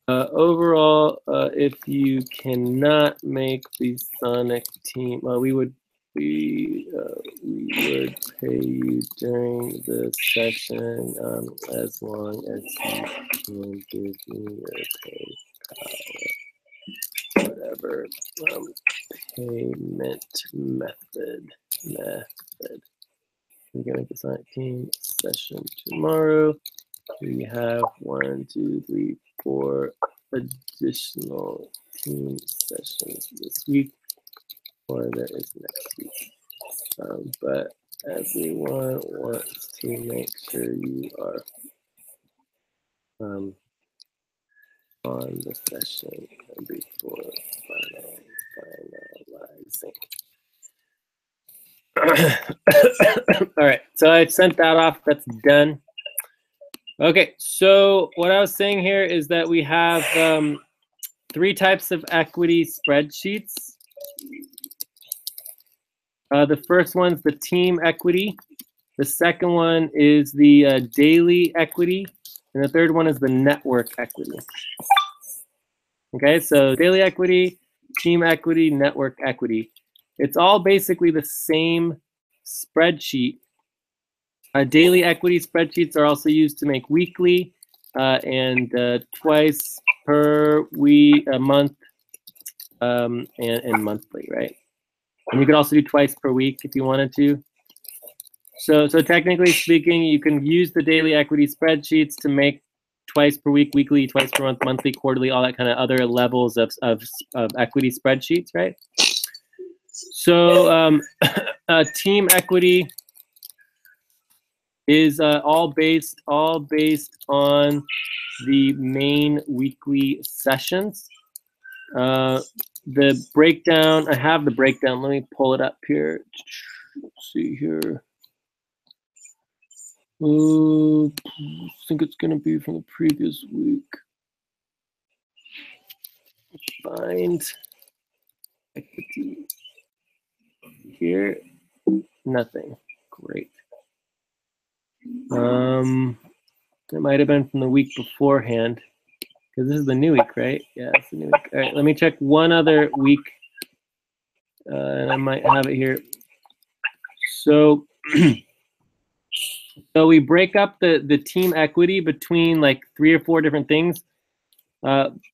C: Overall, if you cannot make the Sonic team, we would pay you during the session as long as you can give me your pay power, whatever payment method. We're gonna make the Sonic team session tomorrow. We have 1, 2, 3, 4 additional team sessions this week, or there is next week. But everyone wants to make sure you are on the session before finalizing. All right, so I sent that off. That's done. Okay, so what I was saying here is that we have 3 types of equity spreadsheets. The first one's the team equity. The second one is the daily equity. And the third one is the network equity. Okay, so daily equity, team equity, network equity. It's all basically the same spreadsheet. Daily equity spreadsheets are also used to make weekly and twice per week, a month, and monthly, right? And you could also do twice per week if you wanted to. So technically speaking, you can use the daily equity spreadsheets to make twice per week, weekly, twice per month, monthly, quarterly, all that kind of other levels of equity spreadsheets, right? So team equity is all based on the main weekly sessions. The breakdown, I have the breakdown. Let me pull it up here. Let's see here. I think it's going to be from the previous week. Find equity here. Nothing. Great. It might have been from the week beforehand, because this is the new week, right? Yeah, it's the new week. All right, let me check one other week, and I might have it here. So, so we break up the team equity between like 3 or 4 different things.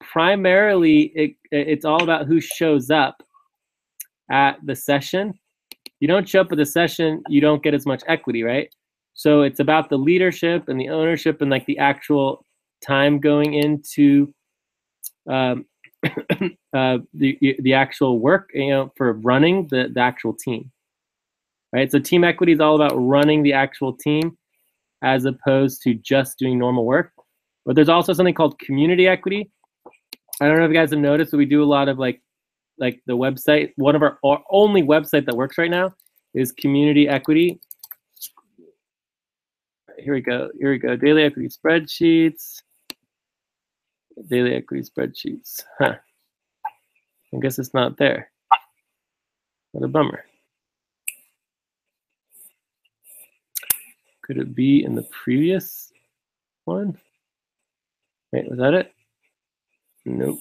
C: Primarily, it's all about who shows up at the session. You don't show up at the session, you don't get as much equity, right? So it's about the leadership and the ownership and like the actual time going into the actual work, for running the actual team, right? So team equity is all about running the actual team. as opposed to just doing normal work. But there's also something called community equity. I don't know if you guys have noticed, but we do a lot of like the website. One of our only website that works right now is community equity. Here we go. Here we go. Daily equity spreadsheets. Daily equity spreadsheets. Huh. I guess it's not there. What a bummer. Could it be in the previous one? Wait, was that it? Nope.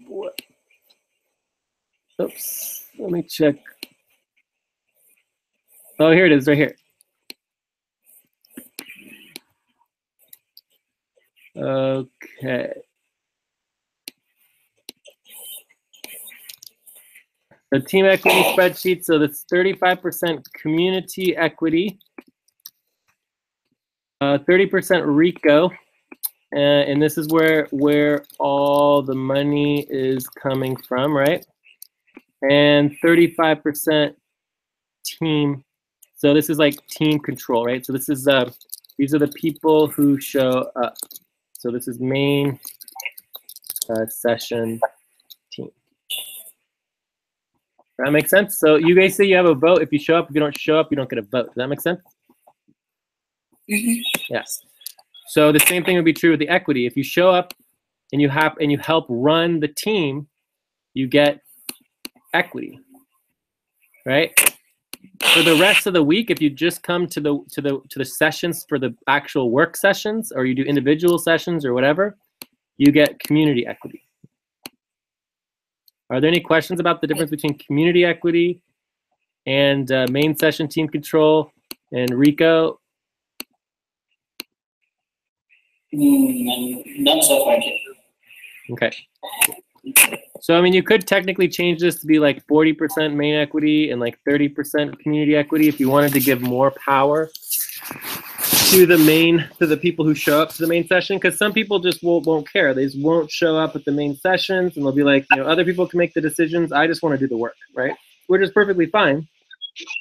C: Boy. Oops. Let me check. Oh, here it is, right here. Okay. The team equity spreadsheet, so that's 35% community equity, 30% RICO, and this is where all the money is coming from, right? And 35% team. So this is like team control, right? So this is these are the people who show up. So this is main session team. That makes sense? So you guys say you have a vote. If you show up, if you don't show up, you don't get a vote. Does that make sense?
G: Mm-hmm.
C: Yes. So the same thing would be true with the equity. If you show up and you help run the team, you get equity, right? For the rest of the week, if you just come to the sessions for the actual work sessions, or you do individual sessions or whatever, you get community equity. Are there any questions about the difference between community equity and main session team control and RICO?
H: None so far.
C: Okay. So, I mean, you could technically change this to be like 40% main equity and like 30% community equity if you wanted to give more power to the people who show up to the main session, because some people just won't care. They just won't show up at the main sessions, and they'll be like, other people can make the decisions. I just want to do the work, right? Which is perfectly fine.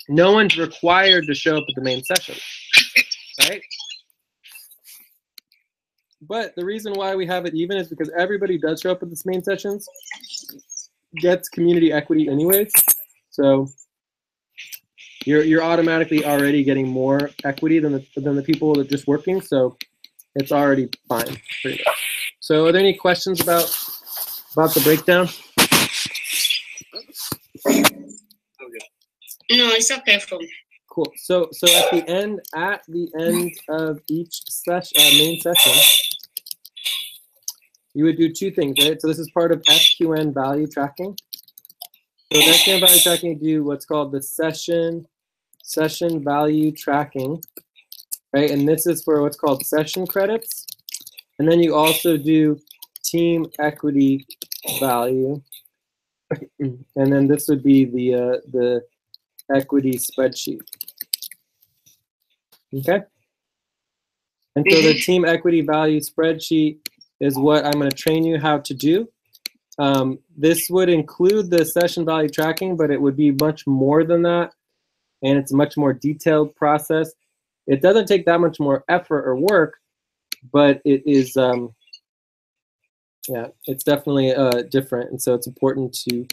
C: No one's required to show up at the main session, right? But the reason why we have it even is because everybody does show up at the main sessions, gets community equity anyways. So you're automatically already getting more equity than the people that are just working. So it's already fine. So are there any questions about the breakdown?
E: No, it's okay for me.
C: Cool. So at the end of each main session, you would do two things, right? So this is part of SQN value tracking. So with SQN value tracking, you do what's called the session value tracking, right? And this is for what's called session credits. And then you also do team equity value. And then this would be the equity spreadsheet. Okay? And so the team equity value spreadsheet is what I'm going to train you how to do. This would include the session value tracking, but it would be much more than that. And it's a much more detailed process. It doesn't take that much more effort or work, but it is, yeah, it's definitely different. And so it's important to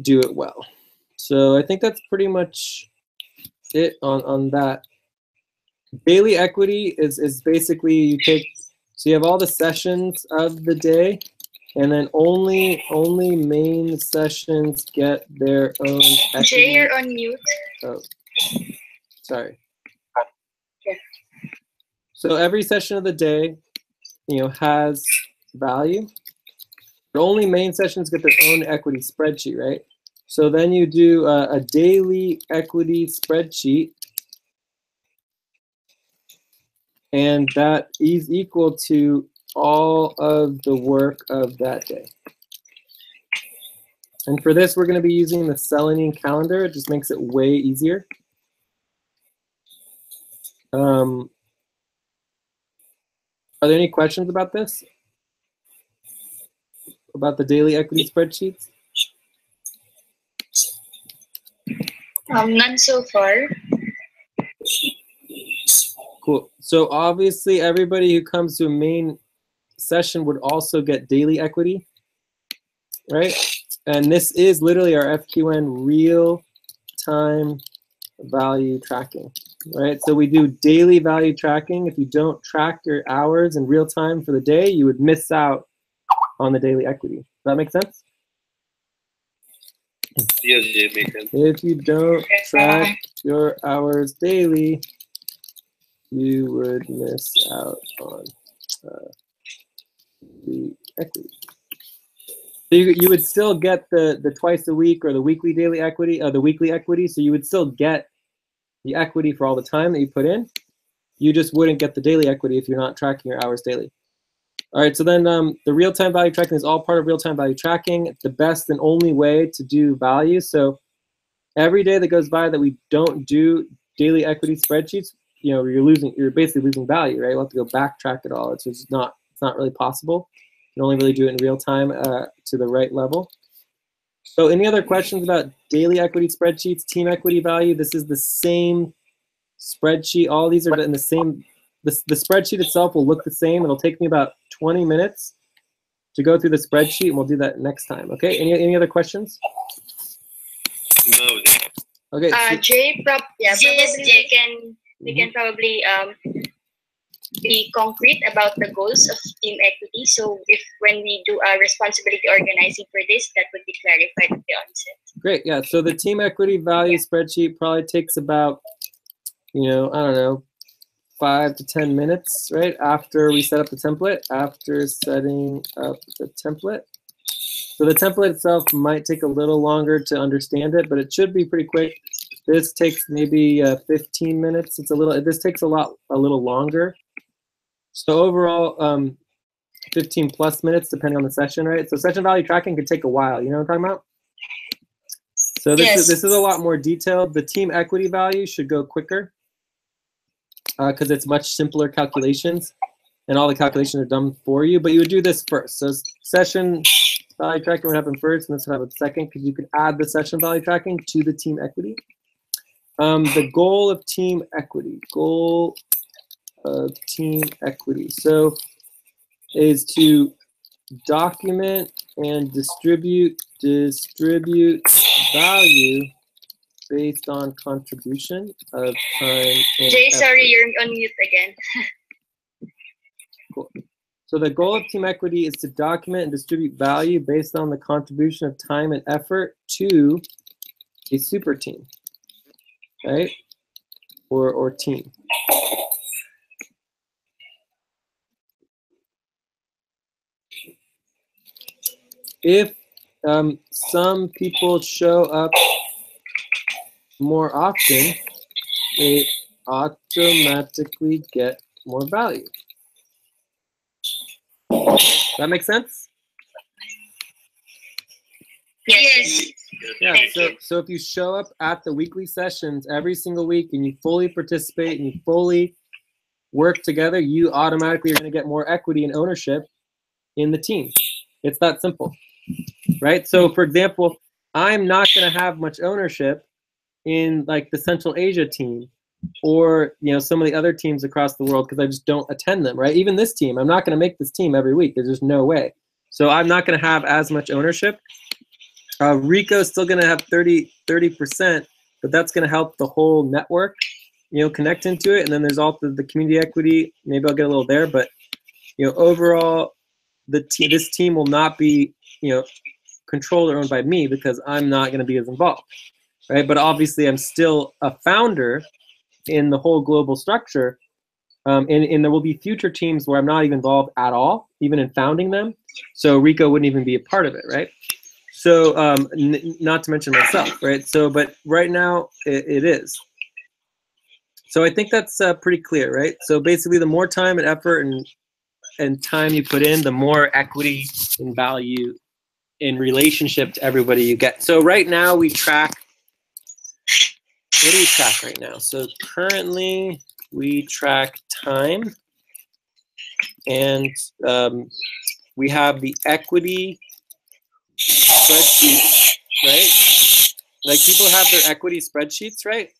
C: do it well. So I think that's pretty much it on that. Daily equity is basically you take, so you have all the sessions of the day, and then only main sessions get their own equity.
A: Jay, you're on mute.
C: Oh, sorry.
A: Okay.
C: So every session of the day, has value. But only main sessions get their own equity spreadsheet, right? So then you do a daily equity spreadsheet, and that is equal to all of the work of that day. And for this, we're going to be using the Selenium calendar. It just makes it way easier. Are there any questions about this? About the daily equity spreadsheets?
A: None so far.
C: Cool. So obviously everybody who comes to a main session would also get daily equity, right? And this is literally our FQN real-time value tracking, right? So we do daily value tracking. If you don't track your hours in real time for the day, you would miss out on the daily equity. Does that make sense?
F: Yes, it makes sense.
C: If you don't track your hours daily, you would miss out on the equity. So you would still get the twice a week or the weekly daily equity, the weekly equity. So you would still get the equity for all the time that you put in. You just wouldn't get the daily equity if you're not tracking your hours daily. All right, so then the real-time value tracking is all part of real-time value tracking. It's the best and only way to do value. So every day that goes by that we don't do daily equity spreadsheets, you know, you're basically losing value, right? We'll have to go backtrack it all. It's just not really possible. You can only really do it in real time to the right level. So any other questions about daily equity spreadsheets, team equity value? This is the same spreadsheet. All these are in the same, the spreadsheet itself will look the same. It'll take me about 20 minutes to go through the spreadsheet, and we'll do that next time. Okay, any other questions?
F: No.
C: Okay.
A: Jay, we can probably be concrete about the goals of team equity. So if when we do a responsibility organizing for this, that would be clarified at the onset.
C: Great, yeah. So the team equity value spreadsheet probably takes about, you know, I don't know, 5 to 10 minutes, right? After we set up the template, after setting up the template. So the template itself might take a little longer to understand it, but it should be pretty quick. This takes maybe 15 minutes. This takes a little longer. So overall, 15 plus minutes, depending on the session, right? So session value tracking could take a while. You know what I'm talking about? So this is a lot more detailed. The team equity value should go quicker because it's much simpler calculations, and all the calculations are done for you. But you would do this first. So session value tracking would happen first, and this would happen second, because you could add the session value tracking to the team equity. The goal of team equity. So is to document and distribute value based on contribution of time and
A: Jay,
C: effort.
A: sorry, you're on mute again.
C: Cool. So the goal of team equity is to document and distribute value based on the contribution of time and effort to a super team, right? Or team. If some people show up more often, they automatically get more value. Does that make sense?
A: Yes.
C: Yeah, so if you show up at the weekly sessions every single week and you fully participate and you fully work together, you automatically are going to get more equity and ownership in the team. It's that simple, right? So for example, I'm not going to have much ownership in like the Central Asia team or, you know, some of the other teams across the world because I just don't attend them, right? Even this team, I'm not going to make this team every week. There's just no way. So I'm not going to have as much ownership. Rico's still going to have 30%, but that's going to help the whole network, you know, connect into it. And then there's also the community equity. Maybe I'll get a little there, but, you know, overall, this team will not be, you know, controlled or owned by me because I'm not going to be as involved, right? But obviously, I'm still a founder in the whole global structure, and there will be future teams where I'm not even involved at all, even in founding them. So Rico wouldn't even be a part of it, right? So not to mention myself, right? So, but right now it is. So I think that's pretty clear, right? So basically, the more time and effort and time you put in, the more equity and value in relationship to everybody you get. So right now we track. What do we track right now? So currently we track time, and we have the equity spreadsheet, right? like people have their equity spreadsheets, right?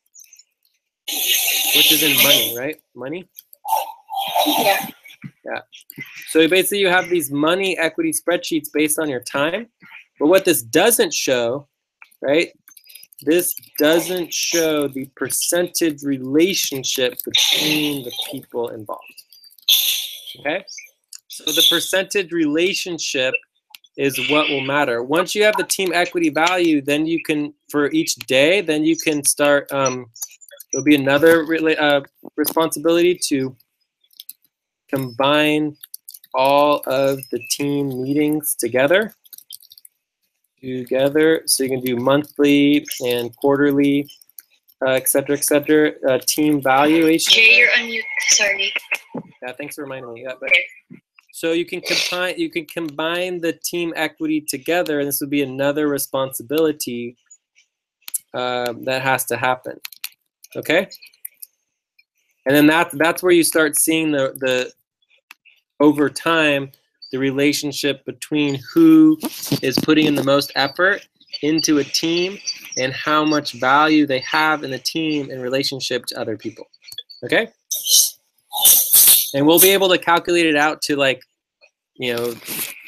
C: Which is in money, right? Money?
A: Yeah.
C: Yeah. So basically you have these money equity spreadsheets based on your time. But what this doesn't show, right? This doesn't show the percentage relationship between the people involved. Okay? So the percentage relationship is what will matter. Once you have the team equity value, then you can, for each day, then you can start, there'll be another responsibility to combine all of the team meetings together. So you can do monthly and quarterly, et cetera, team valuation.
A: Jay, you're on mute. Sorry.
C: Yeah, thanks for reminding me. Yeah, but, so you can combine the team equity together, and this would be another responsibility that has to happen. Okay, and then that's where you start seeing the over time the relationship between who is putting in the most effort into a team and how much value they have in the team in relationship to other people. Okay, and we'll be able to calculate it out to, like, you know,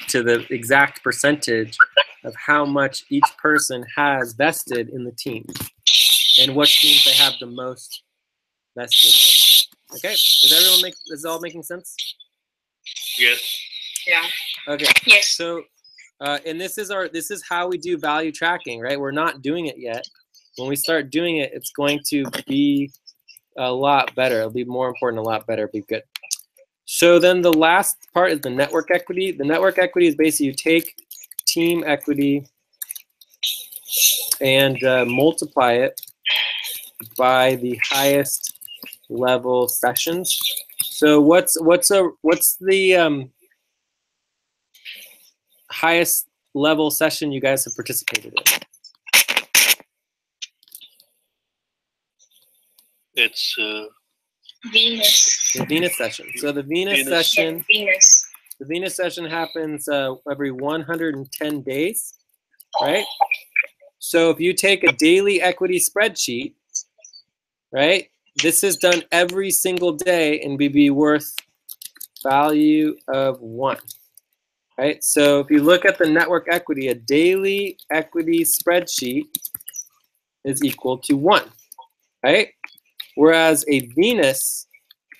C: to the exact percentage of how much each person has vested in the team and what teams they have the most vested in. Okay, is it all making sense?
F: Yes.
A: Yeah.
C: Okay.
A: Yes.
C: So, and this is how we do value tracking, right? We're not doing it yet. When we start doing it, it's going to be a lot better. It'll be more important, a lot better. It'll be good. So then the last part is the network equity. The network equity is basically you take team equity and multiply it by the highest level sessions. So what's the highest level session you guys have participated in?
F: It's
A: Venus.
C: The Venus session. So the Venus session.
A: Venus.
C: The Venus session happens every 110 days, right? So if you take a daily equity spreadsheet, right? This is done every single day and would be worth value of 1. Right? So if you look at the network equity, a daily equity spreadsheet is equal to 1, right? Whereas a Venus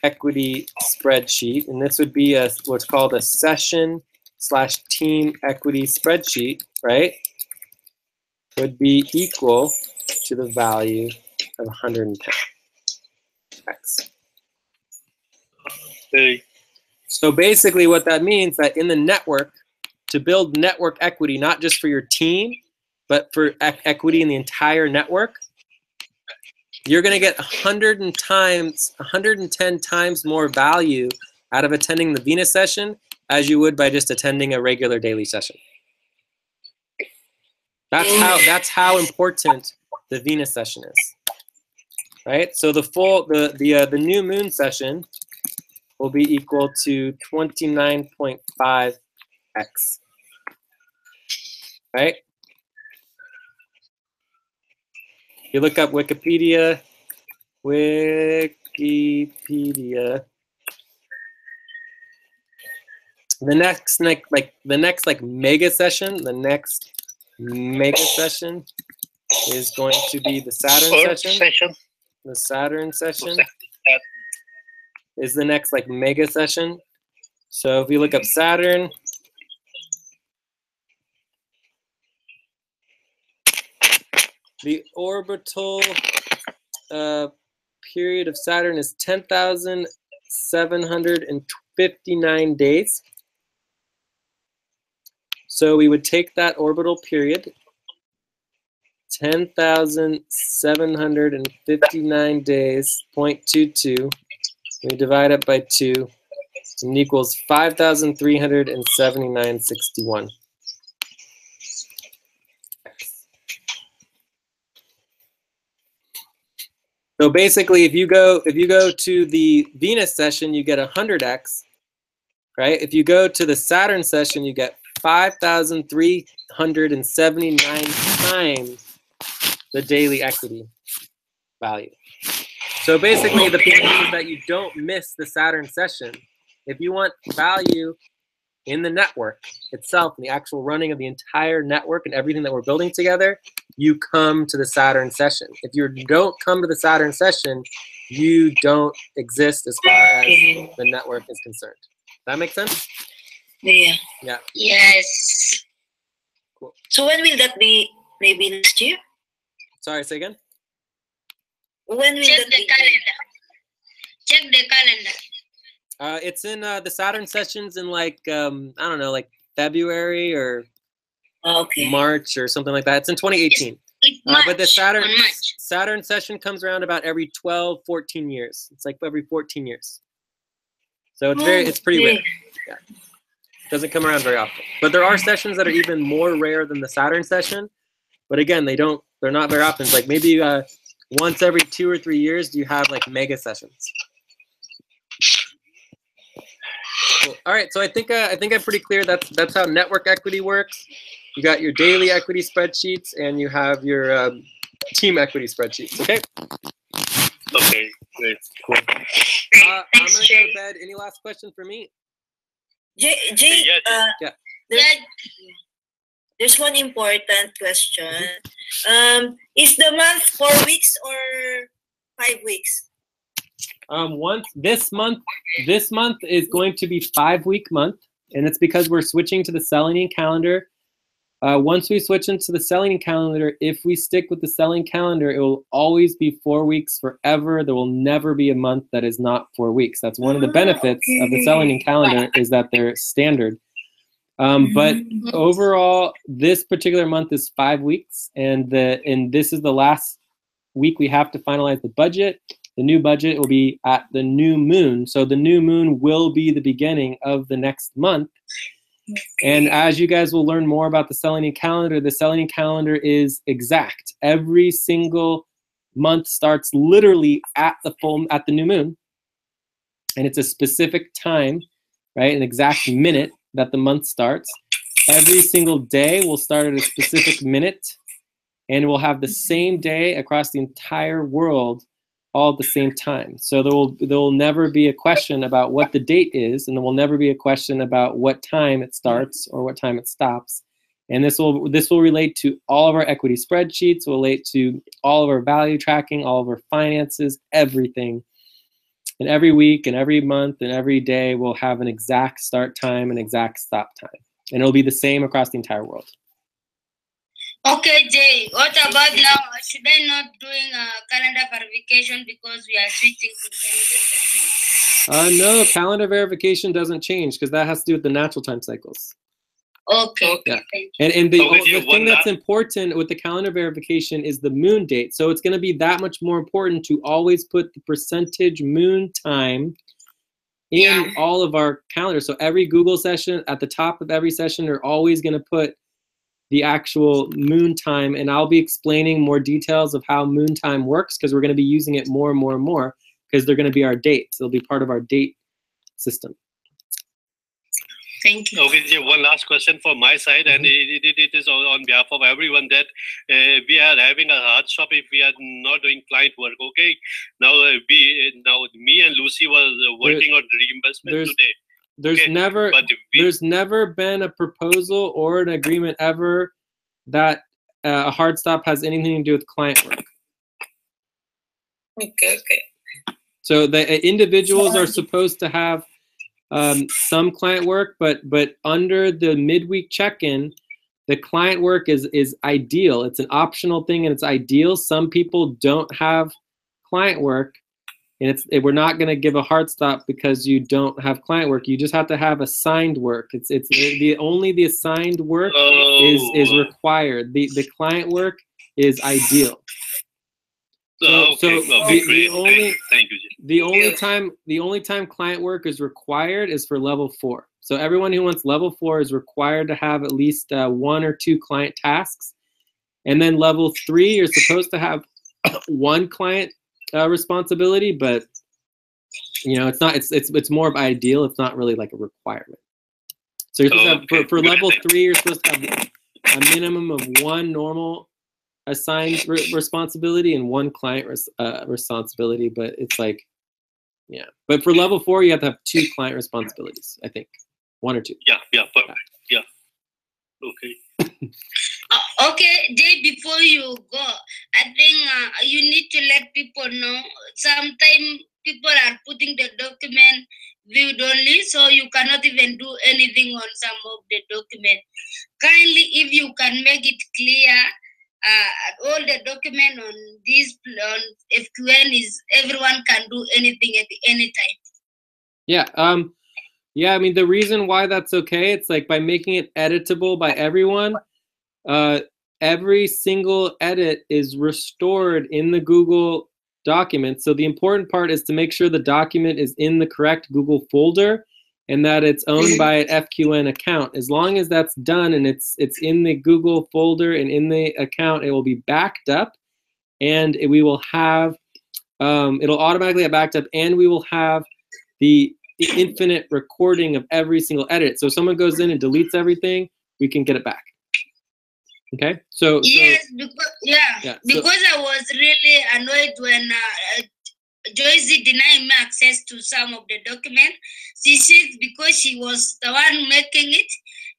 C: equity spreadsheet, and this would be what's called a session/team equity spreadsheet, right? Would be equal to the value of 110x.
F: hey.
C: So basically what that means that in the network, to build network equity, not just for your team, but for equity in the entire network, you're going to get 110 times more value out of attending the Venus session as you would by just attending a regular daily session. That's how important the Venus session is, right? So the new moon session will be equal to 29.5x, right? You look up Wikipedia. The next mega session, is going to be the Saturn session. The Saturn session is the next mega session. So if you look up Saturn, the orbital period of Saturn is 10,759 days. So we would take that orbital period, 10,759 days, 0.22. We divide it by 2, and equals 5,379.61. So basically, if you go to the Venus session, you get 100x, right? If you go to the Saturn session, you get 5,379 times the daily equity value. So basically, the point is that you don't miss the Saturn session. If you want value in the network itself, and the actual running of the entire network and everything that we're building together, you come to the Saturn session. If you don't come to the Saturn session, you don't exist as far as the network is concerned. That make sense?
B: Yeah.
C: Yeah.
E: Yes.
C: Cool.
B: So when will that be? Maybe next year?
C: Sorry, say again?
B: When will
E: Check
B: that
E: the
B: be?
E: calendar. Check the calendar.
C: It's in the Saturn sessions in like, I don't know, like February or
B: Okay.
C: March or something like that. It's in 2018.
E: It's March,
C: But the
E: on March.
C: Saturn session comes around about every 12, 14 years. It's like every 14 years. So it's pretty rare. Yeah. Doesn't come around very often. But there are sessions that are even more rare than the Saturn session. But again, they're not very often. It's like maybe once every 2 or 3 years do you have like mega sessions. Cool. All right, so I think I'm pretty clear. That's how network equity works. You got your daily equity spreadsheets and you have your team equity spreadsheets. Okay.
F: Okay, great.
C: Cool. I'm gonna go to bed. Any last question for me?
B: Jay,
C: Yeah.
B: there's one important question. Is the month 4 weeks or 5 weeks?
C: This month is going to be 5-week month, and it's because we're switching to the Selenium calendar. Once we switch into the Selenium calendar, if we stick with the Selenium calendar, it will always be 4 weeks forever. There will never be a month that is not 4 weeks. That's one of the benefits of the Selenium calendar, is that they're standard. But overall, this particular month is 5 weeks, and this is the last week we have to finalize the budget. The new budget will be at the new moon. So the new moon will be the beginning of the next month. And as you guys will learn more about the Selenium calendar is exact. Every single month starts literally at the new moon. And it's a specific time, right? An exact minute that the month starts. Every single day will start at a specific minute, and we'll have the same day across the entire world all at the same time. So there will never be a question about what the date is, and there will never be a question about what time it starts or what time it stops. And this will relate to all of our equity spreadsheets, will relate to all of our value tracking, all of our finances, everything. And every week and every month and every day we'll have an exact start time and exact stop time. And it'll be the same across the entire world.
E: Okay, Jay, what about now? Should I not doing a calendar verification because we are switching to calendar?
C: No, calendar verification doesn't change because that has to do with the natural time cycles.
E: Okay.
C: Yeah.
E: Thank you.
C: And the thing that's important with the calendar verification is the moon date. So it's going to be that much more important to always put the percentage moon time in all of our calendars. So every Google session, at the top of every session, they're always going to put the actual moon time, and I'll be explaining more details of how moon time works because we're going to be using it more and more and more because they're going to be our dates. They'll be part of our date system.
E: Thank you.
F: Okay, one last question from my side, and it is on behalf of everyone that we are having a hard stop if we are not doing client work. Okay, now me and Lucy was working on reimbursement today. There's
C: never been a proposal or an agreement ever that a hard stop has anything to do with client work.
G: Okay.
C: So the individuals are supposed to have some client work, but under the midweek check-in, the client work is ideal. It's an optional thing and it's ideal. Some people don't have client work, and we're not going to give a hard stop because you don't have client work. You just have to have assigned work. Only the assigned work is required. The client work is ideal. The only time client work is required is for level 4. So everyone who wants level 4 is required to have at least 1 or 2 client tasks, and then level 3 you're supposed to have 1 client responsibility, but it's more of ideal. It's not really like a requirement. So you're supposed to have, for level 3 you're supposed to have a minimum of 1 normal assigned responsibility and one client responsibility, but it's like, yeah. But for level 4, you have to have 2 client responsibilities, I think. 1 or 2.
F: Yeah, perfect. Yeah. Okay.
E: Okay, Jay, before you go, I think you need to let people know. Sometimes people are putting the document viewed only, so you cannot even do anything on some of the document. Kindly, if you can make it clear, all the document on this on FQN is everyone can do anything at any time.
C: Yeah. Yeah. I mean, the reason why that's okay, it's like by making it editable by everyone. Every single edit is restored in the Google document. So the important part is to make sure the document is in the correct Google folder and that it's owned by an FQN account. As long as that's done and it's in the Google folder and in the account, it will be backed up, and we will have, it'll automatically get backed up, and we will have the infinite recording of every single edit. So if someone goes in and deletes everything, we can get it back. Okay,
E: yes, because I was really annoyed when Joyce denied me access to some of the document. She says because she was the one making it,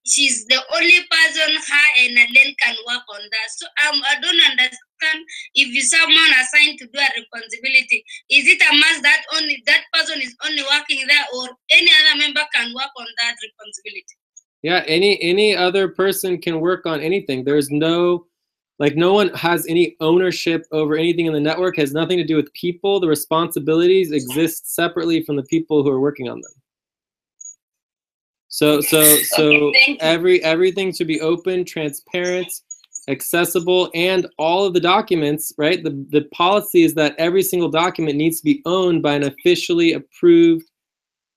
E: she's the only person her and Alen can work on that. So I don't understand, if you someone assigned to do a responsibility, is it a must that only that person is only working there, or any other member can work on that responsibility?
C: Yeah, any other person can work on anything. There's no, like, no one has any ownership over anything in the network. It has nothing to do with people. The responsibilities exist separately from the people who are working on them. So okay, everything should be open, transparent, accessible, and all of the documents, right? The policy is that every single document needs to be owned by an officially approved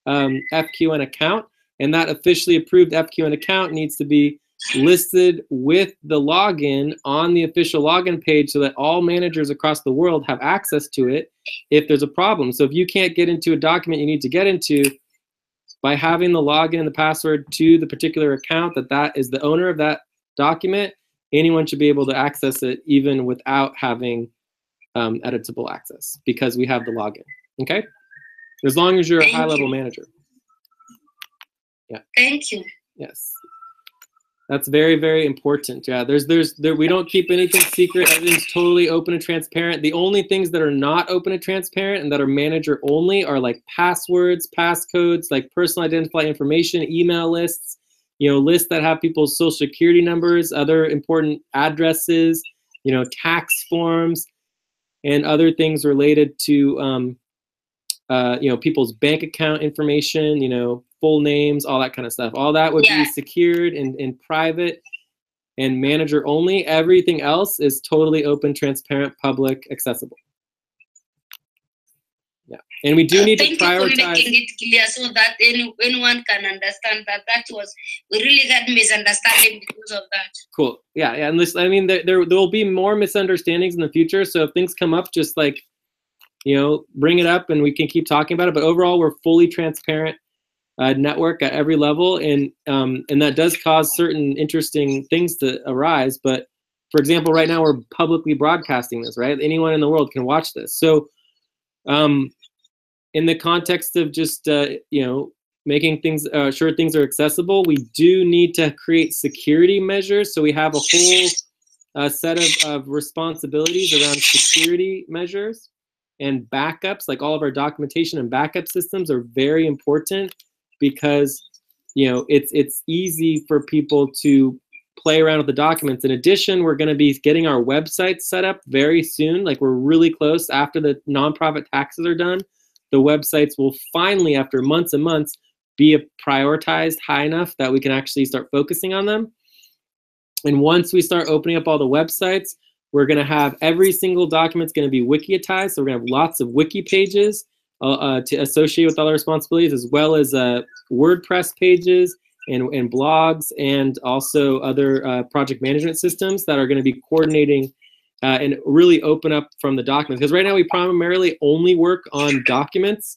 C: FQN account. And that officially approved FQN account needs to be listed with the login on the official login page so that all managers across the world have access to it if there's a problem. So if you can't get into a document you need to get into, by having the login and the password to the particular account that is the owner of that document, anyone should be able to access it even without having editable access, because we have the login. Okay? As long as you're a high-level manager. Yeah.
E: Thank you.
C: Yes. That's very, very important. Yeah, we don't keep anything secret. Everything's totally open and transparent. The only things that are not open and transparent and that are manager only are like passwords, passcodes, like personal identifier information, email lists, lists that have people's social security numbers, other important addresses, tax forms, and other things related to people's bank account information, full names, all that kind of stuff. All that would be secured and private and manager only. Everything else is totally open, transparent, public, accessible. Yeah, and we do need to prioritize.
E: Thank you for making it clear so that anyone can understand that. We really had misunderstanding because of that.
C: Cool. Yeah, and this, I mean, there will be more misunderstandings in the future. So if things come up, just like, bring it up and we can keep talking about it. But overall, we're fully transparent network at every level, and that does cause certain interesting things to arise. But for example, right now we're publicly broadcasting this, right? Anyone in the world can watch this. So in the context of just making things sure things are accessible, we do need to create security measures. So we have a whole set of responsibilities around security measures and backups. Like all of our documentation and backup systems are very important, because it's easy for people to play around with the documents. In addition, we're going to be getting our website set up very soon. Like, we're really close. After the nonprofit taxes are done, the websites will finally, after months and months, be prioritized high enough that we can actually start focusing on them. And once we start opening up all the websites, we're going to have every single document's going to be wikitized. So we're going to have lots of wiki pages to associate with all our responsibilities, as well as WordPress pages and blogs, and also other project management systems that are going to be coordinating and really open up from the documents. Because right now we primarily only work on documents,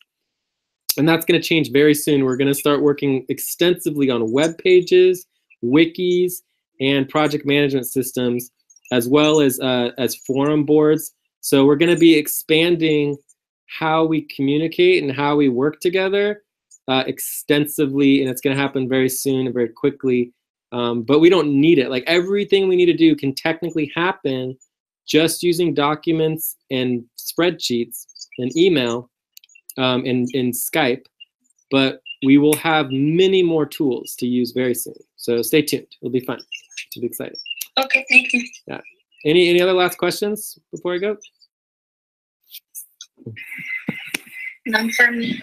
C: and that's going to change very soon. We're going to start working extensively on web pages, wikis, and project management systems as well as forum boards. So we're going to be expanding how we communicate and how we work together extensively, and it's going to happen very soon and very quickly. But we don't need it. Like, everything we need to do can technically happen just using documents and spreadsheets and email and Skype. But we will have many more tools to use very soon. So stay tuned. It'll be fun. It'll be exciting.
E: Okay, thank you.
C: Yeah. Any other last questions before I go?
A: None for me.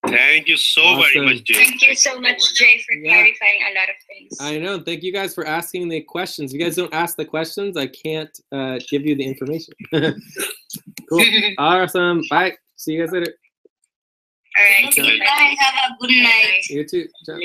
F: Thank you so very much, Jay.
A: Thank you so much, Jay, for clarifying a lot of things.
C: I know. Thank you guys for asking the questions. If you guys don't ask the questions, I can't give you the information. Cool. Awesome. Bye. See you guys later.
A: All right.
E: Bye. Have a good night.
C: You too. Ciao.